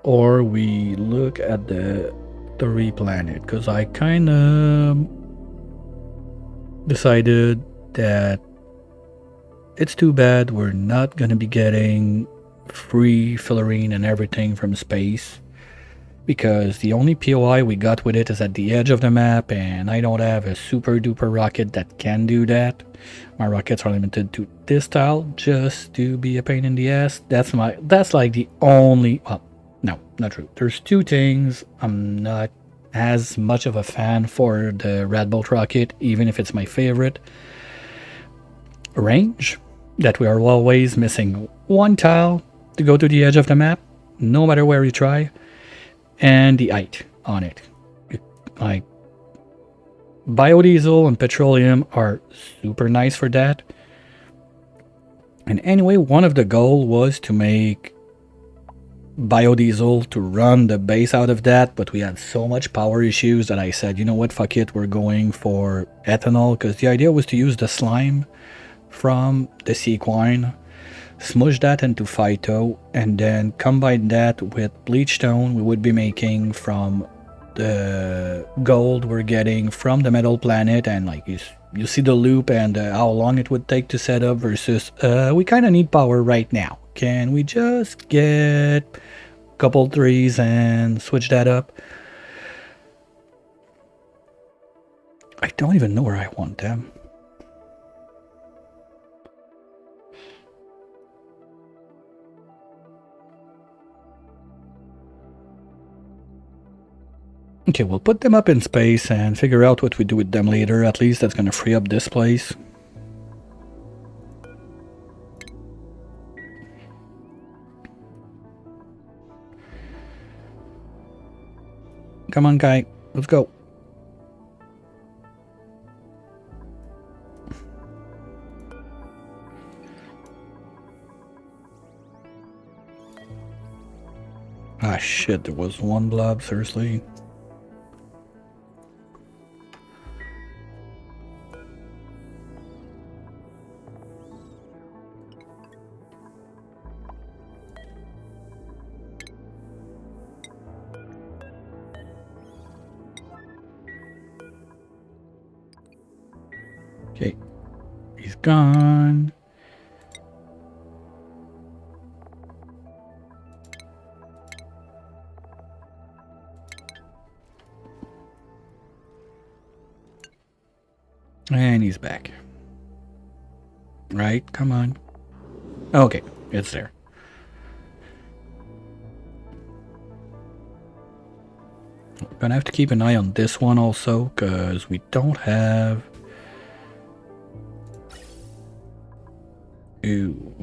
Or we look at the 3 planet? Because I kind of decided that it's too bad we're not going to be getting free fillerine and everything from space, because the only POI we got with it is at the edge of the map, and I don't have a super duper rocket that can do that. My rockets are limited to this tile just to be a pain in the ass. That's like the only... Well, no, not true. There's 2 things I'm not as much of a fan for the Red Bolt rocket, even if it's my favorite. Range, that we are always missing one tile to go to the edge of the map, no matter where you try, and the height on it. Like, biodiesel and petroleum are super nice for that. And anyway, one of the goals was to make biodiesel to run the base out of that, but we had so much power issues that I said, you know what, fuck it, we're going for ethanol, because the idea was to use the slime from the sequine, smush that into phyto, and then combine that with bleach stone we would be making from the gold we're getting from the metal planet. And like you see the loop and how long it would take to set up versus we kind of need power right now. Can we just get a couple trees and switch that up? I don't even know where I want them. Okay, we'll put them up in space and figure out what we do with them later. At least that's gonna free up this place. Come on, guy. Let's go. Ah, shit. There was one blob, seriously. Okay, he's gone. And he's back. Right, come on. Okay, it's there. We're gonna have to keep an eye on this one also, because we don't have... Ooh.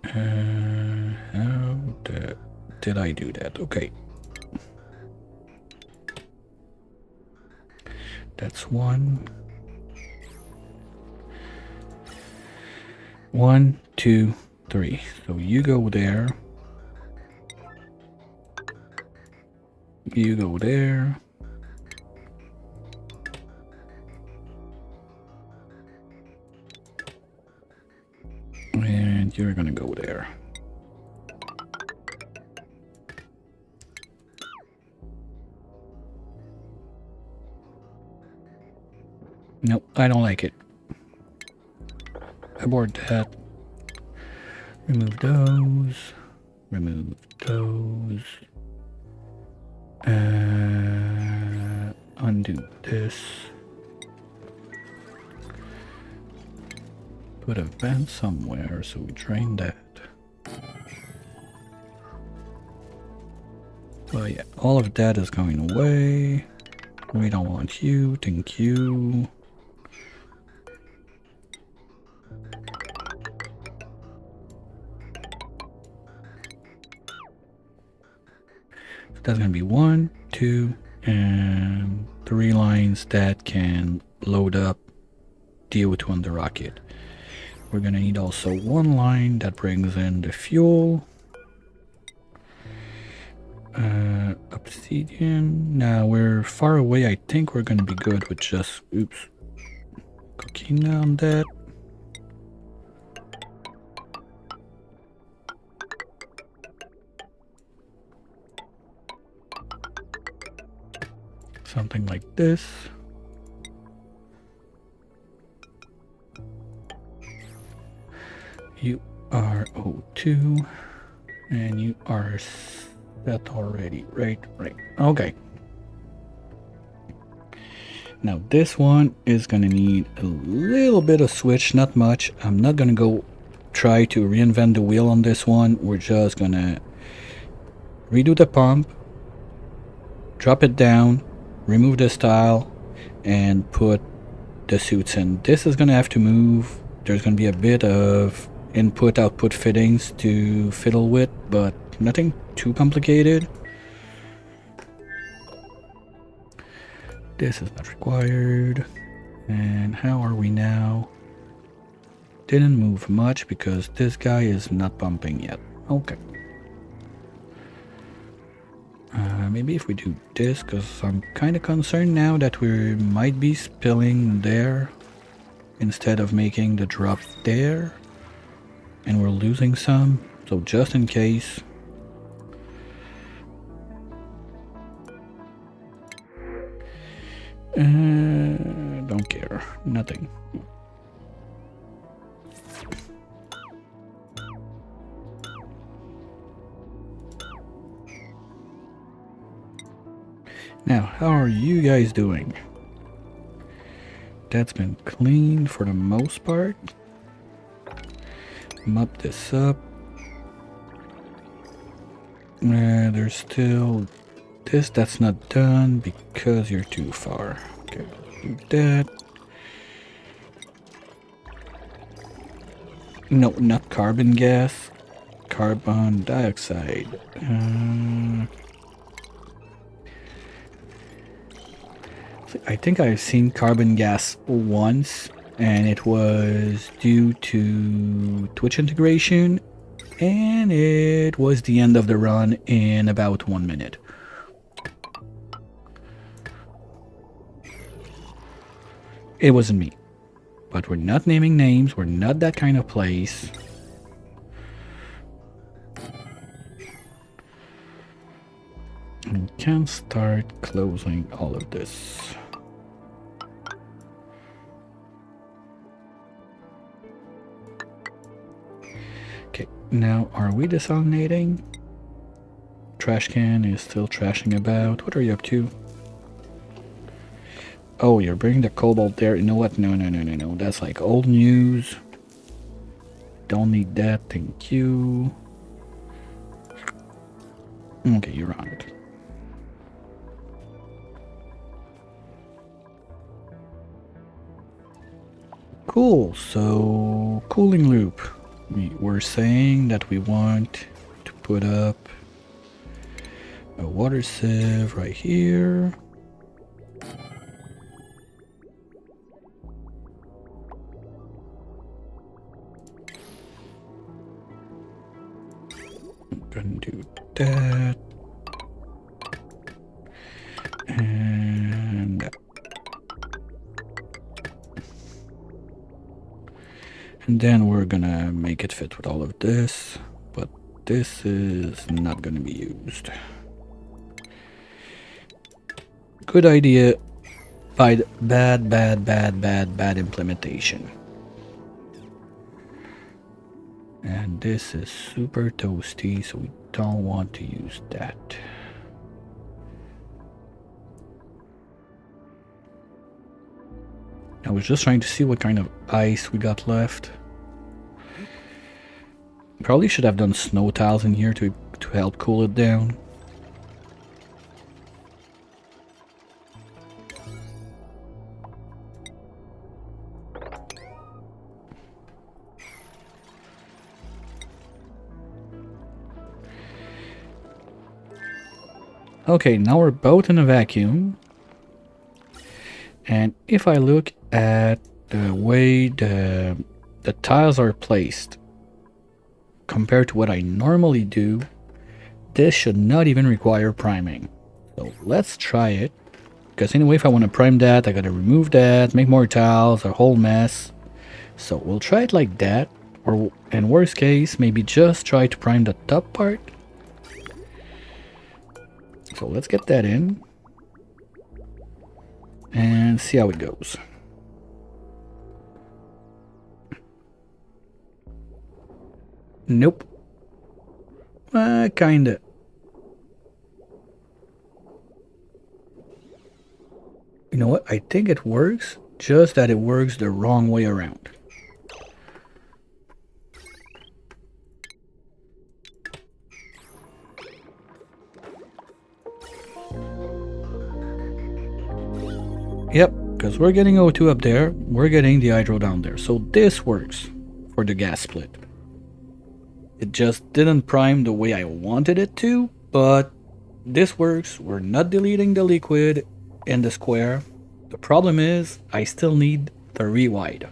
How did I do that? Okay. That's one. 1, 2, 3. So you go there. You go there. And you're gonna go there. Nope, I don't like it. Abort that. Remove those. Remove those. Undo this. Put a vent somewhere so we drain that. Oh yeah, all of that is going away. We don't want you, thank you. So that's gonna be 1, 2, and 3 lines that can load up CO2 on the rocket. We're gonna need also 1 line that brings in the fuel. Obsidian. Now we're far away. I think we're gonna be good with just, oops, cooking on that. Something like this. You are O2 and you are set already. Right. Okay. Now this one is gonna need a little bit of switch, not much. I'm not gonna go try to reinvent the wheel on this one. We're just gonna redo the pump, drop it down, remove the style, and put the suits in. This is gonna have to move. There's gonna be a bit of input output fittings to fiddle with, but nothing too complicated. This is not required. And how are we now? Didn't move much because this guy is not bumping yet. Okay. Maybe if we do this, because I'm kind of concerned now that we might be spilling there instead of making the drop there, and we're losing some, so just in case. Don't care, nothing. Now, how are you guys doing? That's been cleaned for the most part. Mop this up. There's still this that's not done because you're too far. Okay, do that. No, not carbon gas. Carbon dioxide. I think I've seen carbon gas once, and it was due to Twitch integration, and it was the end of the run in about 1 minute. It wasn't me, but we're not naming names, we're not that kind of place. And can start closing all of this. Okay, now are we desalinating? Trash can is still trashing about. What are you up to? Oh, you're bringing the cobalt there. You know what? No. That's like old news. Don't need that. Thank you. Okay, you're on it. Cool, so cooling loop. We're saying that we want to put up a water sieve right here. I'm gonna do that. And that. And then we're gonna make it fit with all of this, but this is not gonna be used. Good idea, by bad implementation. And this is super toasty, so we don't want to use that. I was just trying to see what kind of ice we got left. Probably should have done snow tiles in here to help cool it down. Okay, now we're both in a vacuum. And if I look at the way the tiles are placed compared to what I normally do, this should not even require priming. So let's try it. Because anyway, if I want to prime that, I gotta remove that, make more tiles, a whole mess. So we'll try it like that. Or in worst case, maybe just try to prime the top part. So let's get that in and see how it goes. Nope. Kinda. You know what? I think it works, just that it works the wrong way around. Yep, because we're getting O2 up there, we're getting the hydro down there. So this works for the gas split. It just didn't prime the way I wanted it to, but this works. We're not deleting the liquid in the square. The problem is I still need 3 wide.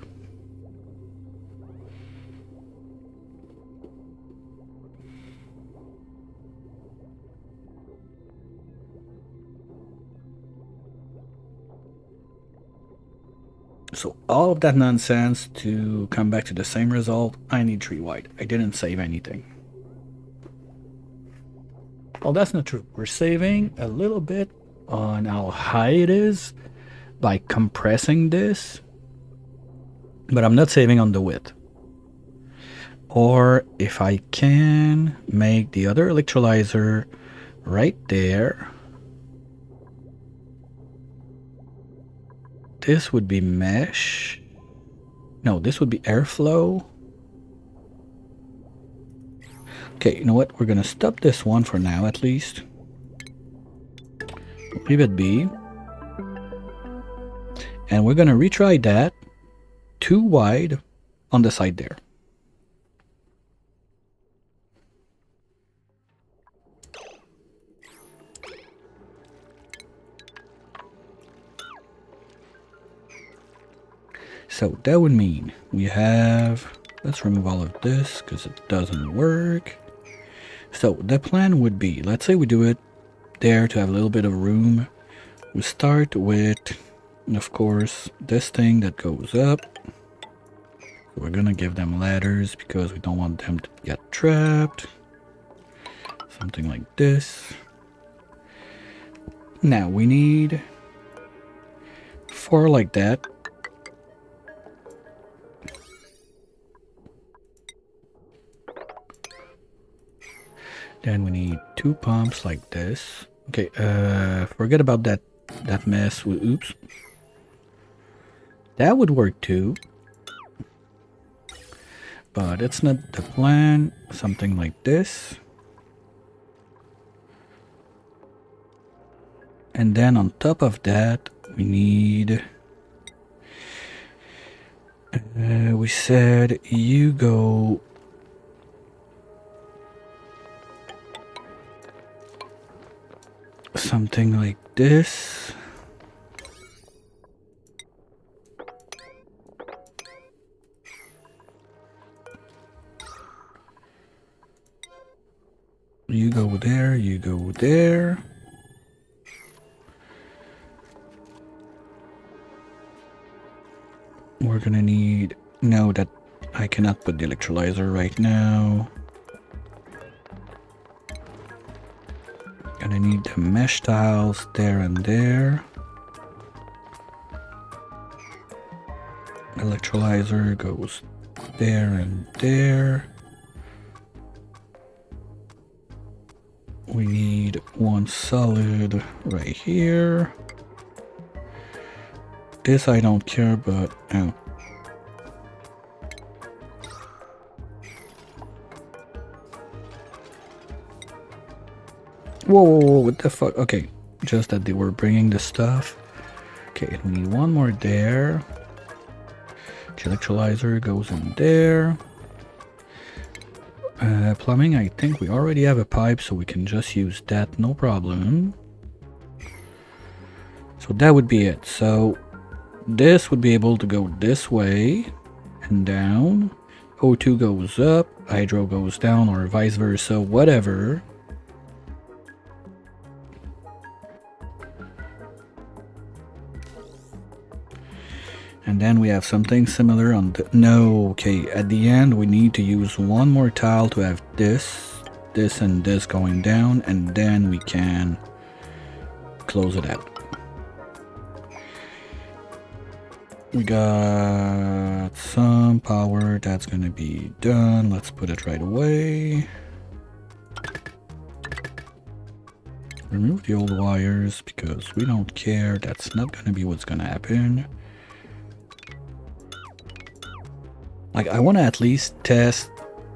So all of that nonsense to come back to the same result, I need 3 wide. I didn't save anything. Well, that's not true. We're saving a little bit on how high it is by compressing this, but I'm not saving on the width. Or if I can make the other electrolyzer right there, this would be mesh. No, this would be airflow. Okay, you know what? We're gonna stop this one for now at least. Leave it be. And we're gonna retry that 2 wide on the side there. So that would mean we have, let's remove all of this because it doesn't work. So the plan would be, let's say we do it there to have a little bit of room. We start with, of course, this thing that goes up. We're gonna give them ladders because we don't want them to get trapped. Something like this. Now we need 4 like that. Then we need 2 pumps like this. Okay, forget about that mess. Oops. That would work too. But it's not the plan. Something like this. And then on top of that, we need... we said you go... something like this. You go there, you go there. We're gonna need... No, that I cannot put the electrolyzer right now. Gonna need the mesh tiles there and there. Electrolyzer goes there and there. We need 1 solid right here. This I don't care, but oh. Whoa, whoa, whoa, what the fuck? Okay, just that they were bringing the stuff. Okay, we need 1 more there. The electrolyzer goes in there. Plumbing, I think we already have a pipe, so we can just use that, no problem. So that would be it. So this would be able to go this way and down. O2 goes up, hydro goes down, or vice versa, whatever. And then we have something similar on the... No, okay, at the end we need to use 1 more tile to have this, this and this going down, and then we can close it out. We got some power, that's gonna be done. Let's put it right away. Remove the old wires because we don't care. That's not gonna be what's gonna happen. Like, I want to at least test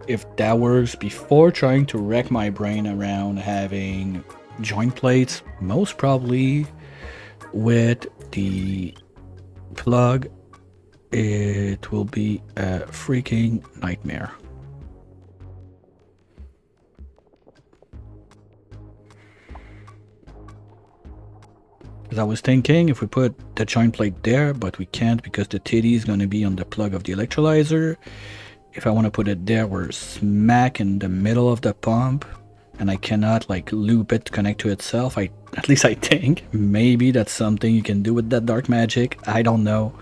if that works before trying to wreck my brain around having joint plates, most probably with the plug, it will be a freaking nightmare. Because I was thinking if we put the joint plate there, but we can't because the titty is going to be on the plug of the electrolyzer. If I want to put it there, we're smack in the middle of the pump, and I cannot like loop it to connect to itself. At least I think. Maybe that's something you can do with that dark magic. I don't know.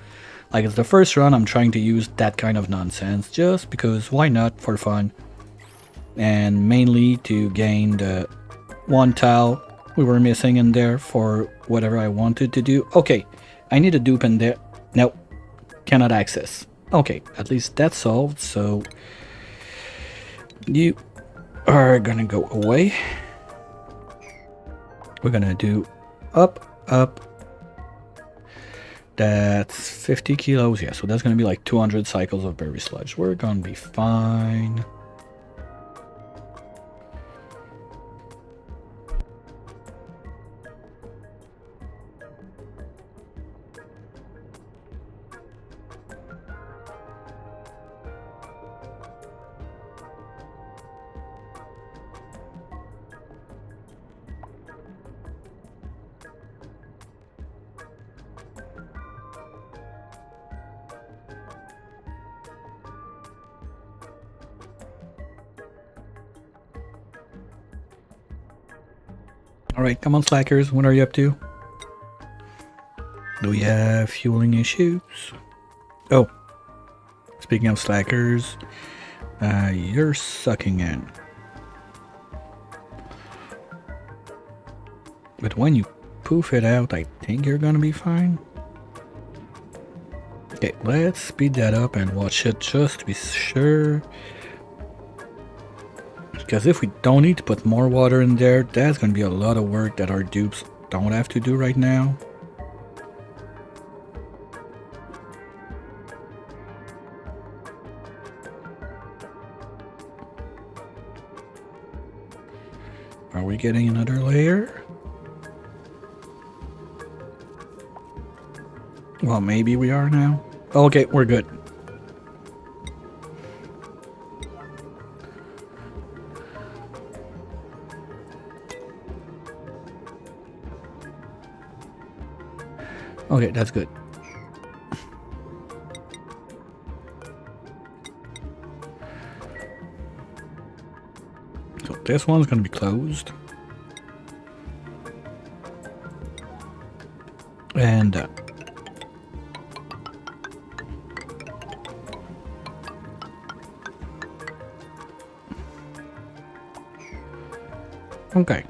Like, it's the first run I'm trying to use that kind of nonsense, just because why not, for fun. And mainly to gain the one tile we were missing in there for whatever I wanted to do. Okay, I need a dupe in there. Nope, cannot access. Okay, at least that's solved, so you are gonna go away. We're gonna do up, up. That's 50 kilos, yeah, so that's gonna be like 200 cycles of berry sludge. We're gonna be fine. Alright, come on slackers, what are you up to? Do we have fueling issues? Oh, speaking of slackers, you're sucking in. But when you poof it out, I think you're gonna be fine. Okay, let's speed that up and watch it just to be sure. Because if we don't need to put more water in there, that's going to be a lot of work that our dupes don't have to do right now. Are we getting another layer? Well, maybe we are now. Okay, we're good. Okay, that's good. So this one's gonna be closed. And okay.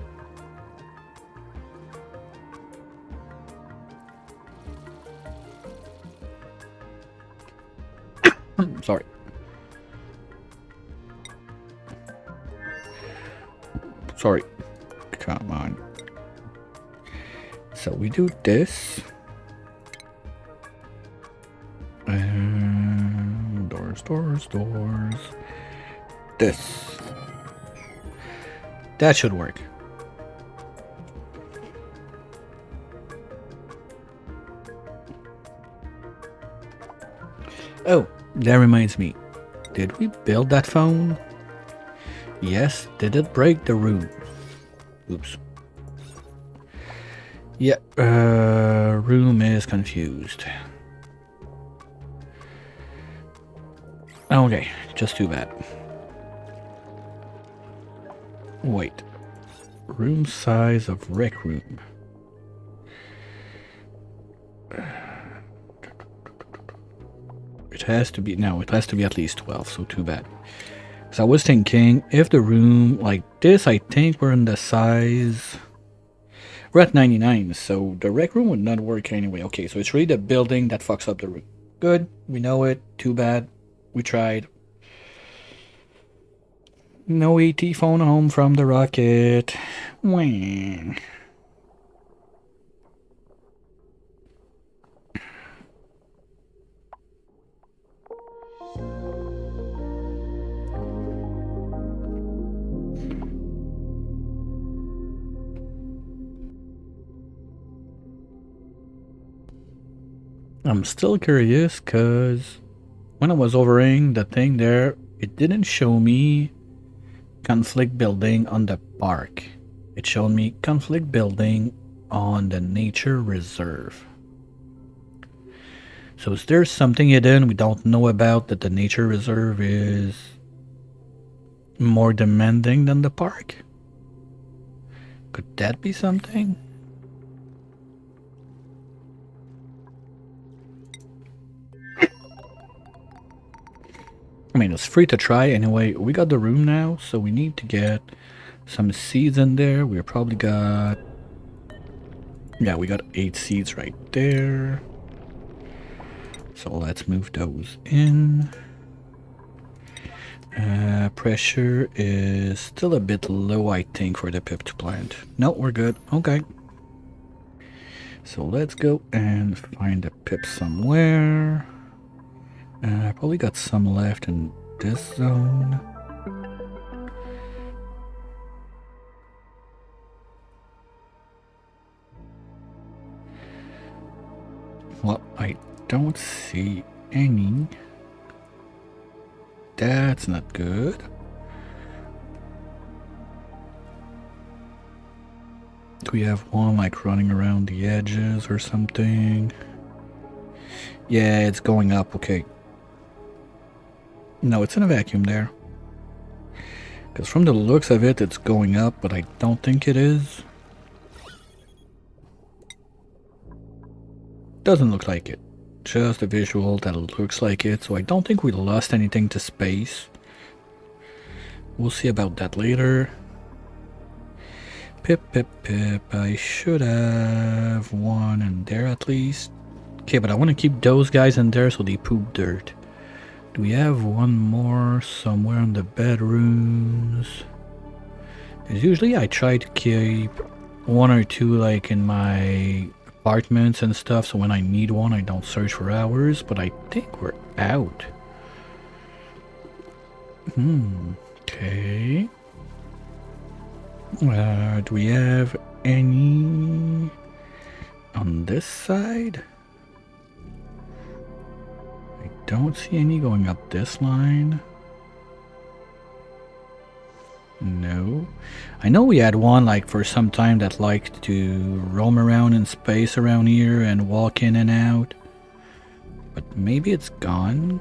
Sorry. Sorry. Come on. So we do this. And doors, doors, doors. This. That should work. Oh, that reminds me. Did we build that phone? Yes. Did it break the room? Oops. Yeah, room is confused. Okay, just too bad. Wait. Room size of rec room. It has to be, no, it has to be at least 12, so too bad. So I was thinking, if the room like this, I think we're in the size... We're at 99, so the rec room would not work anyway. Okay, so it's really the building that fucks up the room. Good, we know it, too bad. We tried. No ET phone home from the rocket. Wah. I'm still curious because when I was overlaying the thing there, it didn't show me conflict building on the park. It showed me conflict building on the nature reserve. So is there something hidden we don't know about that the nature reserve is more demanding than the park? Could that be something? I mean, it's free to try anyway. We got the room now, so we need to get some seeds in there. We probably got... Yeah, we got 8 seeds right there. So let's move those in. Pressure is still a bit low, I think, for the pip to plant. No, we're good. Okay. So let's go and find a pip somewhere. Probably got some left in this zone. Well, I don't see any. That's not good. Do we have one like running around the edges or something? Yeah, it's going up. Okay. No, it's in a vacuum there. Because from the looks of it, it's going up, but I don't think it is. Doesn't look like it. Just a visual that looks like it, so I don't think we lost anything to space. We'll see about that later. Pip, pip, pip. I should have one in there at least. Okay, but I want to keep those guys in there so they poop dirt. Do we have one more somewhere in the bedrooms? Because usually I try to keep one or two like in my apartments and stuff, so when I need one I don't search for hours, but I think we're out. Okay. Do we have any on this side? I don't see any going up this line. No. I know we had one like for some time that liked to roam around in space around here and walk in and out. But maybe it's gone.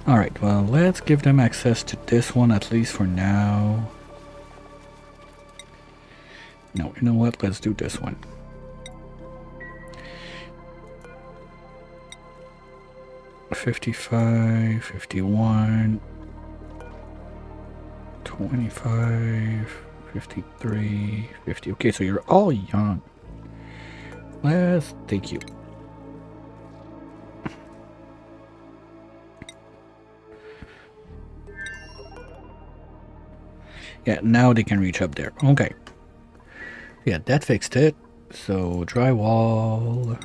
Alright, well, let's give them access to this one at least for now. No, you know what? Let's do this one. $55, $51, $25, $53, $50. Okay, so you're all young. Let's take you. Yeah, now they can reach up there. Okay. Yeah, that fixed it. So, drywall.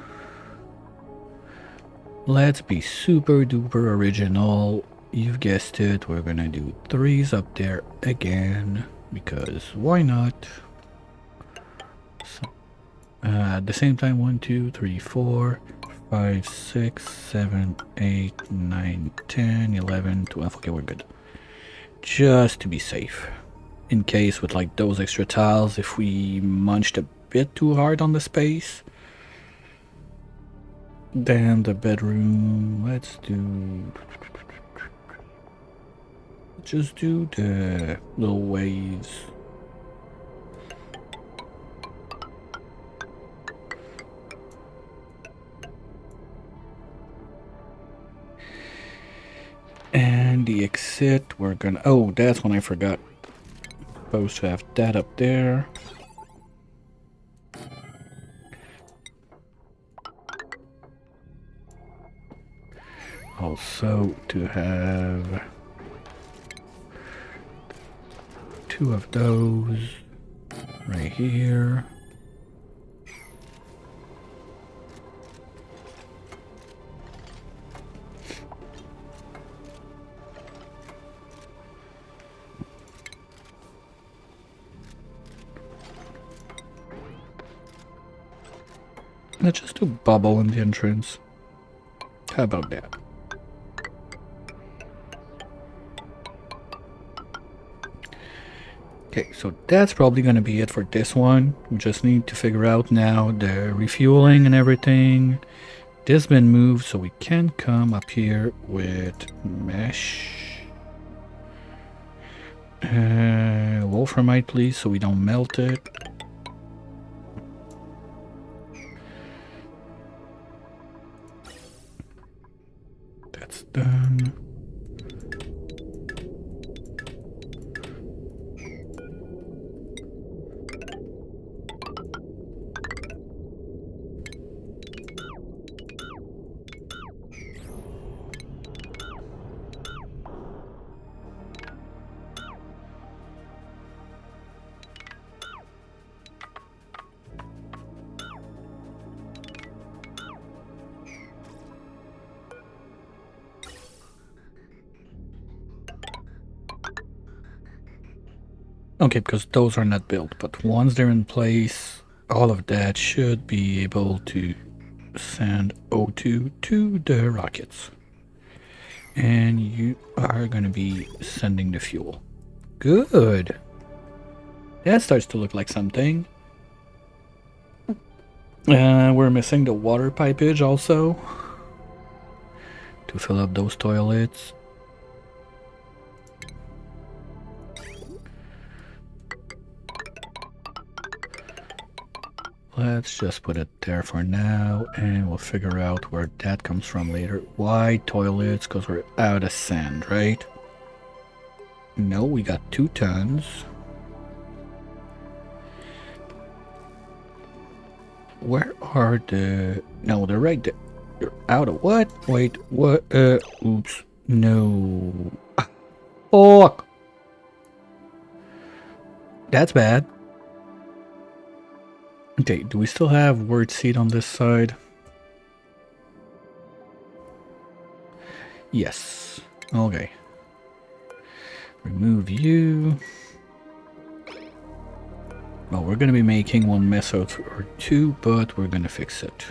Let's be super duper original. You've guessed it, we're gonna do 3s up there again. Because why not? So, at the same time, 1, 2, 3, 4, 5, 6, 7, 8, 9, 10, 11, 12. Okay, we're good. Just to be safe. In case with like those extra tiles, if we munched a bit too hard on the space. Then the bedroom, let's just do the little waves. And the exit, we're gonna, oh, that's when I forgot. Supposed to have that up there. Also to have 2 of those right here. Let's just do bubble in the entrance. How about that? Okay, so that's probably gonna be it for this one. We just need to figure out now the refueling and everything. This been moved, so we can come up here with mesh. Wolframite, please, so we don't melt it. That's done. Okay, because those are not built, but once they're in place, all of that should be able to send O2 to the rockets. And you are going to be sending the fuel. Good. That starts to look like something. We're missing the water pipage also to fill up those toilets. Let's just put it there for now, and we'll figure out where that comes from later. Why toilets? Because we're out of sand, right? No, we got 2 tons. Where are the... No, they're right there. You're out of what? Wait, what? Oops. No. Ah, fuck! That's bad. Okay, do we still have word seed on this side? Yes. Okay. Remove you. Well, we're gonna be making one mess out or 2, but we're gonna fix it.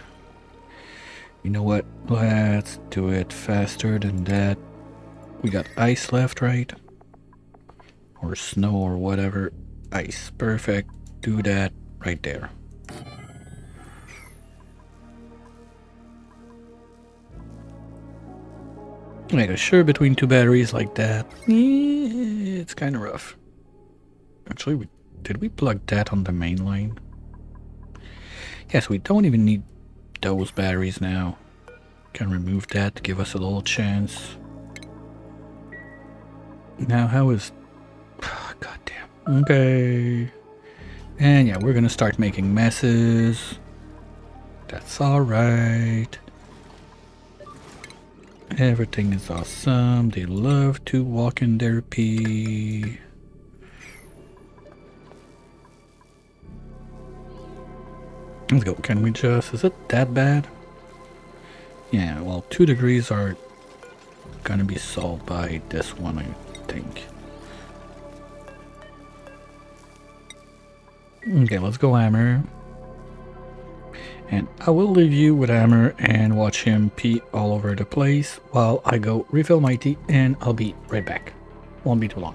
You know what? Let's do it faster than that. We got ice left, right? Or snow or whatever. Ice. Perfect. Do that right there. Like, sure, between 2 batteries like that, it's kind of rough. Actually, did we plug that on the main line? Yes, we don't even need those batteries now. Can remove that to give us a little chance. Now, how is... God damn. Okay. And yeah, we're gonna start making messes. That's alright. Everything is awesome. They love to walk in their pee. Let's go. Can we just... Is it that bad? Yeah, well, 2 degrees are gonna be solved by this one, I think. Okay, let's go hammer. And I will leave you with Hammer and watch him pee all over the place while I go refill my tea, and I'll be right back. Won't be too long.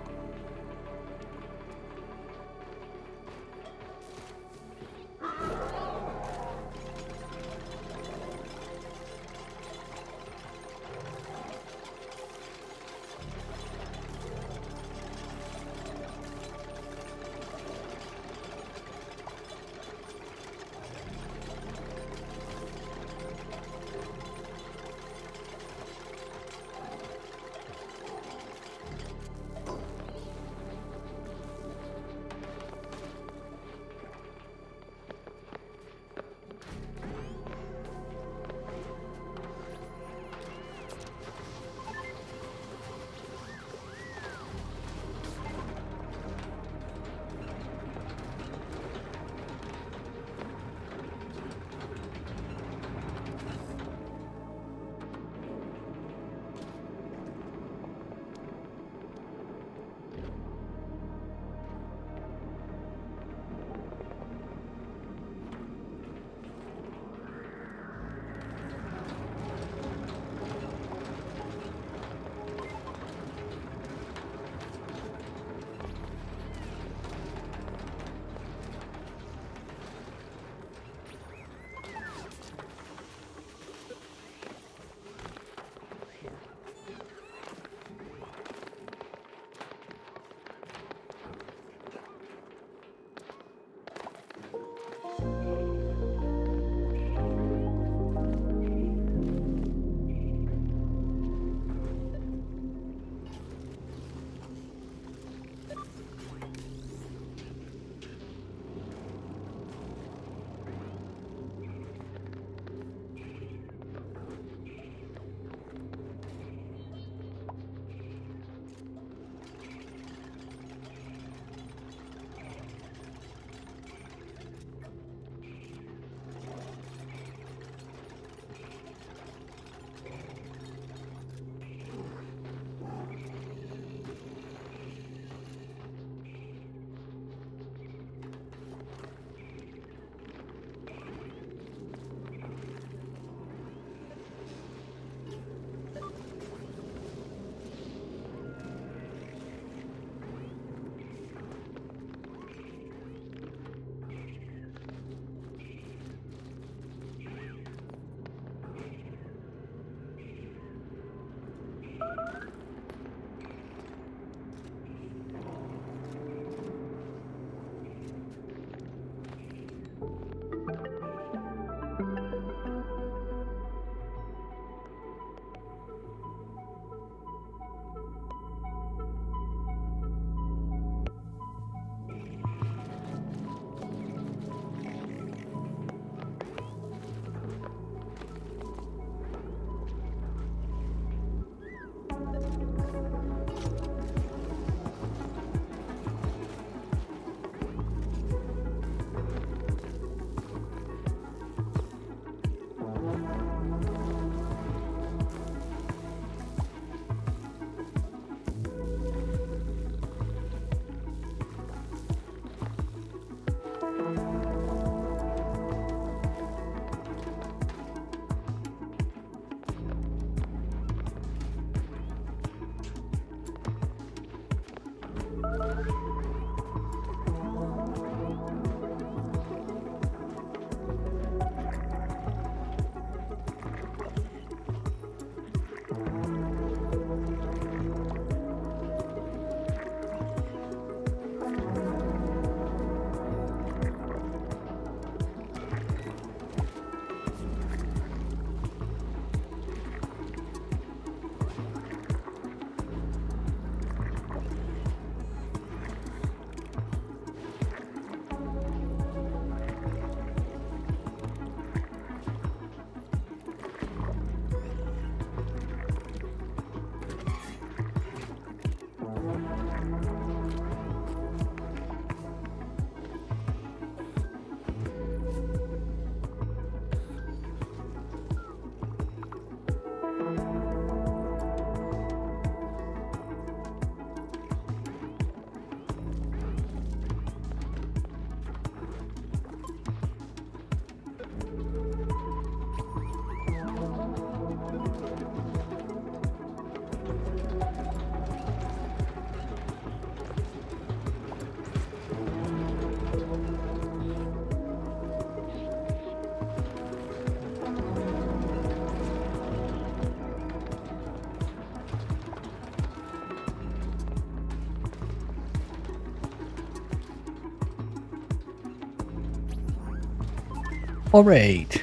Alright.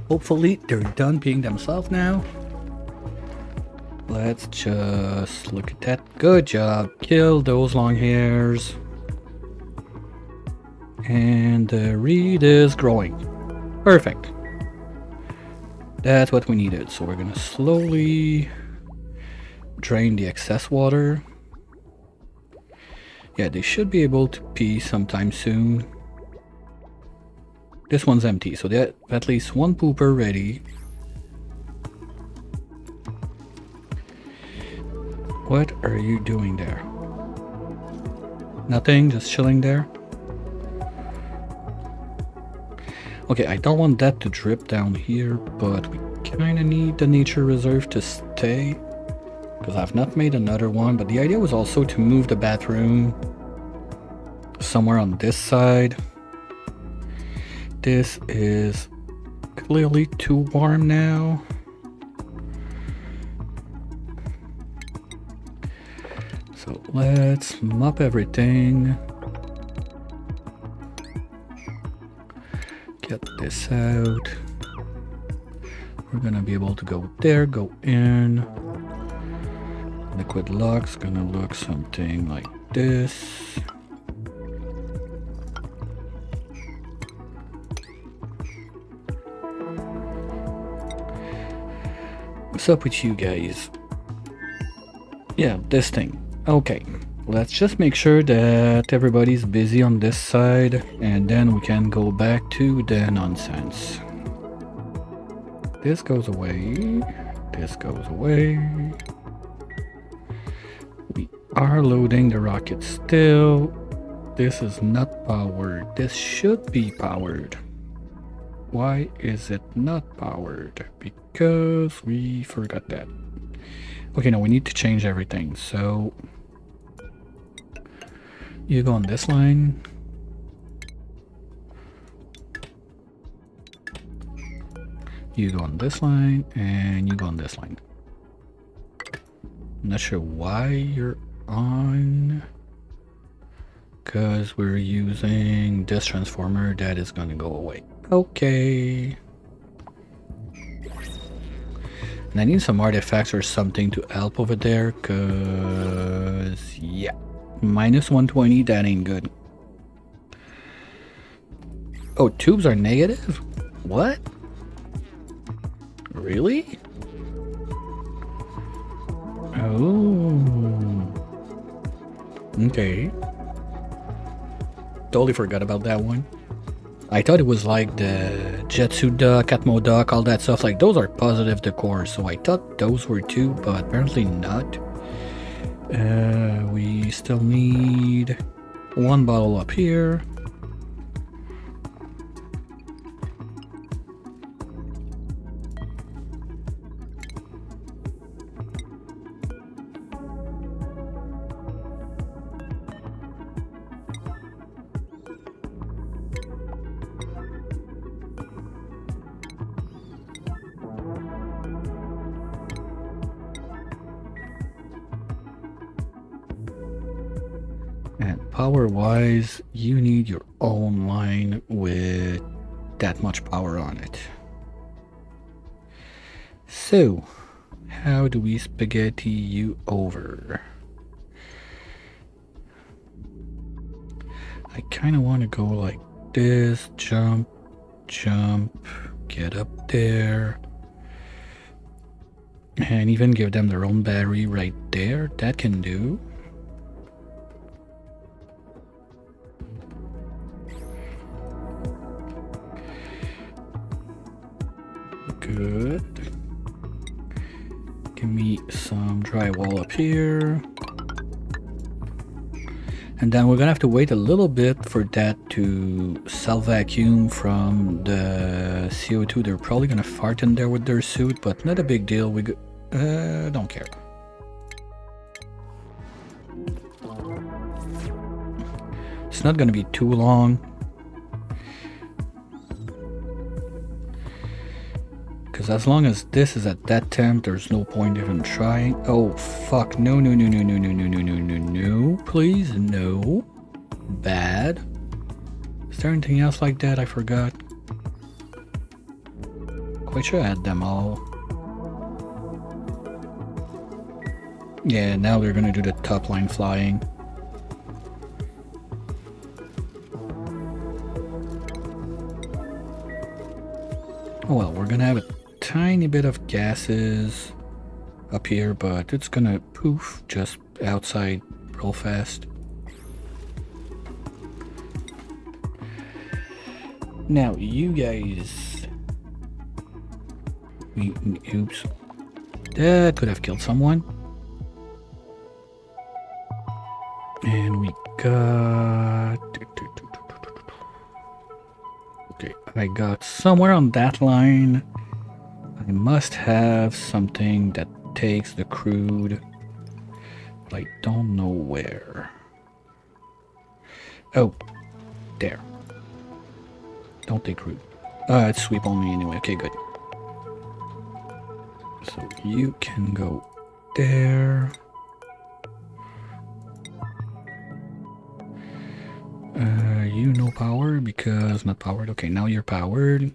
Hopefully they're done being themselves now. Let's just look at that. Good job. Kill those long hairs. And the reed is growing. Perfect. That's what we needed. So we're gonna slowly drain the excess water. Yeah, they should be able to pee sometime soon. This one's empty, so they have at least one pooper ready. What are you doing there? Nothing, just chilling there. Okay, I don't want that to drip down here, but we kind of need the nature reserve to stay. Because I've not made another one, but the idea was also to move the bathroom somewhere on this side. This is clearly too warm now. So let's mop everything. Get this out. We're gonna be able to go there, go in. Liquid luck's gonna look something like this. What's up with you guys? Yeah, this thing. Okay, let's just make sure that everybody's busy on this side, and then we can go back to the nonsense. This goes away. This goes away. We are loading the rocket still. This is not powered. This should be powered. Why is it not powered? Because we forgot that. Okay, no, we need to change everything. So you go on this line. You go on this line, and you go on this line. I'm not sure why you're on. Because we're using this transformer that is going to go away. Okay. And I need some artifacts or something to help over there, because, yeah, minus 120, that ain't good. Oh, tubes are negative? What? Really? Oh. Okay. Totally forgot about that one. I thought it was like the Jetsu duck, Atmo duck, all that stuff. Like, those are positive decor, so I thought those were too, but apparently not. We still need one bottle up here. And power-wise, you need your own line with that much power on it. So, how do we spaghetti you over? I kind of want to go like this, jump, jump, get up there. And even give them their own battery right there. That can do. Good. Give me some drywall up here. And then we're gonna have to wait a little bit for that to self-vacuum from the CO2. They're probably gonna fart in there with their suit, but not a big deal. We don't care. It's not gonna be too long. Because as long as this is at that temp, there's no point even trying. Oh, fuck. No, no, no, no, no, no, no, no, no, no, no. Please, no. Bad. Is there anything else like that I forgot? Quite sure I had them all. Yeah, now we're gonna do the top line flying. Oh well, we're gonna have a tiny bit of gases up here, but it's gonna poof just outside real fast. Now you guys, oops, that could have killed someone. And we got, okay, I got somewhere on that line. I must have something that takes the crude, but I don't know where. Oh, there. Don't take crude. It's sweep only anyway. Okay, good. So you can go there. You no power because not powered. Okay, now you're powered.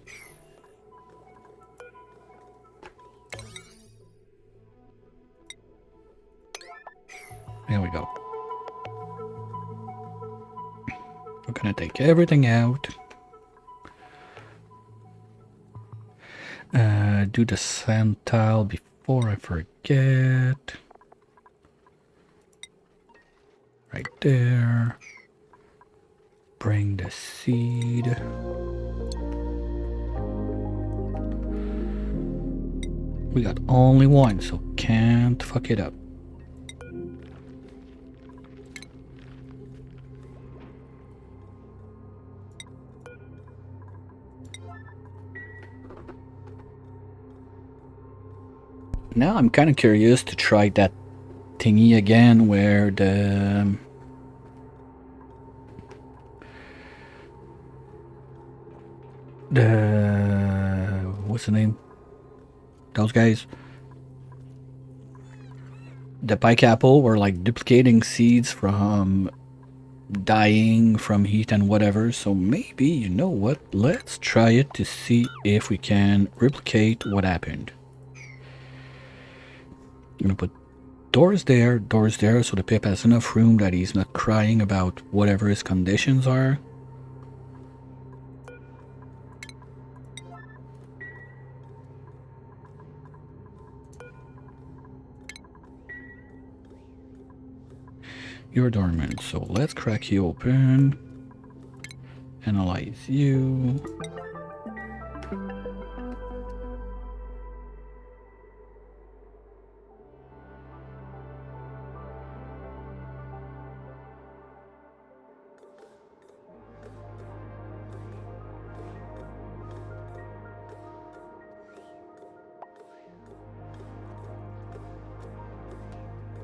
There we go. We're gonna take everything out. Do the sand tile before I forget. Right there. Bring the seed. We got only one, so can't fuck it up. Now I'm kind of curious to try that thingy again where what's the name? Those guys. The pike apple were like duplicating seeds from dying from heat and whatever. So maybe, you know what? Let's try it to see if we can replicate what happened. I'm gonna put doors there, so the pip has enough room that he's not crying about whatever his conditions are. You're dormant, so let's crack you open. Analyze you.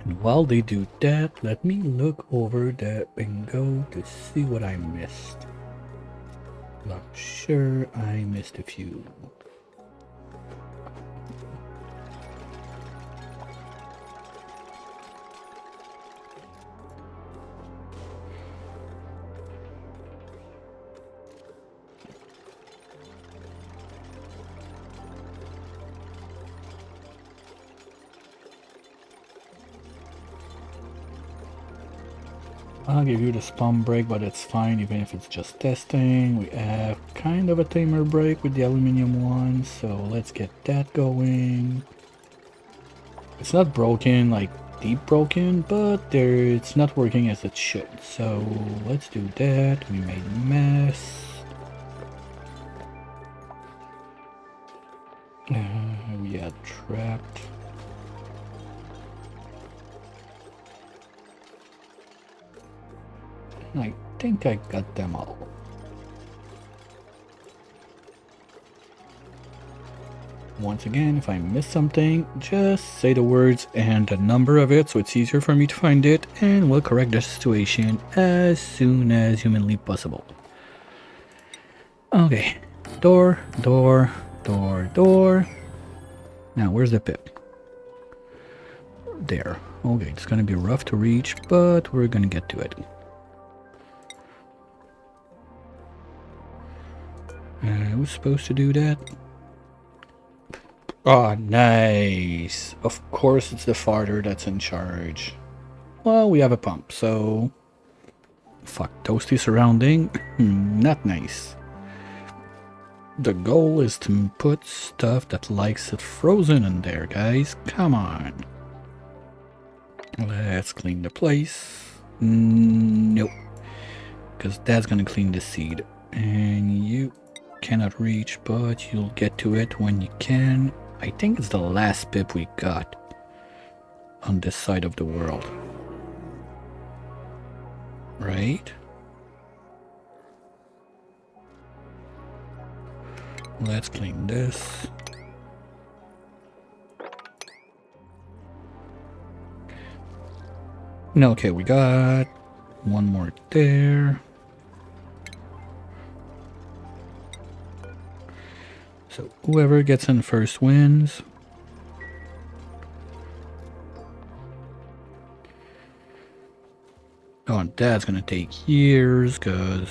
And while they do that, let me look over the bingo to see what I missed. I'm sure I missed a few. I'll give you the spawn break, but it's fine even if it's just testing. We have kind of a tamer break with the aluminum one, so let's get that going. It's not broken, like deep broken, but it's not working as it should. So let's do that. We made a mess. We got trapped. I think I got them all. Once again, if I miss something, just say the words and the number of it so it's easier for me to find it, and we'll correct the situation as soon as humanly possible. Okay, door, door, door, door. Now, where's the pip? There. Okay, it's gonna be rough to reach, but we're gonna get to it. Who's supposed to do that? Oh, nice. Of course it's the farther that's in charge. Well, we have a pump, so... Fuck, toasty surrounding. Not nice. The goal is to put stuff that likes it frozen in there, guys. Come on. Let's clean the place. Nope. Because that's gonna clean the seed. And you cannot reach, but you'll get to it when you can. I think it's the last pip we got on this side of the world. Right? Let's clean this. Okay, we got one more there. So whoever gets in first wins. Oh, and that's gonna take years because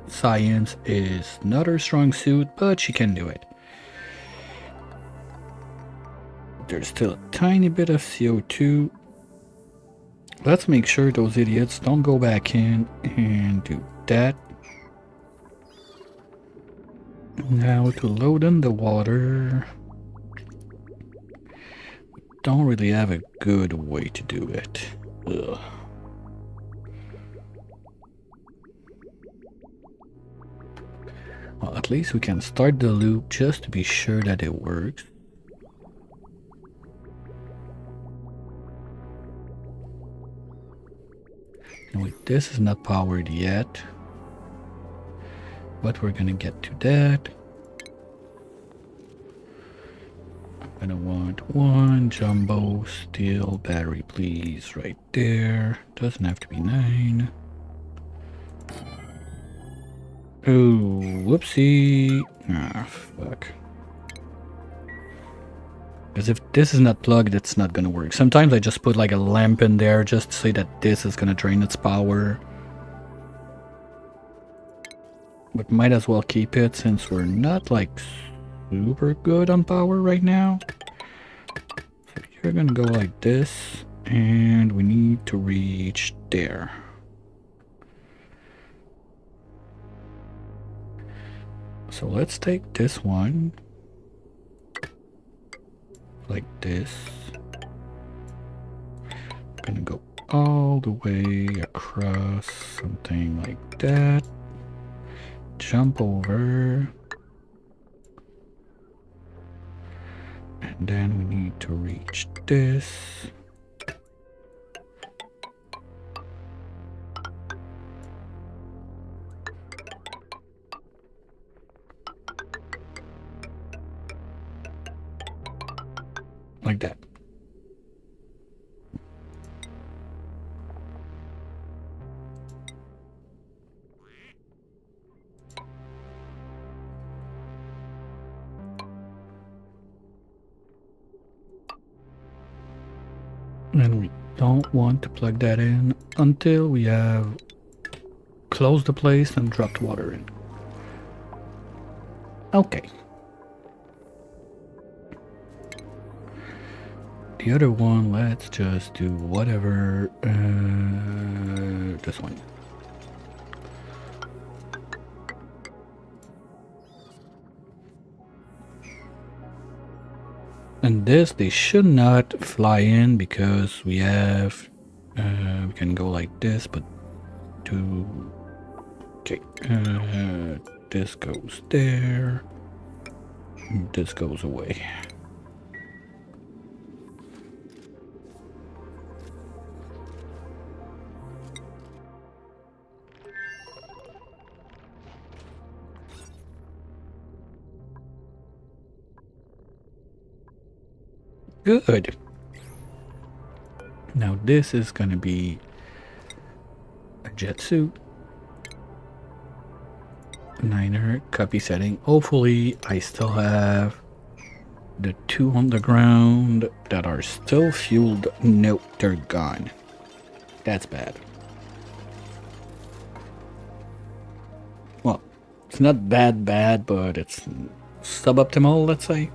science is not her strong suit, but she can do it. There's still a tiny bit of CO2. Let's make sure those idiots don't go back in and do that. Now to load in the water. Don't really have a good way to do it. Ugh. Well, at least we can start the loop just to be sure that it works. And wait, this is not powered yet. But we're gonna get to that. I'm gonna want one jumbo steel battery, please, right there. Doesn't have to be 9. Oh, whoopsie. Ah, fuck. Because if this is not plugged, it's not gonna work. Sometimes I just put like a lamp in there just to say that this is gonna drain its power. But might as well keep it since we're not like super good on power right now. So you're gonna go like this, and we need to reach there. So let's take this one like this. I'm gonna go all the way across, something like that. Jump over. And then we need to reach this. Like that. And we don't want to plug that in until we have closed the place and dropped water in. Okay. The other one, let's just do whatever. this one. And this, they should not fly in because we have, we can go like this, but okay, this goes there, this goes away. Good. Now this is gonna be a jet suit. Niner, copy setting. Hopefully I still have the two on the ground that are still fueled. Nope, they're gone. That's bad. Well, it's not bad, but it's suboptimal, let's say.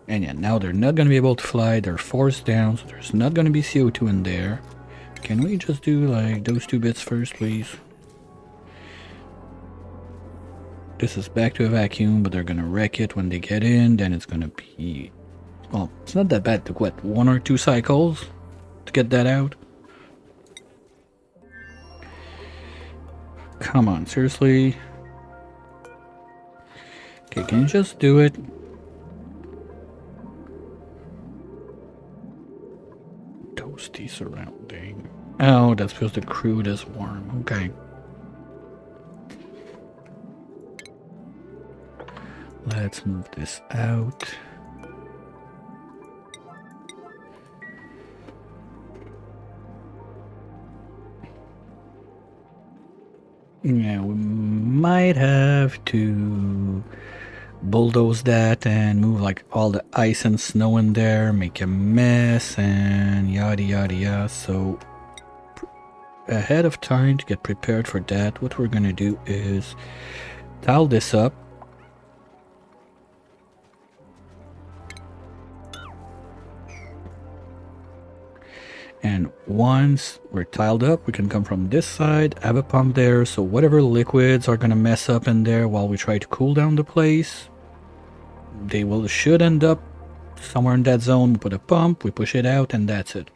And yeah, now they're not going to be able to fly. They're forced down, so there's not going to be CO2 in there. Can we just do like those two bits first, please? This is back to a vacuum, but they're going to wreck it when they get in. Then it's going to be... Well, it's not that bad to what, 1 or 2 cycles to get that out. Come on, seriously? Okay, can you just do it? Toasty surrounding. Oh, that's because the crude is warm. Okay. Let's move this out. Yeah, we might have to bulldoze that and move like all the ice and snow in there, make a mess and yada yada yada. So ahead of time to get prepared for that, what we're gonna do is tile this up. And once we're tiled up, we can come from this side, have a pump there, so whatever liquids are gonna mess up in there while we try to cool down the place, they should end up somewhere in that zone. We put a pump, we push it out, and that's it.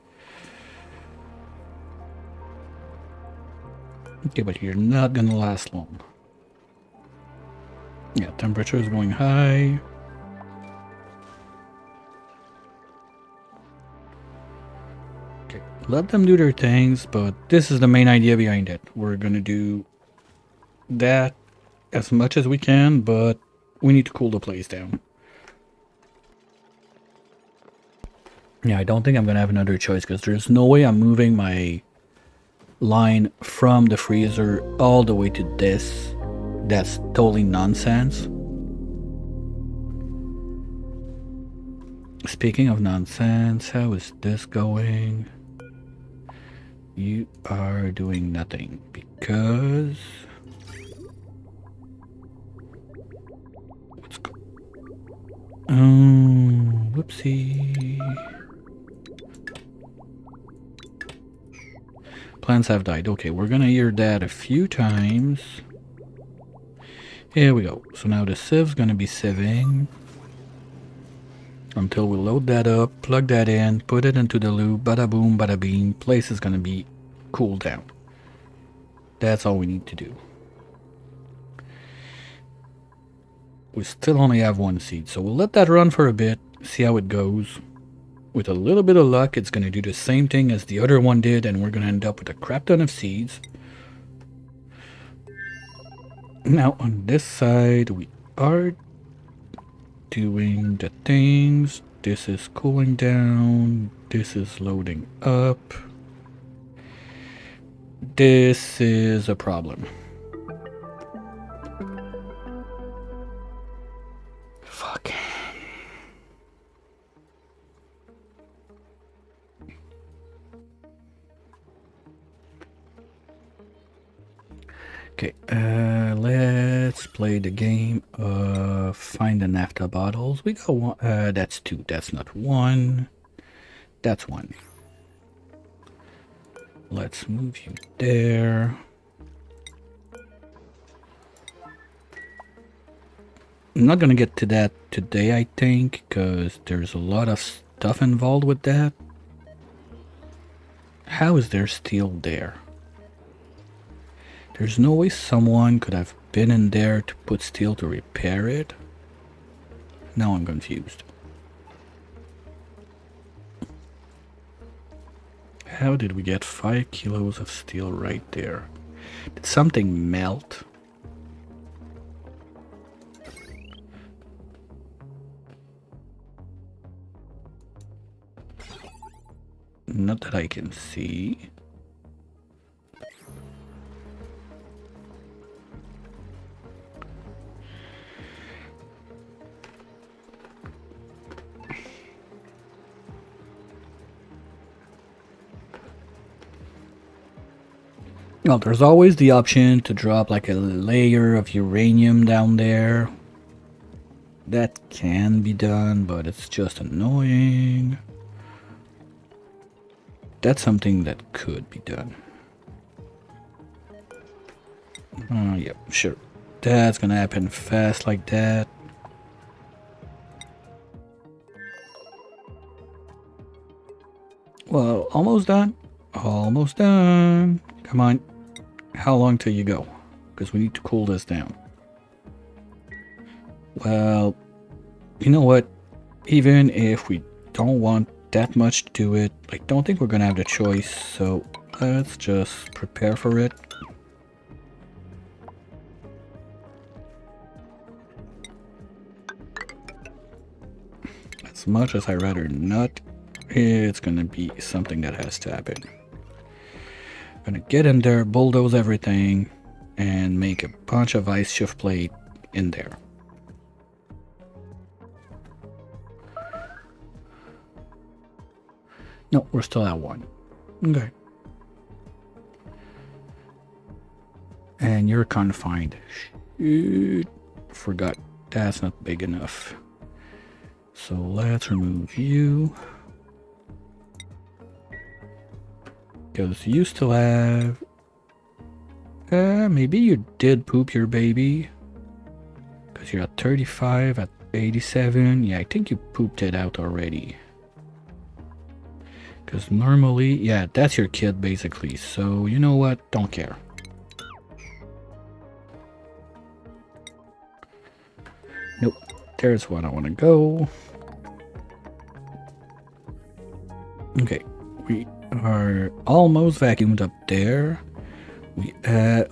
Okay, but you're not gonna last long. Yeah, temperature is going high. Let them do their things, but this is the main idea behind it. We're gonna do that as much as we can, but we need to cool the place down. Yeah, I don't think I'm gonna have another choice because there's no way I'm moving my line from the freezer all the way to this. That's totally nonsense. Speaking of nonsense, how is this going? You are doing nothing because... What's whoopsie. Plants have died. Okay, we're gonna hear that a few times. Here we go. So now the siev's gonna be sieving until we load that up, plug that in, put it into the loop, bada boom, bada beam. Place is gonna be cooled down. That's all we need to do. We still only have 1 seed, so we'll let that run for a bit, see how it goes. With a little bit of luck, it's gonna do the same thing as the other one did, and we're gonna end up with a crap ton of seeds. Now on this side, we are doing the things. This is cooling down. This is loading up. This is a problem. Fuck. Okay, let's play the game of find the naphtha bottles. We got one. That's 2. That's not 1. That's 1. let's move you there. I'm not gonna get to that today, I think, because there's a lot of stuff involved with that. How is there steel there? There's no way someone could have been in there to put steel to repair it. Now I'm confused. How did we get 5 kilos of steel right there? Did something melt? Not that I can see. Well, there's always the option to drop like a layer of uranium down there. That can be done, but it's just annoying. That's something that could be done. Yep, sure. That's gonna happen fast like that. Well, almost done. Almost done. Come on. How long till you go? Because we need to cool this down. Well, you know what? Even if we don't want that much to do it, I don't think we're gonna have the choice, so let's just prepare for it. As much as I'd rather not, it's gonna be something that has to happen. I'm gonna get in there, bulldoze everything, and make a bunch of ice shift plate in there. No, we're still at 1. Okay. And you're confined. Shoot. Forgot. That's not big enough. So let's remove you. Because you still have... maybe you did poop your baby. Because you're at 35, at 87. Yeah, I think you pooped it out already. Because normally, yeah, that's your kid basically. So, you know what? Don't care. Nope. There's what I want to go. Okay. We are almost vacuumed up there.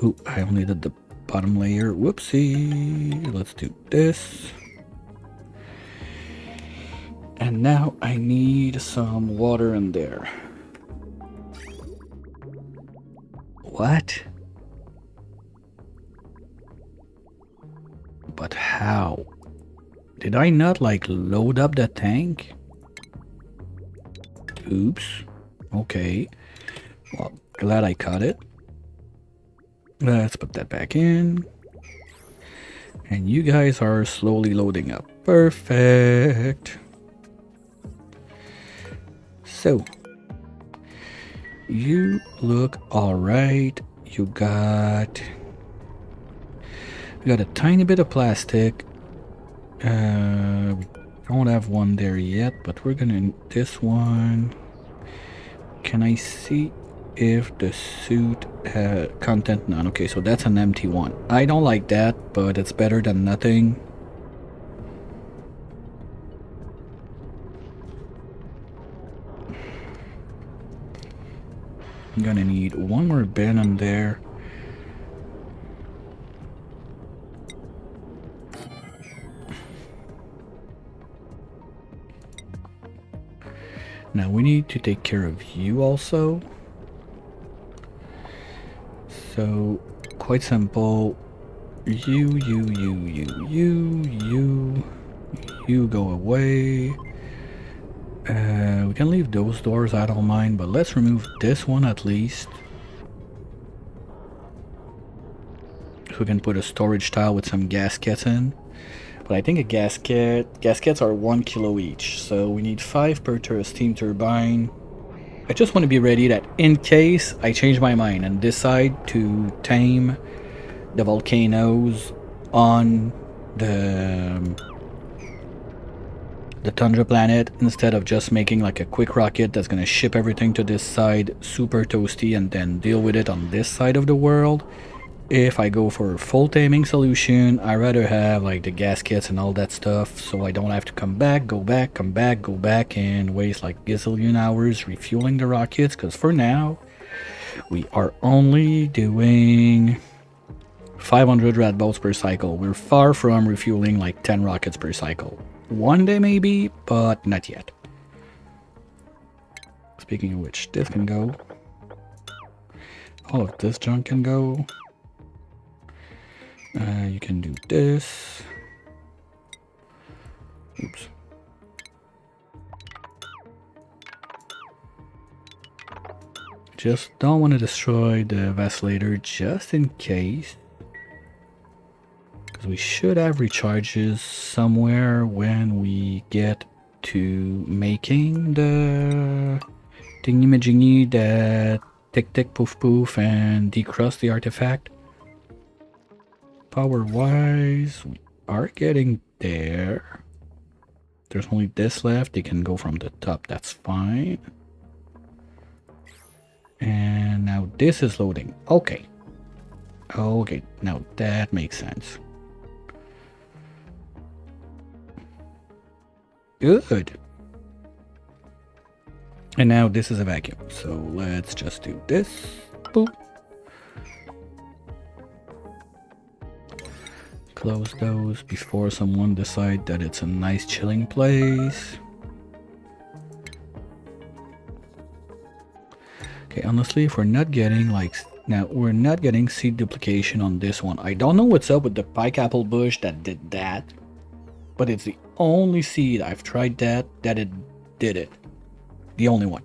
Ooh, I only did the bottom layer. Whoopsie. Let's do this. And now I need some water in there. What? But how? Did I not like load up the tank? Oops. Okay. Well, glad I caught it. Let's put that back in. And you guys are slowly loading up. Perfect. So, you look alright. You got a tiny bit of plastic. We don't have one there yet, but we're gonna need this one. Can I see if the suit content none? Okay, so that's an empty one. I don't like that, but it's better than nothing. I'm gonna need one more bin on there. Now we need to take care of you also. So, quite simple. You go away. We can leave those doors, I don't mind, but let's remove this one at least. So we can put a storage tile with some gaskets in. But I think gaskets are 1 kilo each, so we need 5 per steam turbine. I just want to be ready that in case I change my mind and decide to tame the volcanoes on the tundra planet instead of just making like a quick rocket that's gonna ship everything to this side super toasty and then deal with it on this side of the world. If I go for a full taming solution, I rather have like the gaskets and all that stuff so I don't have to come back, go back, come back, go back and waste like gazillion hours refueling the rockets, because for now we are only doing 500 rat bolts per cycle. We're far from refueling like 10 rockets per cycle. One day maybe, but not yet. Speaking of which, this can go. All of this junk can go. You can do this. Oops. Just don't want to destroy the vacillator just in case. Because we should have recharges somewhere when we get to making the thingy-majingy that tick tick poof poof and decrust the artifact. Power wise, we are getting there. There's only this left. They can go from the top, that's fine. And now this is loading. Okay. Okay, now that makes sense. Good. And now this is a vacuum. So let's just do this. Boop. Close those before someone decide that it's a nice chilling place. Okay, honestly, if we're not getting like now we're not getting seed duplication on this one. I don't know what's up with the pike apple bush that did that, but it's the only seed I've tried that it did it. The only one.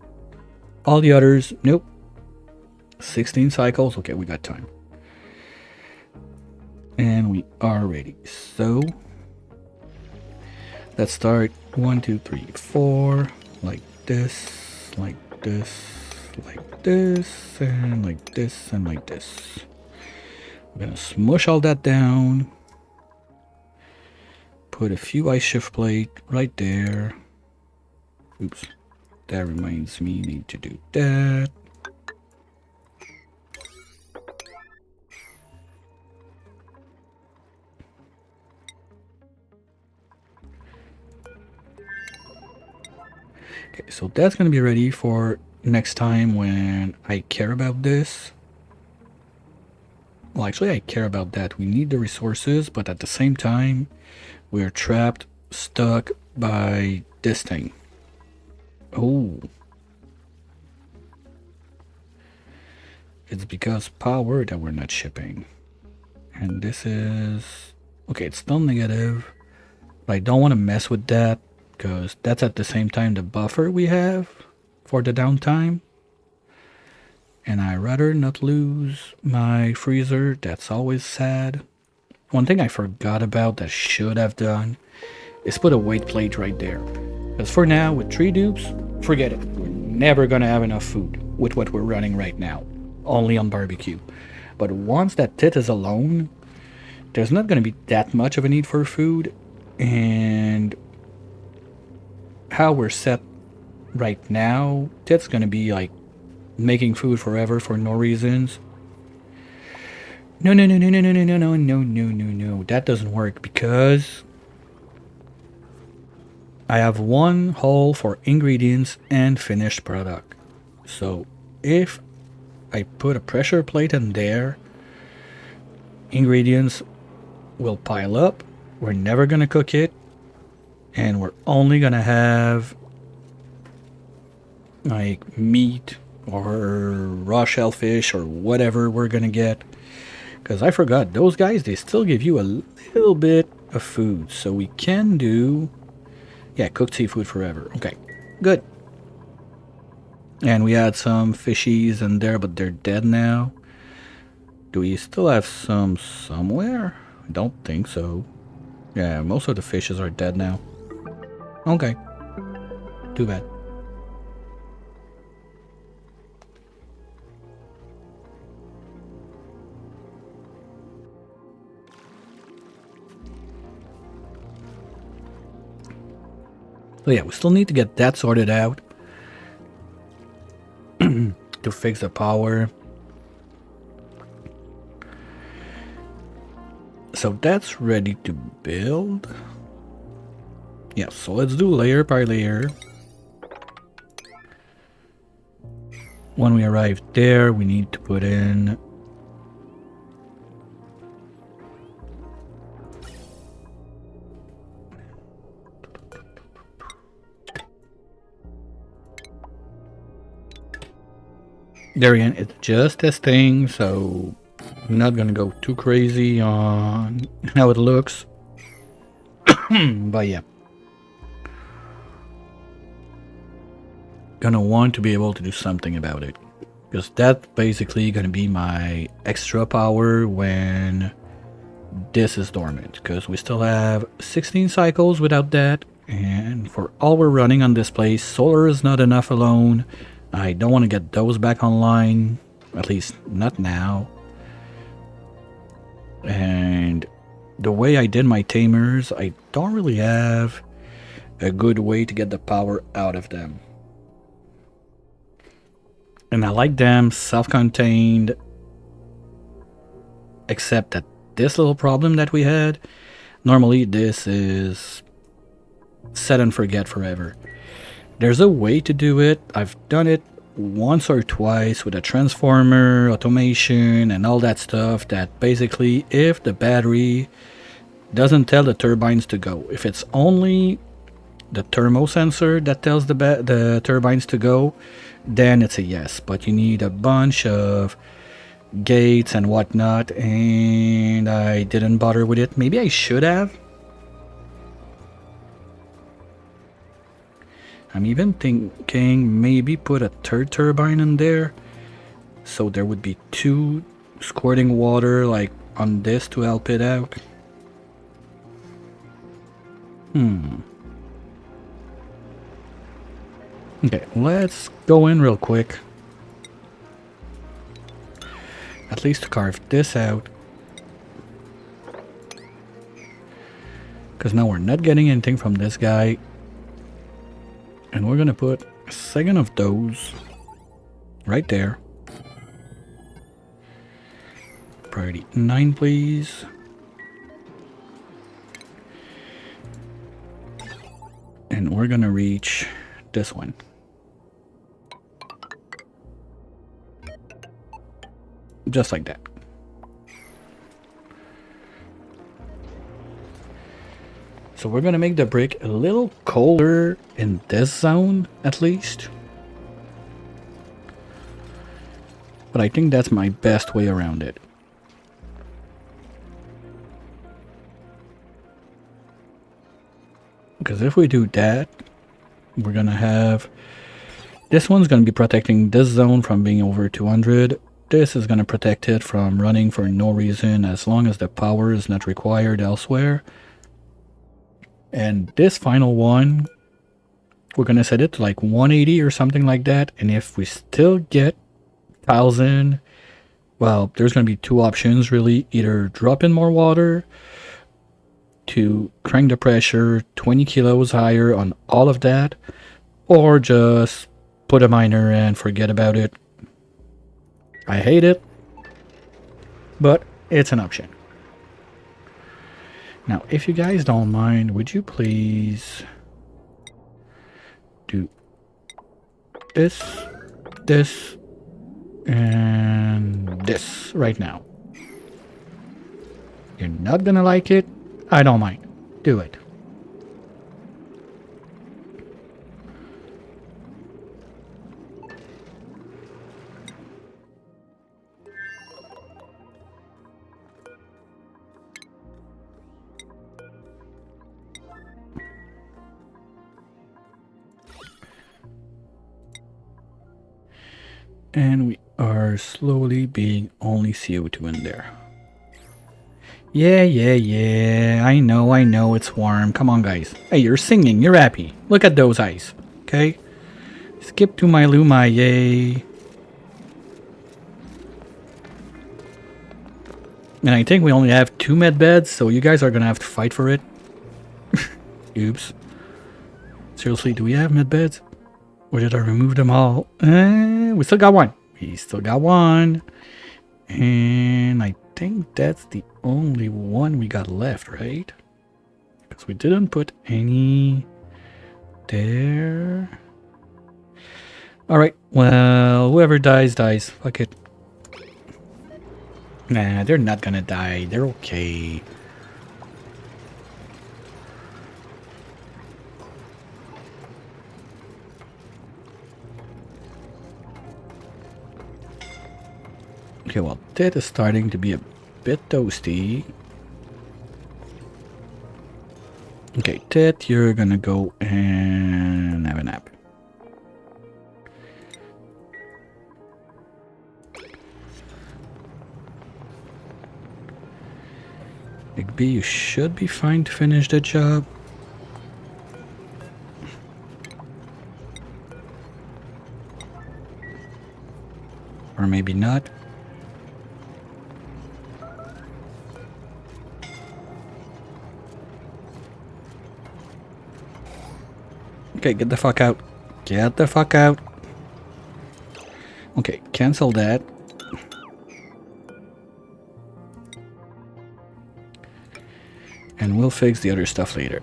All the others, nope. 16 cycles. Okay, we got time. And we are ready. So let's start 1, 2, 3, 4, like this, like this, like this, and like this, and like this. We're gonna smush all that down. Put a few ice shift plate right there. Oops, that reminds me, need to do that. Okay, so that's gonna be ready for next time when I care about this. Well, actually, I care about that. We need the resources, but at the same time, we're trapped, stuck by this thing. Oh. It's because power that we're not shipping. And this is... Okay, it's still negative. But I don't want to mess with that, because that's at the same time the buffer we have for the downtime. And I rather not lose my freezer. That's always sad. One thing I forgot about that I should have done is put a weight plate right there. Because for now, with 3 dupes, forget it. We're never going to have enough food with what we're running right now. Only on barbecue. But once that tit is alone, there's not going to be that much of a need for food. And how we're set right now, tit's going to be like making food forever for no reasons. No. That doesn't work because I have one hole for ingredients and finished product. So if I put a pressure plate in there, ingredients will pile up. We're never going to cook it. And we're only going to have like meat or raw shellfish or whatever we're going to get. Because I forgot, those guys, they still give you a little bit of food. So we can do... Yeah, cooked seafood forever. Okay, good. And we had some fishies in there, but they're dead now. Do we still have some somewhere? I don't think so. Yeah, most of the fishes are dead now. Okay. Too bad. So yeah, we still need to get that sorted out to fix the power. So that's ready to build. Yeah, so let's do layer by layer. When we arrive there, we need to put in there again, it's just testing, so I'm not gonna go too crazy on how it looks. But yeah, gonna want to be able to do something about it, because that's basically gonna be my extra power when this is dormant, because we still have 16 cycles without that, and for all we're running on this place, solar is not enough alone. I don't want to get those back online, at least not now. And the way I did my tamers, I don't really have a good way to get the power out of them. And I like them self-contained, except that this little problem that we had, normally this is set and forget forever. There's a way to do it. I've done it once or twice with a transformer, automation, and all that stuff, that basically if the battery doesn't tell the turbines to go, if it's only the thermo sensor that tells the turbines to go, then it's a yes. But you need a bunch of gates and whatnot, and I didn't bother with it. Maybe I should have. I'm even thinking maybe put a third turbine in there, so there would be 2 squirting water like on this to help it out. Okay, let's go in real quick. At least carve this out, because now we're not getting anything from this guy. And we're gonna put a second of those right there. Priority 9, please. And we're gonna reach this one. Just like that. So we're gonna make the brick a little colder in this zone, at least. But I think that's my best way around it. Because if we do that, we're gonna have... This one's gonna be protecting this zone from being over 200. This is gonna protect it from running for no reason as long as the power is not required elsewhere. And this final one, we're gonna set it to like 180 or something like that. And if we still get 1000, well, there's gonna be 2 options really. Either drop in more water to crank the pressure 20 kilos higher on all of that, or just put a miner and forget about it. I hate it, but it's an option. Now, if you guys don't mind, would you please do this, this, and this right now? You're not gonna like it. I don't mind. Do it. And we are slowly being only CO2 in there. Yeah, I know, it's warm. Come on, guys. Hey, you're singing, you're happy. Look at those eyes, okay? Skip to my Luma, yay. And I think we only have 2 med beds, so you guys are gonna have to fight for it. Oops. Seriously, do we have med beds? Or did I remove them all? We still got one. We still got one. And I think that's the only one we got left, right? Because we didn't put any there. Alright, well, whoever dies, dies. Fuck it. Nah, they're not gonna die. They're okay. Okay, well, that is starting to be a bit toasty. Okay, Ted, you're gonna go and have a nap. Big B, you should be fine to finish the job. Or maybe not. Okay, get the fuck out. Get the fuck out. Okay, cancel that. And we'll fix the other stuff later.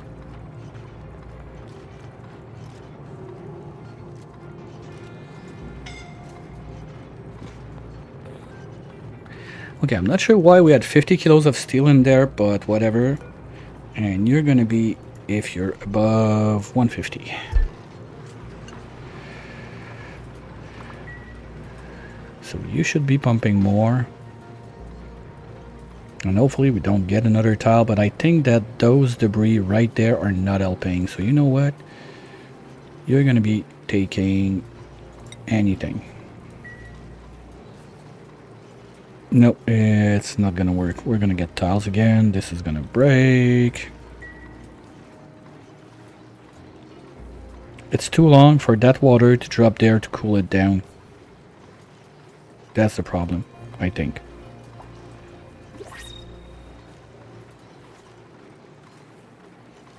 Okay, I'm not sure why we had 50 kilos of steel in there, but whatever. And you're gonna be if you're above 150. So you should be pumping more. And hopefully we don't get another tile, but I think that those debris right there are not helping. So you know what? You're gonna be taking anything. Nope, it's not gonna work. We're gonna get tiles again. This is gonna break. It's too long for that water to drop there to cool it down. That's the problem, I think.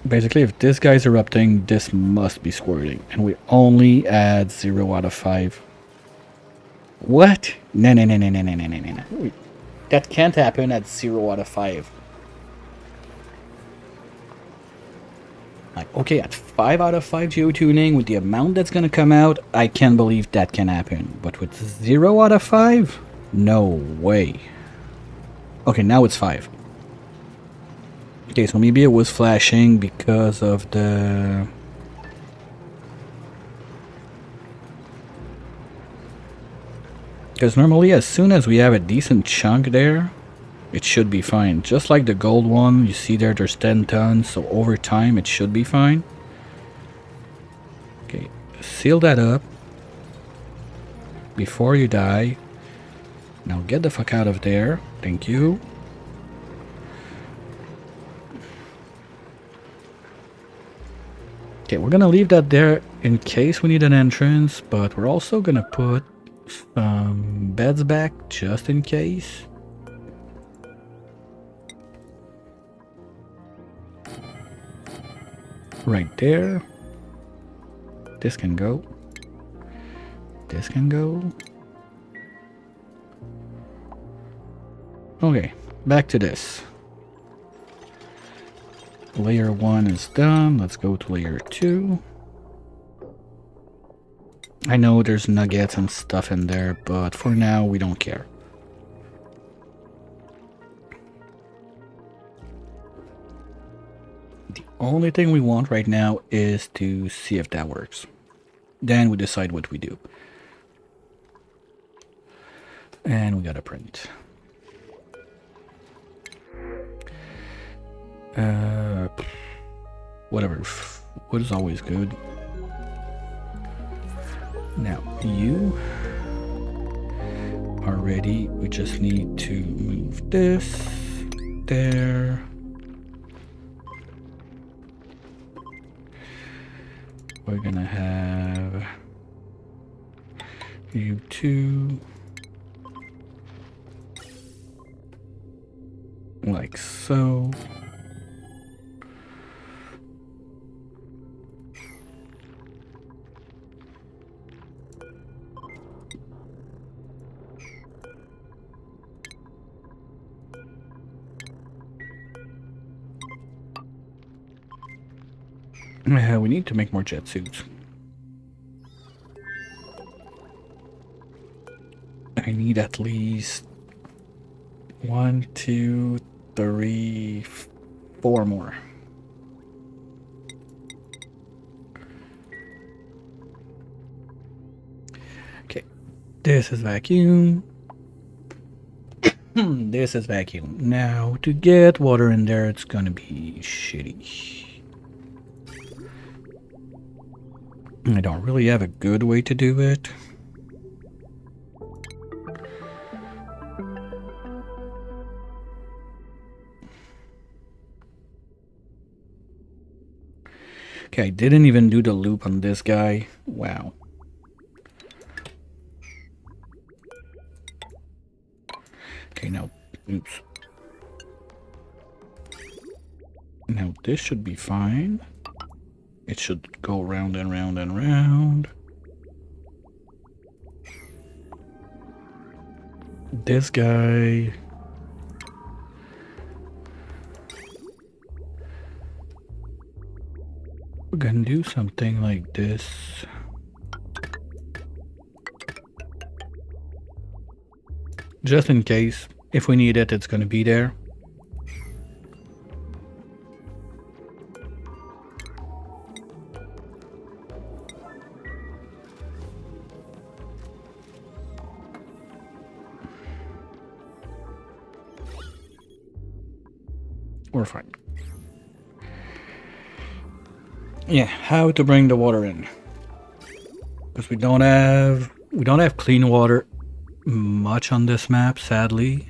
Basically, if this guy's erupting, this must be squirting. And we only add 0 out of 5. What? No. That can't happen at 0 out of 5. Like, okay, at 5 out of 5 geotuning, with the amount that's gonna come out, I can't believe that can happen. But with 0 out of 5? No way. Okay, now it's 5. Okay, so maybe it was flashing because of the... Because normally as soon as we have a decent chunk there, it should be fine. Just like the gold one, you see there, there's 10 tons, so over time it should be fine. Okay, seal that up before you die. Now get the fuck out of there. Thank you. Okay, we're gonna leave that there in case we need an entrance, but we're also gonna put some beds back just in case. Right there. This can go. This can go. Okay, back to this. Layer 1 is done. Let's go to layer 2. I know there's nuggets and stuff in there, but for now we don't care. The only thing we want right now is to see if that works. Then we decide what we do. And we gotta print. Whatever. What is always good. Now, you are ready. We just need to move this there. We're gonna have you two like so. We need to make more jet suits. I need at least 1, 2, 3, 4 more. Okay, this is vacuum. This is vacuum. Now, to get water in there, it's gonna be shitty. I don't really have a good way to do it. Okay, I didn't even do the loop on this guy. Wow. Okay, now, oops. Now this should be fine. It should go round and round and round. This guy... We're gonna do something like this. Just in case, if we need it, it's gonna be there. We're fine. Yeah, how to bring the water in? Because we don't have clean water much on this map, sadly.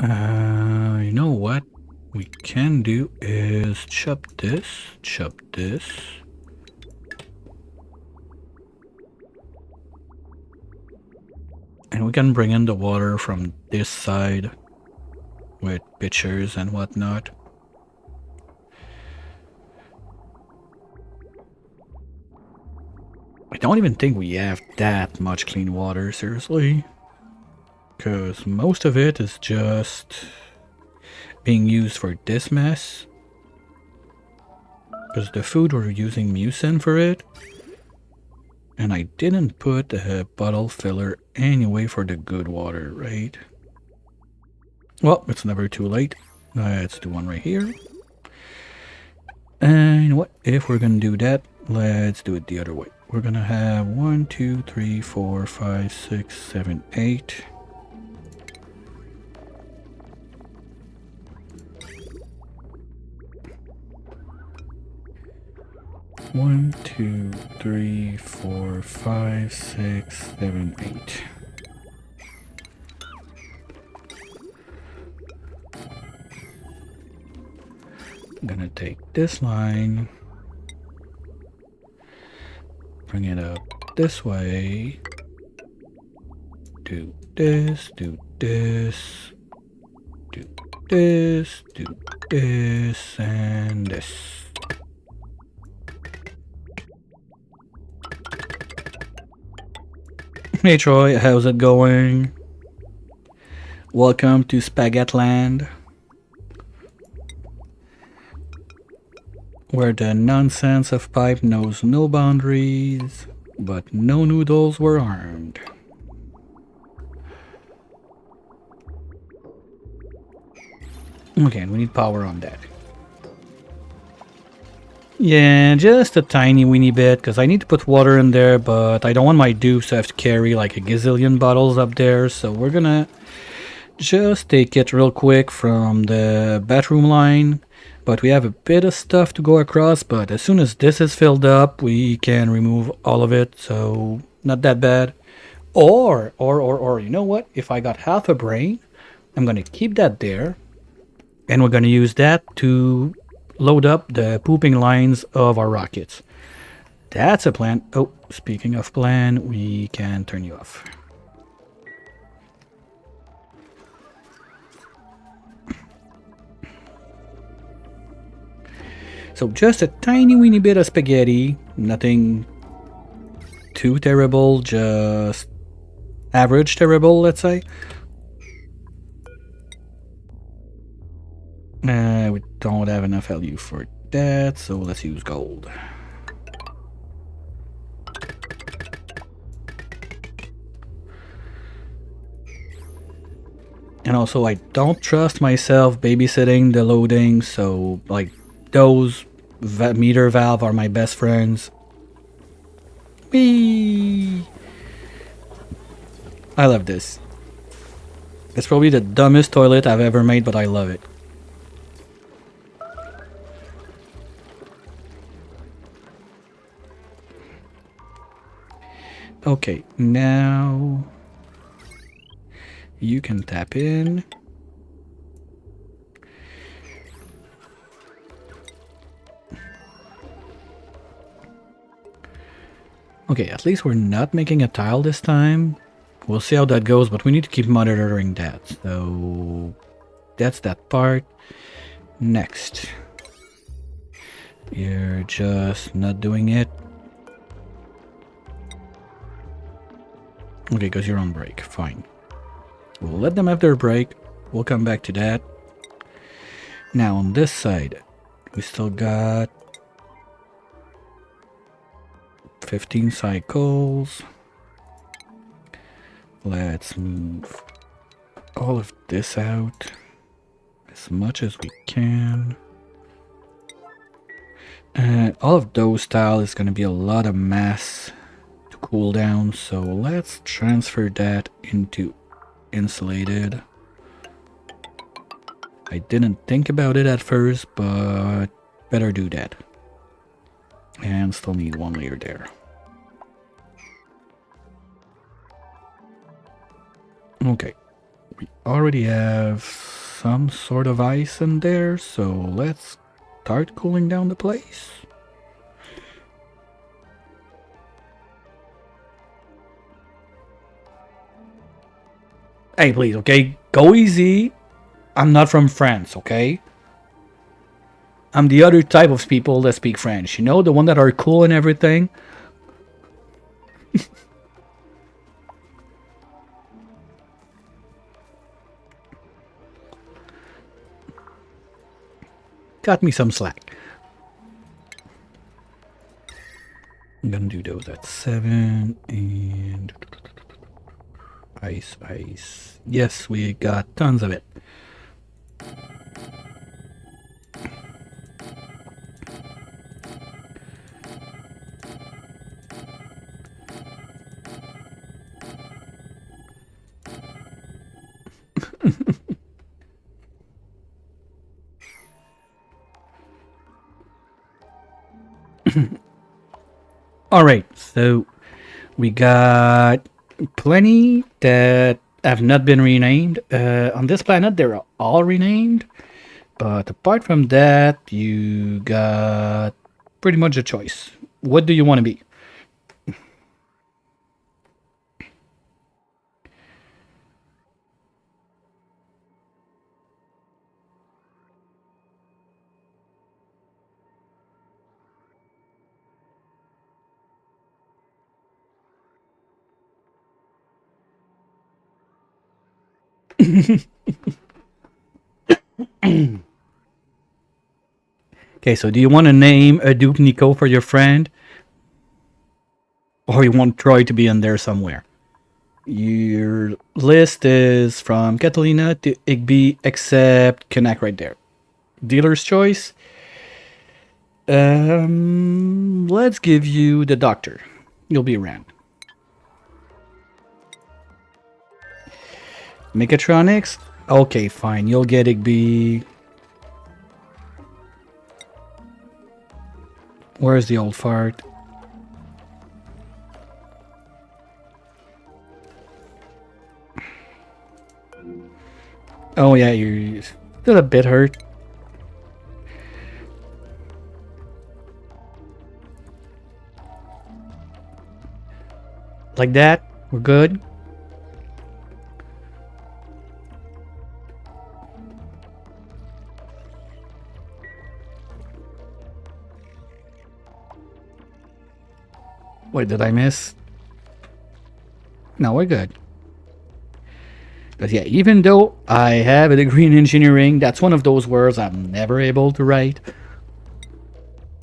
You know what we can do is chop this, and we can bring in the water from this side with pitchers and whatnot. I don't even think we have that much clean water, seriously. Because most of it is just being used for this mess. Because the food we're using mucin for it. And I didn't put a bottle filler anyway for the good water, right? Well, it's never too late. Let's do one right here. And you know what? If we're gonna do that, let's do it the other way. We're gonna have 1, 2, 3, 4, 5, 6, 7, 8. One, 2, 3, 4, 5, 6, 7, 8. I'm gonna take this line, bring it up this way, do this, do this, do this, do this, and this. Hey Troy, how's it going? Welcome to Spaghetland, where the nonsense of pipe knows no boundaries, but no noodles were harmed. Okay, and we need power on that. Yeah, just a tiny weeny bit, because I need to put water in there, but I don't want my dupes to have to carry like a gazillion bottles up there, so we're gonna just take it real quick from the bathroom line. But we have a bit of stuff to go across, but as soon as this is filled up, we can remove all of it, so not that bad. Or, you know what? If I got half a brain, I'm gonna keep that there, and we're gonna use that to load up the pooping lines of our rockets. That's a plan. Oh, speaking of plan, we can turn you off. So just a tiny weeny bit of spaghetti, nothing too terrible, just average terrible, let's say. We don't have enough value for that, so let's use gold. And also, I don't trust myself babysitting the loading, so like those meter valve are my best friends. Whee! I love this. It's probably the dumbest toilet I've ever made, but I love it. Okay, now you can tap in. Okay, at least we're not making a tile this time. We'll see how that goes, but we need to keep monitoring that. So that's that part. Next. You're just not doing it. Okay, because you're on break. Fine. We'll let them have their break. We'll come back to that. Now on this side, we still got 15 cycles. Let's move all of this out as much as we can. All of those tile is going to be a lot of mass to cool down, so let's transfer that into insulated. I didn't think about it at first, but better do that. And still need one layer there. Okay, we already have some sort of ice in there, so let's start cooling down the place. Hey, please, okay? Go easy. I'm not from France, okay? I'm the other type of people that speak French. You know, the one that are cool and everything. Cut me some slack. I'm gonna do those at 7 and ice, ice. Yes, we got tons of it. All right, so we got plenty that have not been renamed. On this planet, they're all renamed. But apart from that, you got pretty much a choice. What do you want to be? Okay, so do you want to name a Duke Nico for your friend? Or you want Troy to be in there somewhere? Your list is from Catalina to Igby, except Connect right there. Dealer's choice. Let's give you the doctor. You'll be around. Mechatronics? Okay, fine. You'll get Igby. Where's the old fart? Oh yeah, you're still a bit hurt. Like that? We're good? Wait, did I miss? No, we're good. Because yeah, even though I have a degree in engineering, that's one of those words I'm never able to write.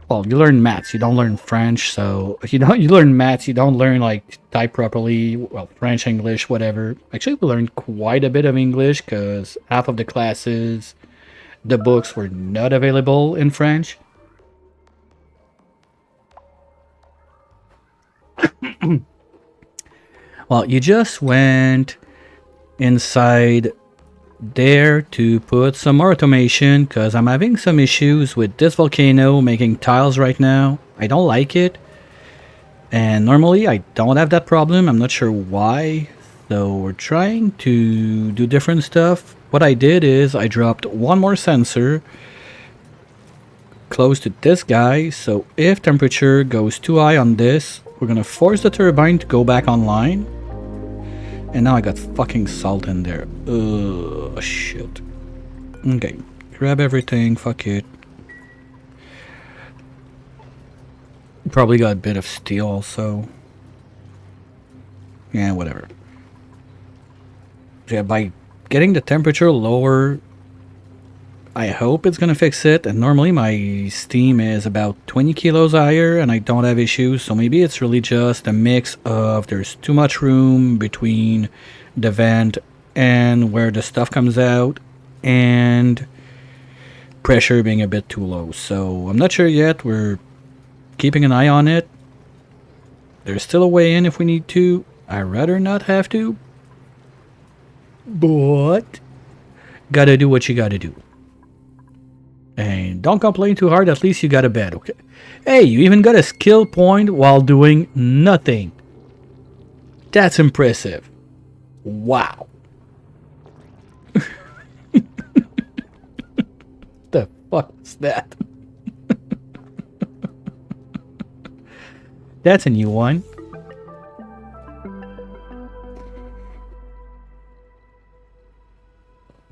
Well, you learn maths, you don't learn French, so if you learn maths, you don't learn like type properly, well, French, English, whatever. Actually, we learned quite a bit of English because half of the classes, the books were not available in French. Well, you just went inside there to put some more automation because I'm having some issues with this volcano making tiles right now. I don't like it. And normally I don't have that problem. I'm not sure why. So we're trying to do different stuff. What I did is I dropped one more sensor close to this guy. So if temperature goes too high on this, we're gonna force the turbine to go back online. And now I got fucking salt in there. Ugh, shit. Okay, grab everything, fuck it. Probably got a bit of steel also. Yeah, whatever. So yeah, by getting the temperature lower, I hope it's gonna fix it. And normally my steam is about 20 kilos higher and I don't have issues. So maybe it's really just a mix of there's too much room between the vent and where the stuff comes out and pressure being a bit too low. So I'm not sure yet. We're keeping an eye on it. There's still a way in if we need to. I'd rather not have to. But gotta do what you gotta do. And don't complain too hard, at least you got a bed, okay? Hey, you even got a skill point while doing nothing. That's impressive. Wow. The fuck is that? That's a new one.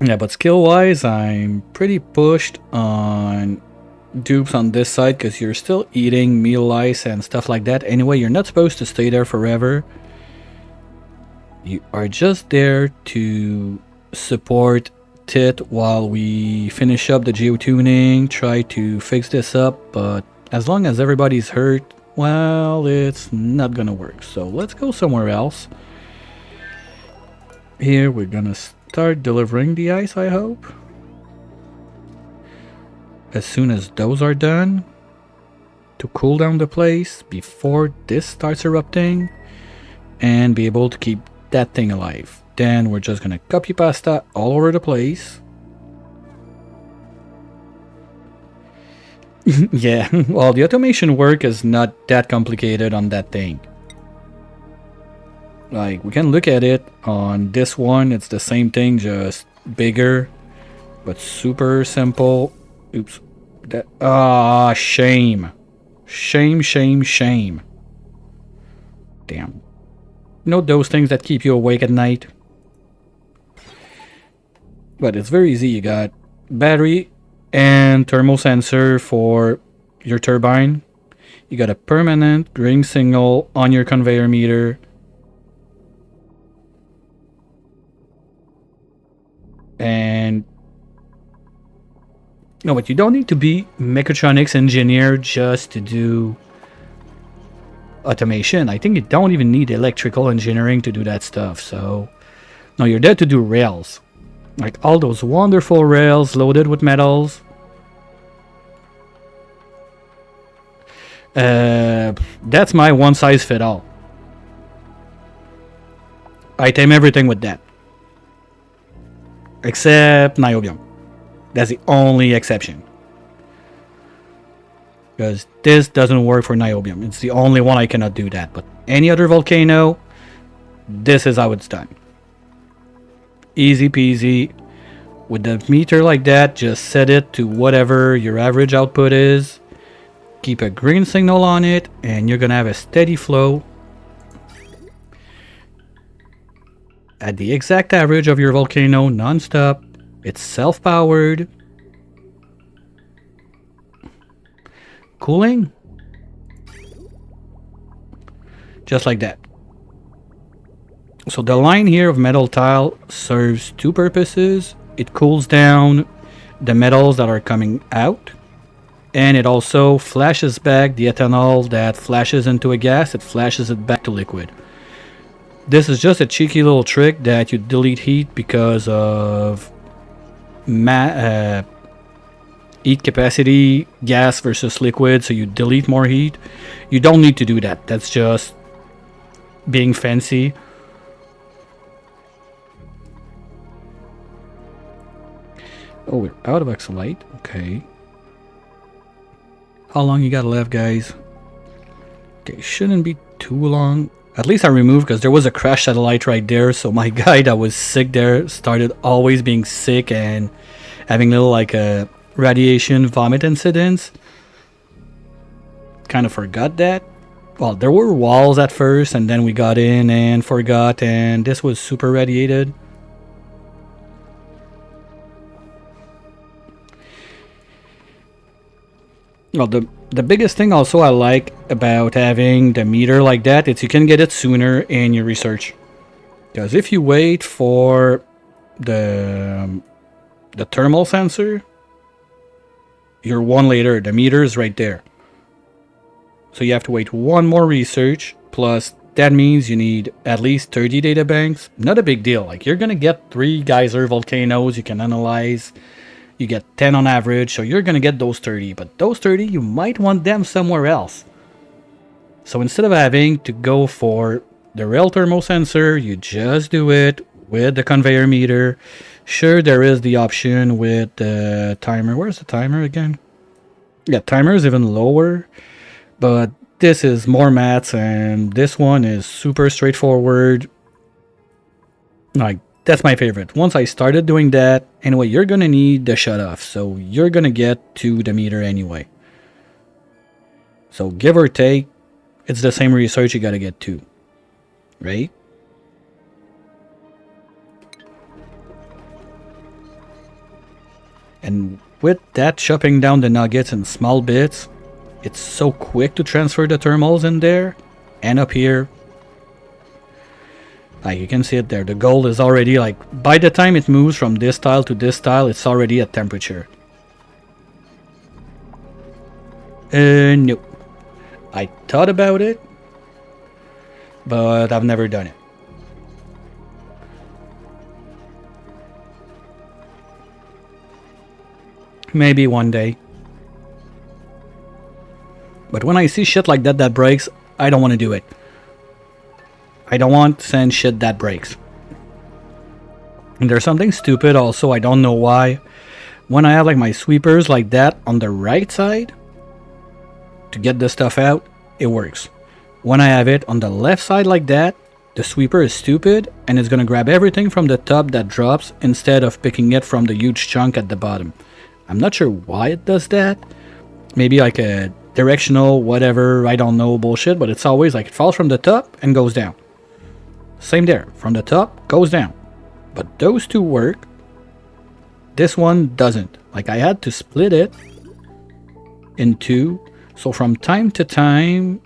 Yeah, but skill-wise, I'm pretty pushed on dupes on this side because you're still eating meal lice and stuff like that. Anyway, you're not supposed to stay there forever. You are just there to support Tit while we finish up the geotuning, try to fix this up, but as long as everybody's hurt, well, it's not gonna work. So let's go somewhere else. Here we're gonna start delivering the ice, I hope. As soon as those are done, to cool down the place before this starts erupting and be able to keep that thing alive. Then we're just gonna copy pasta all over the place. Yeah, well, the automation work is not that complicated on that thing. Like, we can look at it on this one, it's the same thing, just bigger, but super simple. Oops. That, shame. Shame, shame, shame. Damn. You know those things that keep you awake at night? But it's very easy. You got battery and thermal sensor for your turbine. You got a permanent ring signal on your conveyor meter. And no, but you don't need to be mechatronics engineer just to do automation. I think you don't even need electrical engineering to do that stuff. So no, you're there to do rails. Like all those wonderful rails loaded with metals. That's my one size fit all. I tame everything with that. Except niobium. That's the only exception. Because this doesn't work for niobium. It's the only one I cannot do that. But any other volcano, this is how it's done. Easy peasy. With the meter like that, just set it to whatever your average output is. Keep a green signal on it, and you're gonna have a steady flow at the exact average of your volcano, non-stop. It's self-powered. Cooling. Just like that. So the line here of metal tile serves two purposes. It cools down the metals that are coming out, and it also flashes back the ethanol that flashes into a gas, it flashes it back to liquid. This is just a cheeky little trick that you delete heat because of heat capacity, gas versus liquid, so you delete more heat. You don't need to do that. That's just being fancy. Oh, we're out of Exolite. Okay. How long you got left, guys? Okay, shouldn't be too long. At least I removed because there was a crash satellite right there. So my guy that was sick there started always being sick and having little like radiation vomit incidents. Kind of forgot that. Well, there were walls at first, and then we got in and forgot, and this was super radiated. Well, the biggest thing also I like about having the meter like that is you can get it sooner in your research. Because if you wait for the thermal sensor, you're one later. The meter is right there. So you have to wait one more research. Plus, that means you need at least 30 data banks. Not a big deal. Like, you're going to get 3 geyser volcanoes you can analyze. You get 10 on average, so you're going to get those 30. But those 30, you might want them somewhere else. So instead of having to go for the real thermal sensor, you just do it with the conveyor meter. Sure, there is the option with the timer. Where's the timer again? Yeah, timer is even lower. But this is more maths, and this one is super straightforward. Like, that's my favorite. Once I started doing that, anyway, you're going to need the shutoff. So you're going to get to the meter anyway. So give or take, it's the same research you got to get to. Right? And with that chopping down the nuggets in small bits, it's so quick to transfer the thermals in there. And up here, like you can see it there, the gold is already like, by the time it moves from this tile to this tile, it's already at temperature. Nope. I thought about it, but I've never done it. Maybe one day. But when I see shit like that that breaks, I don't want to do it. I don't want to send shit that breaks. And there's something stupid also, I don't know why. When I have like my sweepers like that on the right side to get the stuff out, it works. When I have it on the left side like that, the sweeper is stupid and it's going to grab everything from the top that drops instead of picking it from the huge chunk at the bottom. I'm not sure why it does that. Maybe like a directional whatever, I don't know, bullshit, but it's always like it falls from the top and goes down. Same there, from the top goes down. But those two work. This one doesn't. Like I had to split it in two, so from time to time,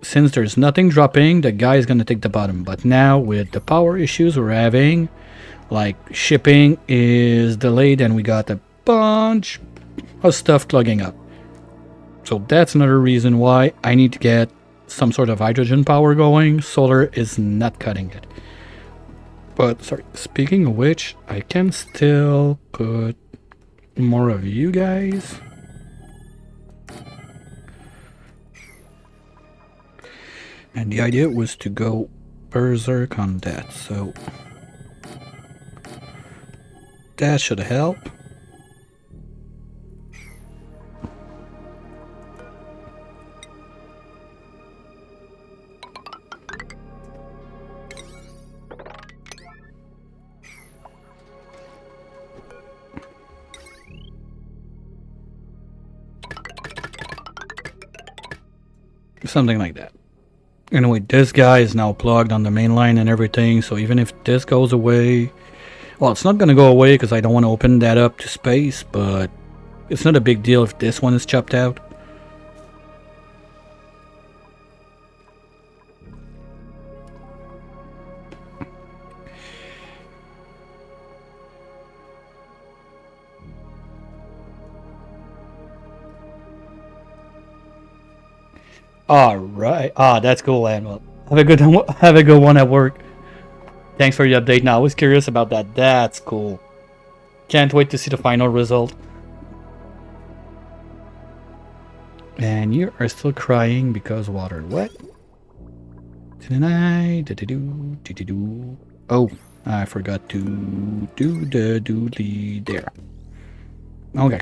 since there's nothing dropping, the guy is gonna take the bottom. But now with the power issues we're having, like shipping is delayed and we got a bunch of stuff clogging up. So that's another reason why I need to get some sort of hydrogen power going. Solar is not cutting it. But sorry, speaking of which, I can still put more of you guys. And the idea was to go berserk on that, so that should help. Something like that. Anyway, this guy is now plugged on the main line and everything, so even if this goes away, well, it's not going to go away because I don't want to open that up to space, but it's not a big deal if this one is chopped out. All right. Ah, that's cool, Animal. Have a good one at work. Thanks for the update. Now I was curious about that. That's cool. Can't wait to see the final result. And you are still crying because water. What? Oh, I forgot to do the doodly there. Okay.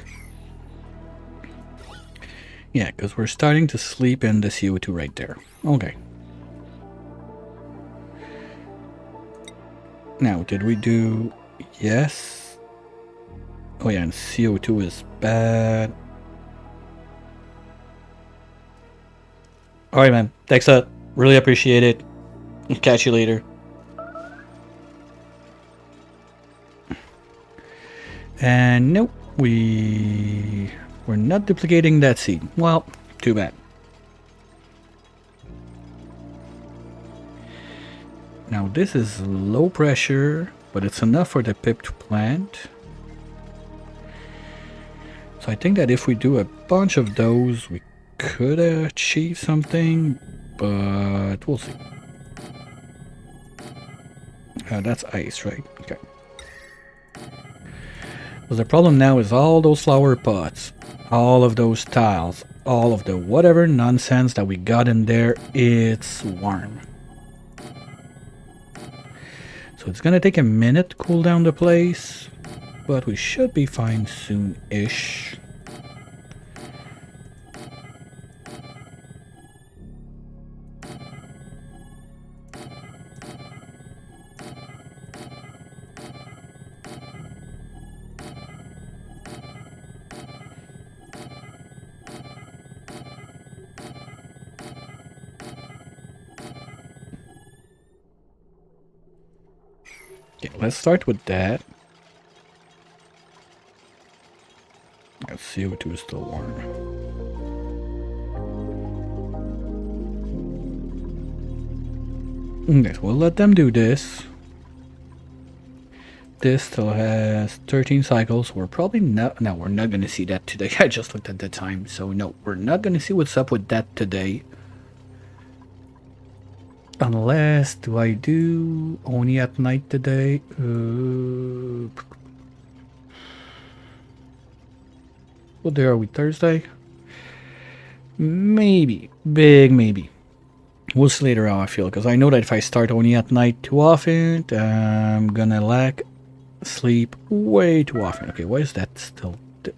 Yeah, because we're starting to sleep in the CO2 right there. Okay. Now, did we do... Yes. Oh yeah, and CO2 is bad. Alright, man. Thanks up. Really appreciate it. Catch you later. And nope, we're not duplicating that seed. Well, too bad. Now this is low pressure, but it's enough for the pip to plant. So I think that if we do a bunch of those, we could achieve something, but we'll see. That's ice, right? Okay. So the problem now is all those flower pots, all of those tiles, all of the whatever nonsense that we got in there, it's warm. So it's gonna take a minute to cool down the place, but we should be fine soon-ish. Okay, let's start with that. CO2 is still warm. Okay, so we'll let them do this. This still has 13 cycles. We're probably not... No, we're not going to see that today. I just looked at the time. So no, we're not going to see what's up with that today. Unless, do I do only at night today? What day are we? Thursday? Maybe. Big maybe. We'll see later how I feel, because I know that if I start only at night too often, I'm gonna lack sleep way too often. Okay, why is that still there?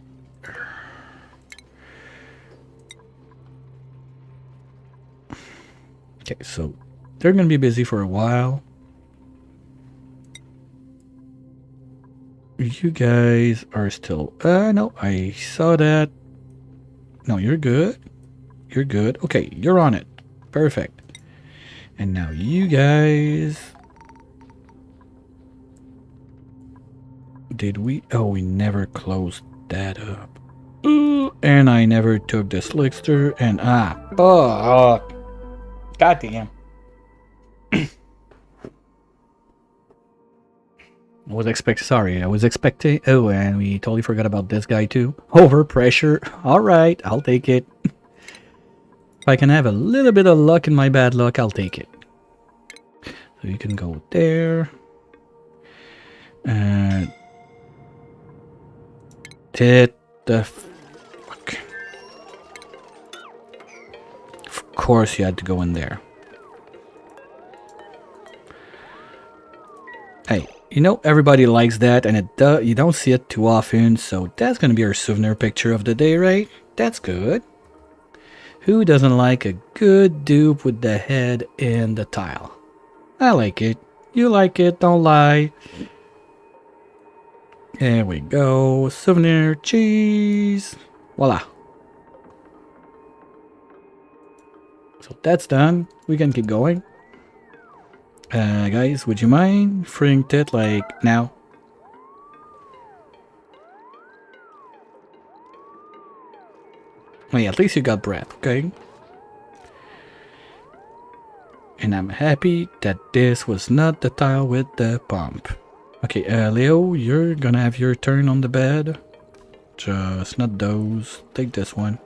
Okay, so they're gonna be busy for a while. You guys are still... no, I saw that. No, you're good. You're good. Okay, you're on it. Perfect. And now you guys... Did we... Oh, we never closed that up. Ooh, and I never took the slickster and... Oh, goddamn. I was expecting... Oh, and we totally forgot about this guy too. Overpressure. Alright, I'll take it. If I can have a little bit of luck in my bad luck, I'll take it. So you can go there. And... Hit the fuck. Of course you had to go in there. Hey, you know everybody likes that, and you don't see it too often, so that's gonna be our souvenir picture of the day, right? That's good. Who doesn't like a good dupe with the head in the tile? I like it. You like it, don't lie. There we go. Souvenir cheese. Voila. So that's done. We can keep going. Guys, would you mind freeing it like now? Oh yeah, at least you got breath, okay? And I'm happy that this was not the tile with the pump. Okay, Leo, you're gonna have your turn on the bed. Just not those. Take this one.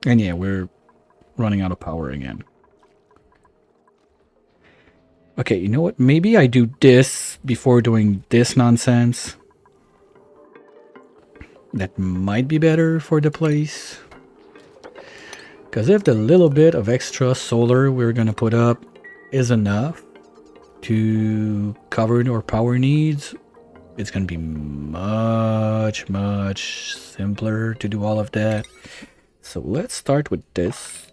And yeah, we're running out of power again. Okay, you know what? Maybe I do this before doing this nonsense. That might be better for the place. Because if the little bit of extra solar we're going to put up is enough to cover our power needs, it's going to be much, much simpler to do all of that. So let's start with this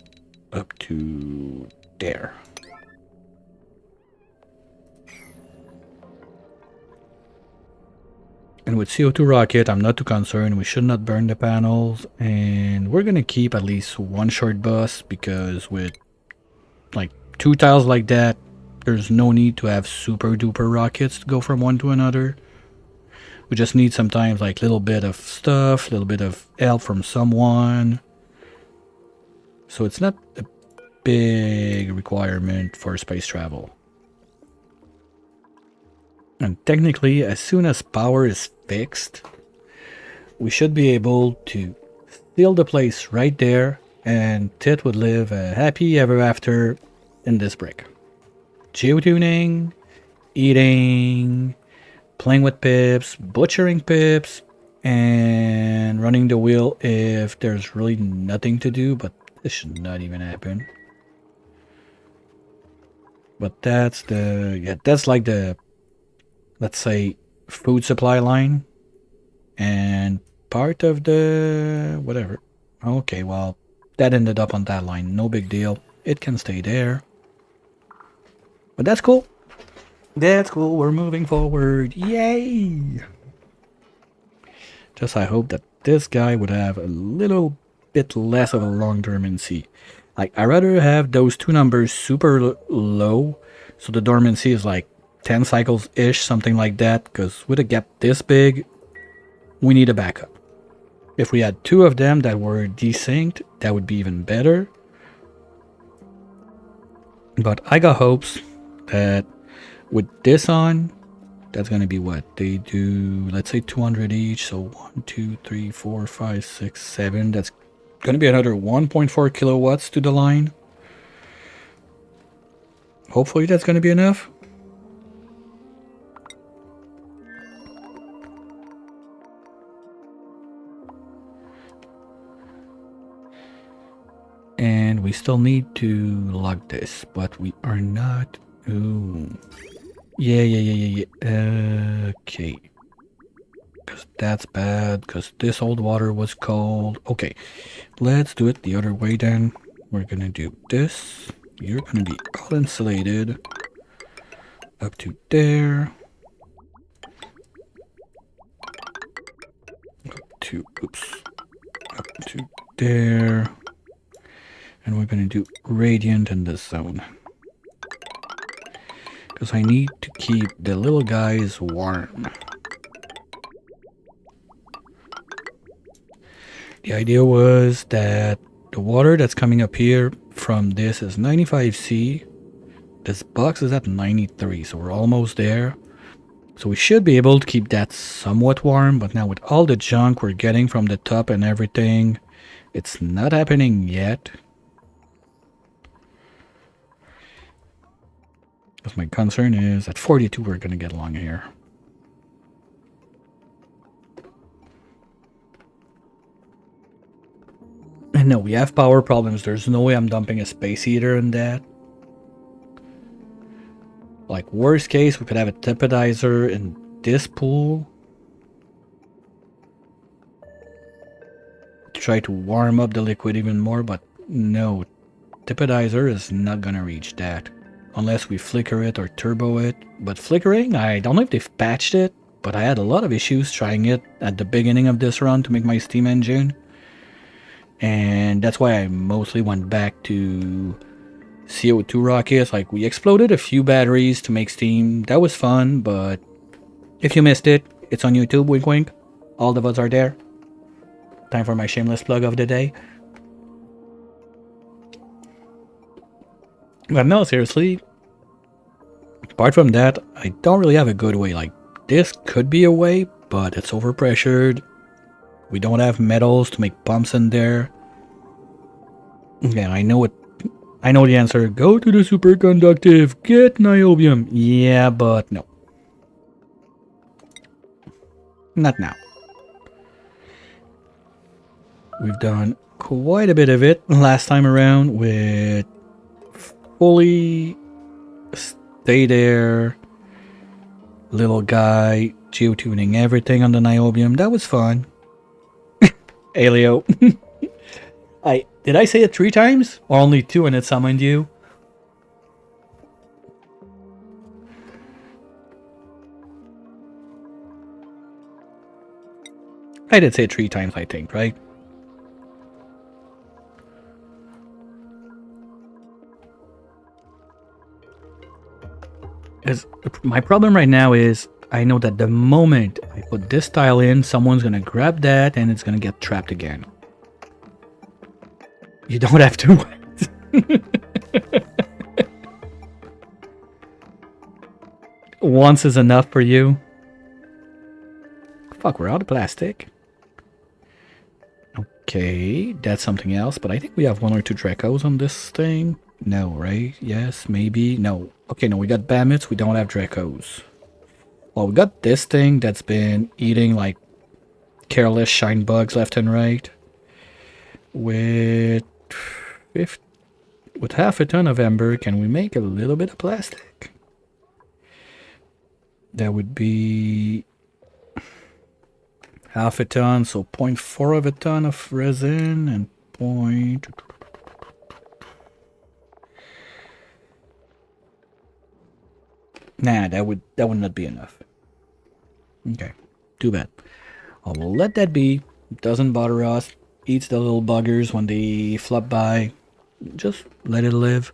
up to there. And with CO2 rocket, I'm not too concerned. We should not burn the panels. And we're going to keep at least one short bus because with like 2 tiles like that, there's no need to have super duper rockets to go from one to another. We just need sometimes like little bit of stuff, little bit of help from someone. So it's not a big requirement for space travel. And technically, as soon as power is fixed, we should be able to seal the place right there, and Tit would live a happy ever after in this brick. Geotuning, eating, playing with pips, butchering pips, and running the wheel if there's really nothing to do, but this should not even happen. But that's the, yeah, that's like the, let's say, food supply line. And part of the, whatever. Okay, well, that ended up on that line. No big deal. It can stay there. But that's cool. That's cool. We're moving forward. Yay! Just I hope that this guy would have a little bit less of a long dormancy. Like, I'd rather have those two numbers super low, so the dormancy is like 10 cycles-ish, something like that, because with a gap this big, we need a backup. If we had two of them that were desynced, that would be even better. But I got hopes that with this on, that's going to be what? They do, let's say 200 each, so 1, 2, 3, 4, 5, 6, 7. That's going to be another 1.4 kilowatts to the line. Hopefully that's going to be enough. And we still need to log this, but we are not. Ooh. Yeah. Okay. Because that's bad, because this old water was cold. Okay, let's do it the other way then. We're gonna do this. You're gonna be all insulated. Up to there. Up to, oops. Up to there. And we're gonna do radiant in this zone. Because I need to keep the little guys warm. The idea was that the water that's coming up here from this is 95C. This box is at 93, so we're almost there. So we should be able to keep that somewhat warm, but now with all the junk we're getting from the top and everything, it's not happening yet. Because my concern is at 42 we're going to get along here. And no, we have power problems. There's no way I'm dumping a space heater in that. Like, worst case, we could have a temperizer in this pool. Try to warm up the liquid even more, but no. Temperizer is not gonna reach that. Unless we flicker it or turbo it. But flickering, I don't know if they've patched it, but I had a lot of issues trying it at the beginning of this run to make my steam engine. And that's why I mostly went back to CO2 rockets. Like, we exploded a few batteries to make steam. That was fun, but if you missed it, it's on YouTube, wink wink. All the VODs are there. Time for my shameless plug of the day. But no, seriously, apart from that, I don't really have a good way. Like, this could be a way, but it's overpressured. We don't have metals to make pumps in there. Yeah, I know it. I know the answer. Go to the superconductive. Get niobium. Yeah, but no. Not now. We've done quite a bit of it last time around with fully stay there, little guy, geotuning everything on the niobium. That was fun. Alio. Did I say it 3 times? Or only 2 and it summoned you? I did say it 3 times, I think, right? My problem right now is I know that the moment I put this tile in, someone's gonna grab that and it's gonna get trapped again. You don't have to wait. Once is enough for you. Fuck, we're out of plastic. Okay, that's something else, but I think we have 1 or 2 Dracos on this thing. No, right? Yes, maybe. No. Okay, no, we got Bammits, we don't have Dracos. Well, we got this thing that's been eating like careless shine bugs left and right. With half a ton of ember, can we make a little bit of plastic? That would be half a ton, so 0.4 of a ton of resin and Nah, that would not be enough. Okay, too bad. I will let that be. It doesn't bother us. Eats the little buggers when they flop by. Just let it live.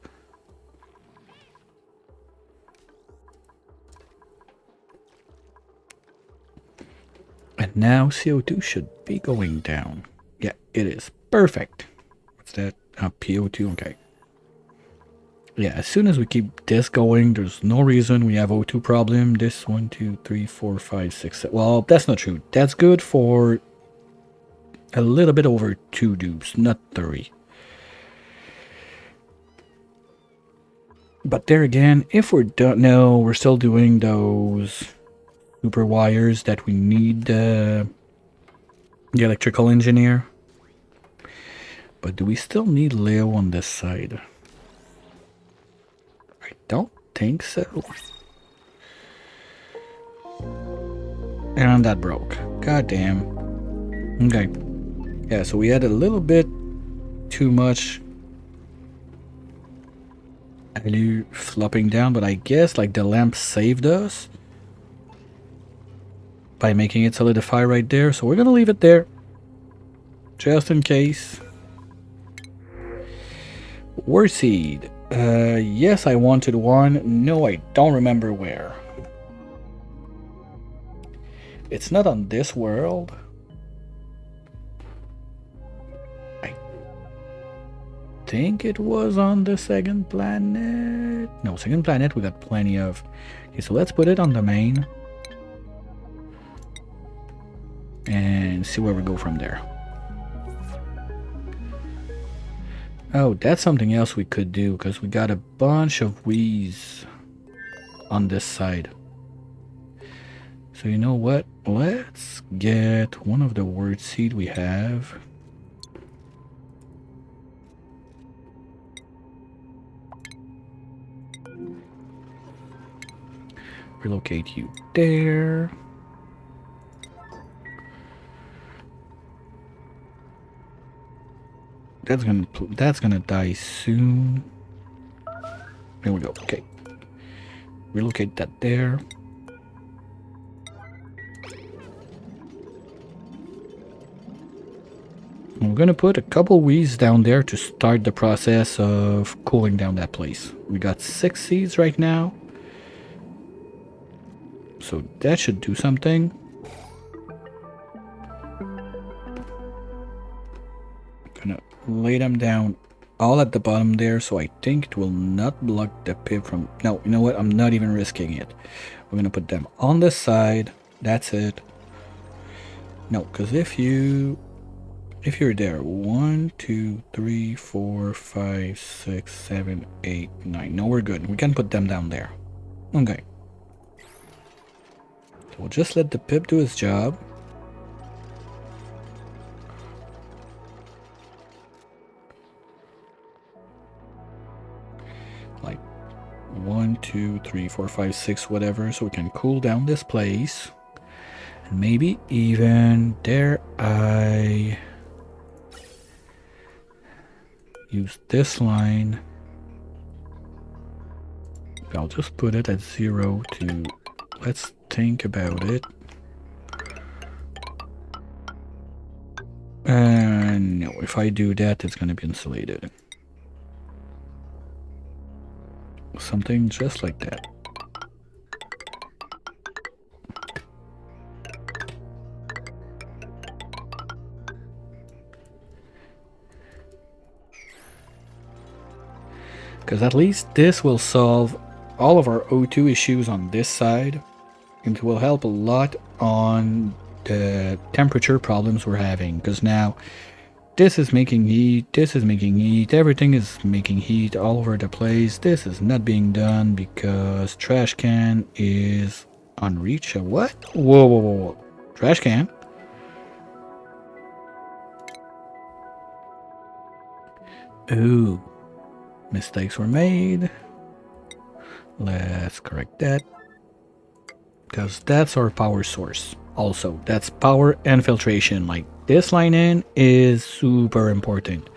And now CO2 should be going down. Yeah, it is. Perfect. What's that? PO2, okay. Yeah, as soon as we keep this going, there's no reason we have O2 problem. This 1, 2, 3, 4, 5, 6, 7. Well, that's not true. That's good for a little bit over 2 dupes, not 3. But there again, if we're done, no, we're still doing those super wires that we need the electrical engineer. But do we still need Leo on this side? I don't think so. And that broke. God damn. Okay. Yeah, so we had a little bit too much Alu flopping down, but I guess like the lamp saved us by making it solidify right there. So we're gonna leave it there just in case. War seed. Yes, I wanted one. No, I don't remember where. It's not on this world. I think it was on the second planet. No, second planet we got plenty of. Okay, so let's put it on the main. And see where we go from there. Oh, that's something else we could do, because we got a bunch of wheeze on this side. So you know what? Let's get one of the word seed we have. Relocate you there. That's gonna die soon. There we go. Okay. Relocate that there. And we're gonna put a couple weeds down there to start the process of cooling down that place. We got 6 seeds right now. So that should do something. Gonna lay them down all at the bottom there, so I think it will not block the pip from... No, you know what? I'm not even risking it. We're gonna put them on the side. That's it. No, because if you... if you're there, 1, 2, 3, 4, 5, 6, 7, 8, 9. No, we're good. We can put them down there. Okay. So we'll just let the pip do his job. Like 1, 2, 3, 4, 5, 6, whatever, so we can cool down this place. And maybe even dare I use this line. I'll just put it at 0 to, let's think about it. And no, if I do that, it's going to be insulated. Something just like that. Because at least this will solve all of our O2 issues on this side. And it will help a lot on the temperature problems we're having. Because now this is making heat, this is making heat, everything is making heat all over the place. This is not being done because trash can is on reach. What? Whoa, whoa, whoa, whoa. Trash can? Ooh. Mistakes were made. Let's correct that. Because that's our power source. Also, that's power and filtration. Like, this line in is super important.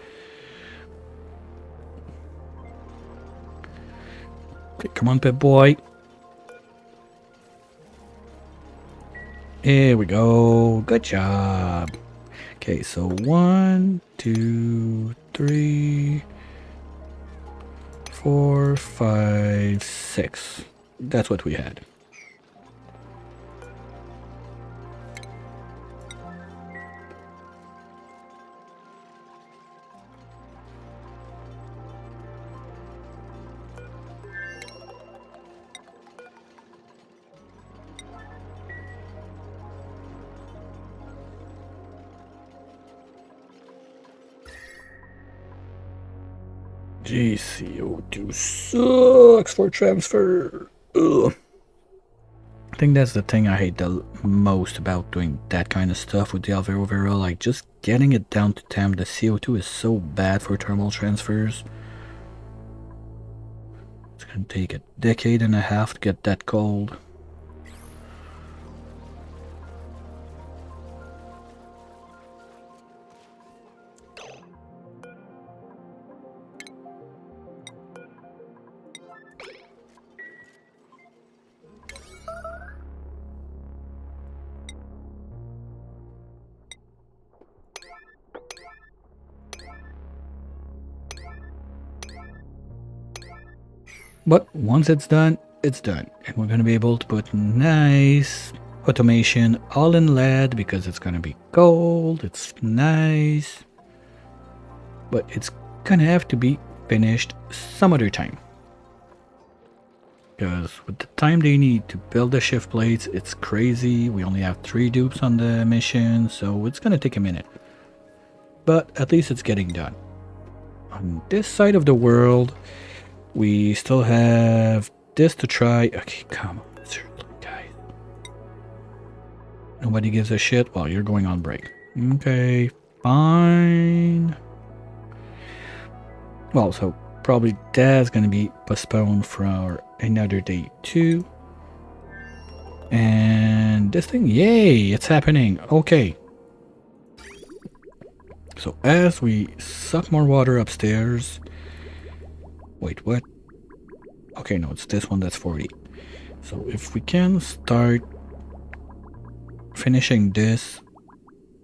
Okay, come on, Pip Boy. Here we go. Good job. Okay, so 1, 2, 3, 4, 5, 6. That's what we had. GCO2 sucks for transfer. Ugh. I think that's the thing I hate the most about doing that kind of stuff with the Alvaro, like just getting it down to temp. The CO2 is so bad for thermal transfers. It's gonna take a decade and a half to get that cold. But once it's done, and we're going to be able to put nice automation all in LED because it's going to be gold. It's nice, but it's going to have to be finished some other time. Because with the time they need to build the shift plates, it's crazy. We only have 3 dupes on the mission, so it's going to take a minute. But at least it's getting done. On this side of the world, we still have this to try. Okay, come on, seriously, guys. Nobody gives a shit while you're going on break. Okay, fine. Well, so probably that's gonna be postponed for another day too. And this thing, yay, it's happening. Okay. So as we suck more water upstairs. Wait, what? Okay, no, it's this one that's 40. So if we can start finishing this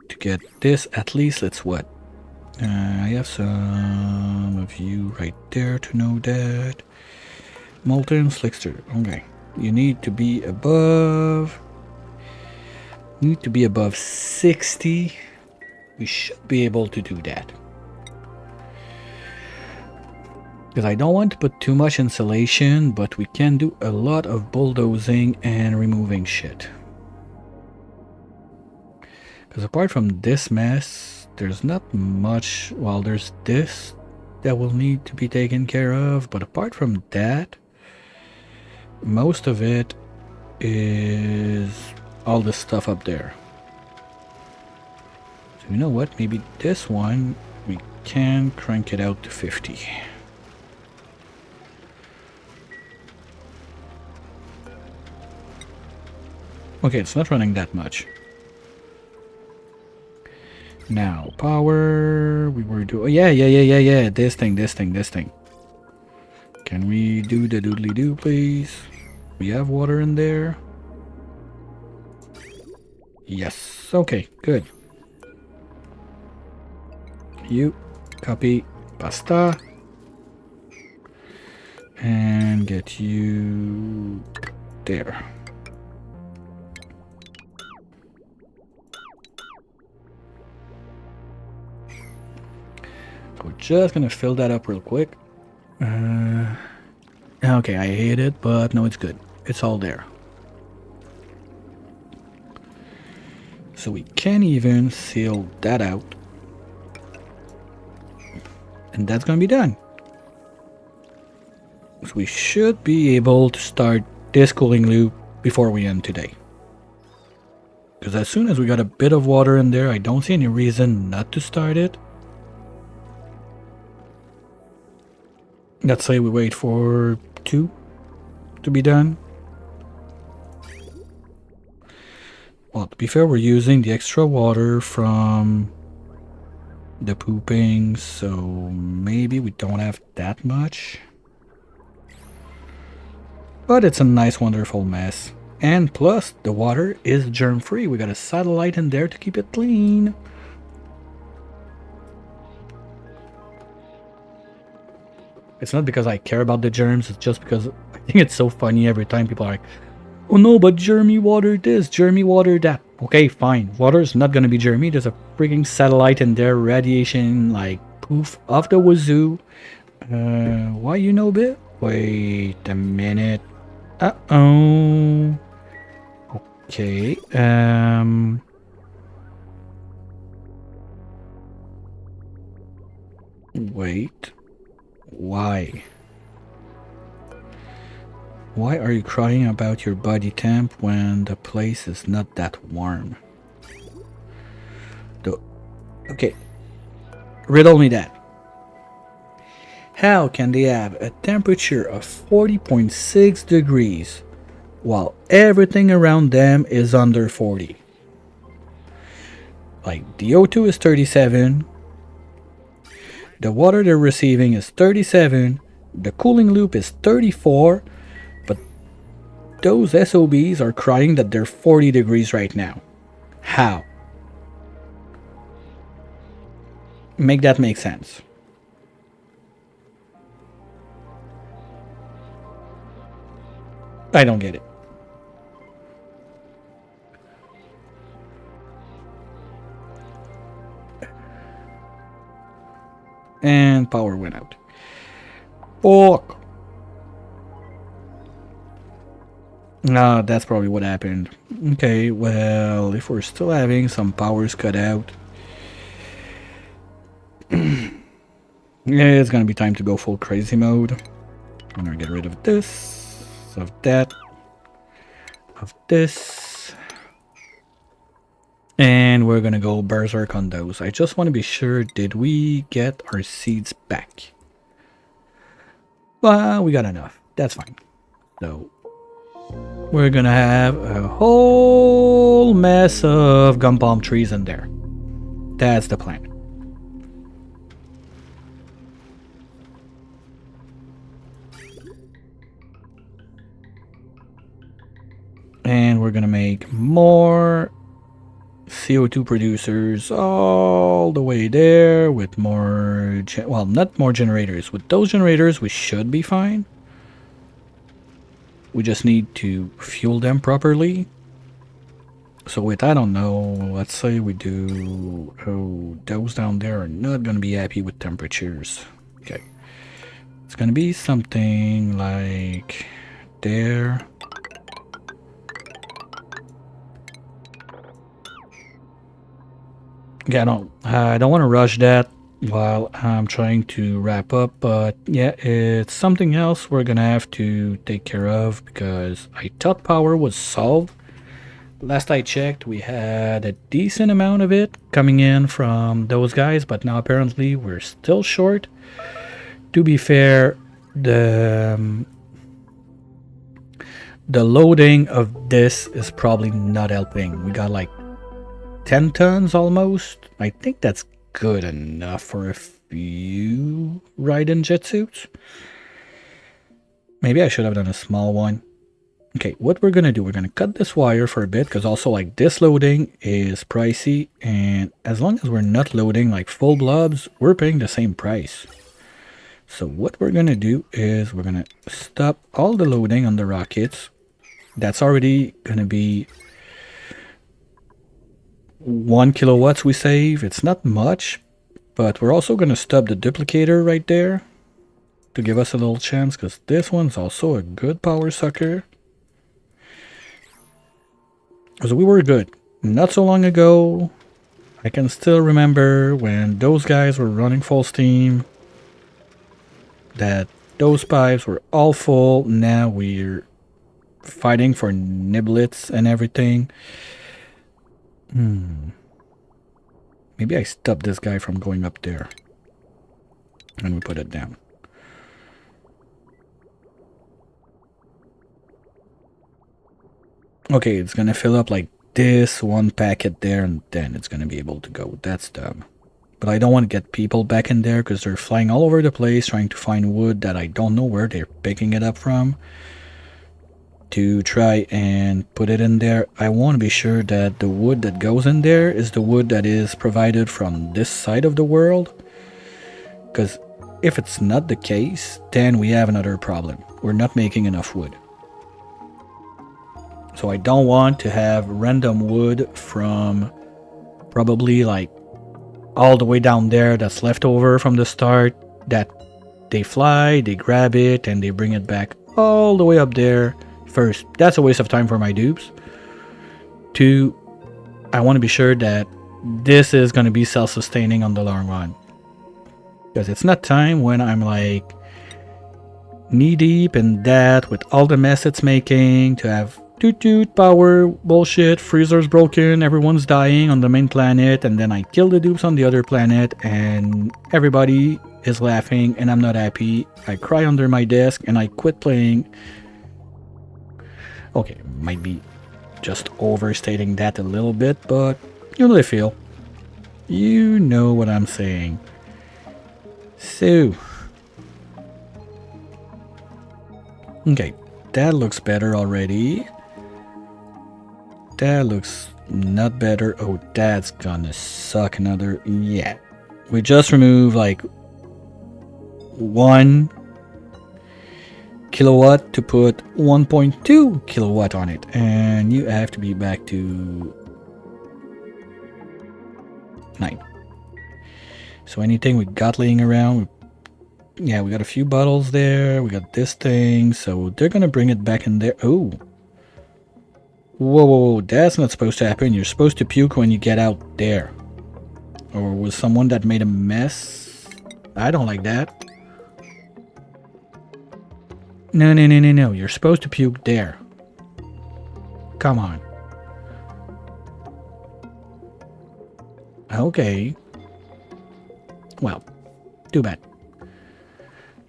to get this, at least it's what? I have some of you right there to know that. Molten Slickster. Okay. You need to be above 60. We should be able to do that. Because I don't want to put too much insulation, but we can do a lot of bulldozing and removing shit. Because apart from this mess, there's not much. Well, there's this that will need to be taken care of, but apart from that, most of it is all this stuff up there. So you know what? Maybe this one we can crank it out to 50. Okay, it's not running that much. Now, power, we were doing, oh, yeah, this thing. Can we do the doodly-doo, please? We have water in there. Yes, okay, good. You, copy, pasta. And get you there. We're just gonna fill that up real quick. Okay, I hate it, but no, it's good. It's all there. So we can even seal that out. And that's gonna be done. So we should be able to start this cooling loop before we end today. Because as soon as we got a bit of water in there, I don't see any reason not to start it. Let's say we wait for 2 to be done. Well, to be fair, we're using the extra water from the pooping, so maybe we don't have that much. But it's a nice, wonderful mess. And plus, the water is germ-free. We got a satellite in there to keep it clean. It's not because I care about the germs, it's just because I think it's so funny every time people are like, oh no, but germy water this, germy water that. Okay, fine. Water is not gonna be germy. There's a freaking satellite in there, radiation like poof off the wazoo. Why you know bit? Wait a minute. Uh-oh. Okay, wait. Why? Why are you crying about your body temp when the place is not that warm? Okay, riddle me that. How can they have a temperature of 40.6 degrees while everything around them is under 40? Like, the O2 is 37, the water they're receiving is 37, the cooling loop is 34, but those SOBs are crying that they're 40 degrees right now. How? Make that make sense. I don't get it. And power went out. Fuck. Ah, that's probably what happened. Okay, well, if we're still having some powers cut out, yeah, it's gonna be time to go full crazy mode. I'm gonna get rid of this, of that, of this, and we're gonna go berserk on those. I just want to be sure, did we get our seeds back? Well, we got enough. That's fine. So we're gonna have a whole mess of gum palm trees in there. That's the plan. And we're gonna make more CO2 producers all the way there with more, well, not more generators. With those generators, we should be fine. We just need to fuel them properly. So with, I don't know, let's say we do, oh, those down there are not gonna be happy with temperatures. Okay. It's gonna be something like there. Yeah, no, I don't want to rush that while I'm trying to wrap up, but yeah, it's something else we're gonna have to take care of because I thought power was solved. Last I checked, we had a decent amount of it coming in from those guys, but now apparently we're still short. To be fair, the loading of this is probably not helping. We got like 10 tons almost. I think that's good enough for a few Raiden jet suits. Maybe I should have done a small one. Okay, what we're gonna do, we're gonna cut this wire for a bit because also like this loading is pricey, and as long as we're not loading like full blobs, we're paying the same price. So what we're gonna do is we're gonna stop all the loading on the rockets. That's already gonna be 1 kilowatts we save. It's not much, but we're also gonna stop the duplicator right there to give us a little chance because this one's also a good power sucker. Because we were good. Not so long ago, I can still remember when those guys were running full steam, that those pipes were all full. Now we're fighting for niblets and everything. Maybe I stopped this guy from going up there. And we put it down. Okay, it's gonna fill up like this one packet there, and then it's gonna be able to go. That's dumb. But I don't want to get people back in there because they're flying all over the place trying to find wood that I don't know where they're picking it up from to try and put it in there. I want to be sure that the wood that goes in there is the wood that is provided from this side of the world, because if it's not the case, then we have another problem. We're not making enough wood. So I don't want to have random wood from probably like all the way down there that's left over from the start, that they fly, they grab it, and they bring it back all the way up there. First, that's a waste of time for my dupes. Two, I want to be sure that this is going to be self-sustaining on the long run. Because it's not time when I'm like knee deep in that with all the mess it's making to have toot power bullshit, freezer's broken, everyone's dying on the main planet, and then I kill the dupes on the other planet and everybody is laughing and I'm not happy. I cry under my desk and I quit playing. Okay, might be just overstating that a little bit, but you know the feel. You know what I'm saying. So, okay, that looks better already. That looks not better. Oh, that's gonna suck another. Yeah. We just removed like 1 kilowatt to put 1.2 kilowatt on it. And you have to be back to 9. So anything we got laying around, yeah, we got a few bottles there. We got this thing. So they're gonna bring it back in there. Oh. Whoa, that's not supposed to happen. You're supposed to puke when you get out there. Or was someone that made a mess? I don't like that. No. You're supposed to puke there. Come on. Okay. Well, too bad.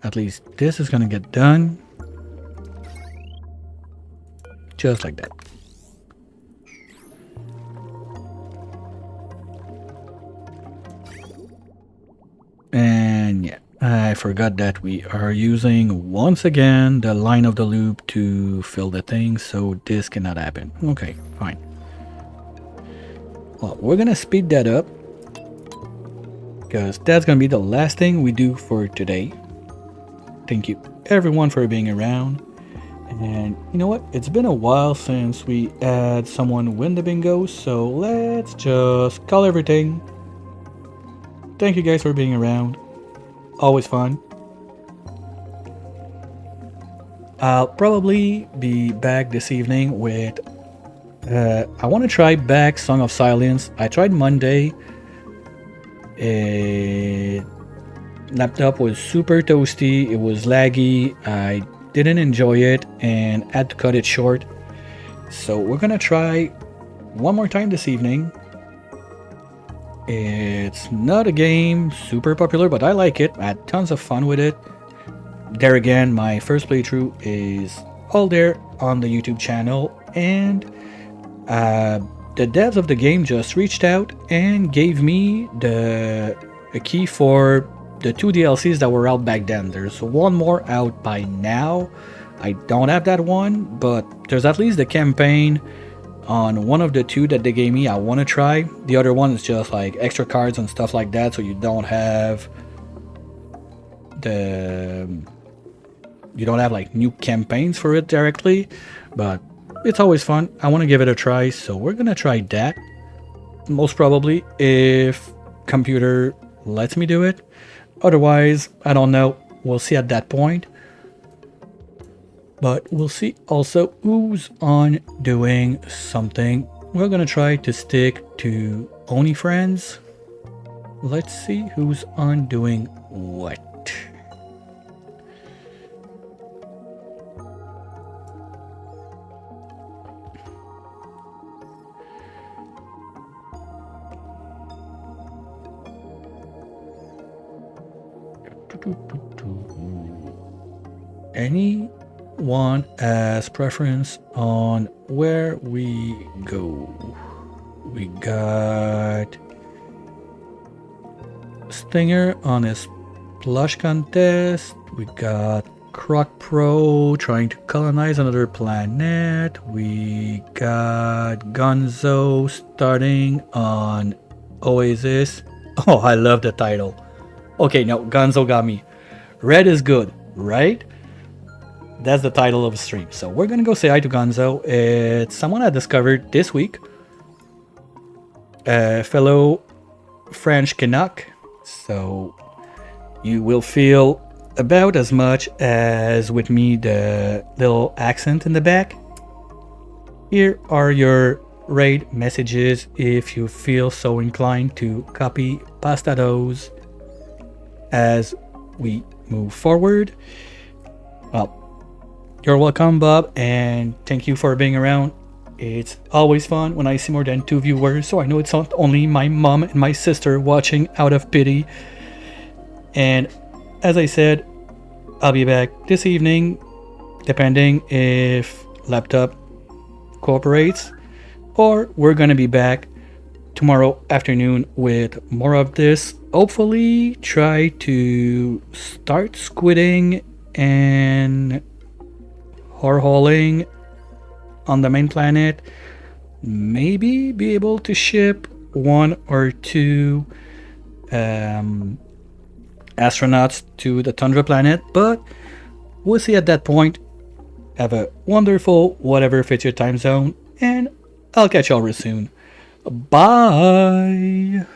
At least this is gonna get done. Just like that. And yeah, I forgot that we are using once again the line of the loop to fill the thing, so this cannot happen. Okay, fine. Well, we're gonna speed that up because that's gonna be the last thing we do for today. Thank you everyone for being around. And you know what? It's been a while since we had someone win the bingo, so let's just call everything. Thank you guys for being around. Always fun. I'll probably be back this evening with... I want to try back Song of Silence. I tried Monday. Laptop was super toasty, it was laggy, I didn't enjoy it and had to cut it short. So we're gonna try one more time this evening. It's not a game super popular, but I like it. I had tons of fun with it. There again, my first playthrough is all there on the YouTube channel, and the devs of the game just reached out and gave me a key for the 2 DLCs that were out back then. There's one more out by now. I don't have that one, but there's at least the campaign on one of the 2 that they gave me. I want to try. The other one is just like extra cards and stuff like that, so you don't have like new campaigns for it directly, but it's always fun. I want to give it a try, so we're gonna try that most probably if computer lets me do it. Otherwise, I don't know, we'll see at that point. But we'll see also who's on doing something. We're gonna try to stick to only friends. Let's see who's on doing what. Anyone has preference on where we go? We got Stinger on his plush contest. We got Croc Pro trying to colonize another planet. We got Gonzo starting on Oasis. Oh, I love the title. Okay, no, Gonzo got me. Red is good, right? That's the title of the stream. So we're gonna go say hi to Gonzo. It's someone I discovered this week. A fellow French Canuck. So you will feel about as much as with me the little accent in the back. Here are your raid messages if you feel so inclined to copy pasta those as we move forward. Well, you're welcome, Bob, and thank you for being around. It's always fun when I see more than 2 viewers, so I know it's not only my mom and my sister watching out of pity. And as I said, I'll be back this evening, depending if laptop cooperates, or we're gonna be back tomorrow afternoon with more of this. Hopefully try to start squidding and hauling on the main planet. Maybe be able to ship 1 or 2 astronauts to the Tundra planet, but we'll see at that point. Have a wonderful whatever fits your time zone, and I'll catch y'all real soon. Bye!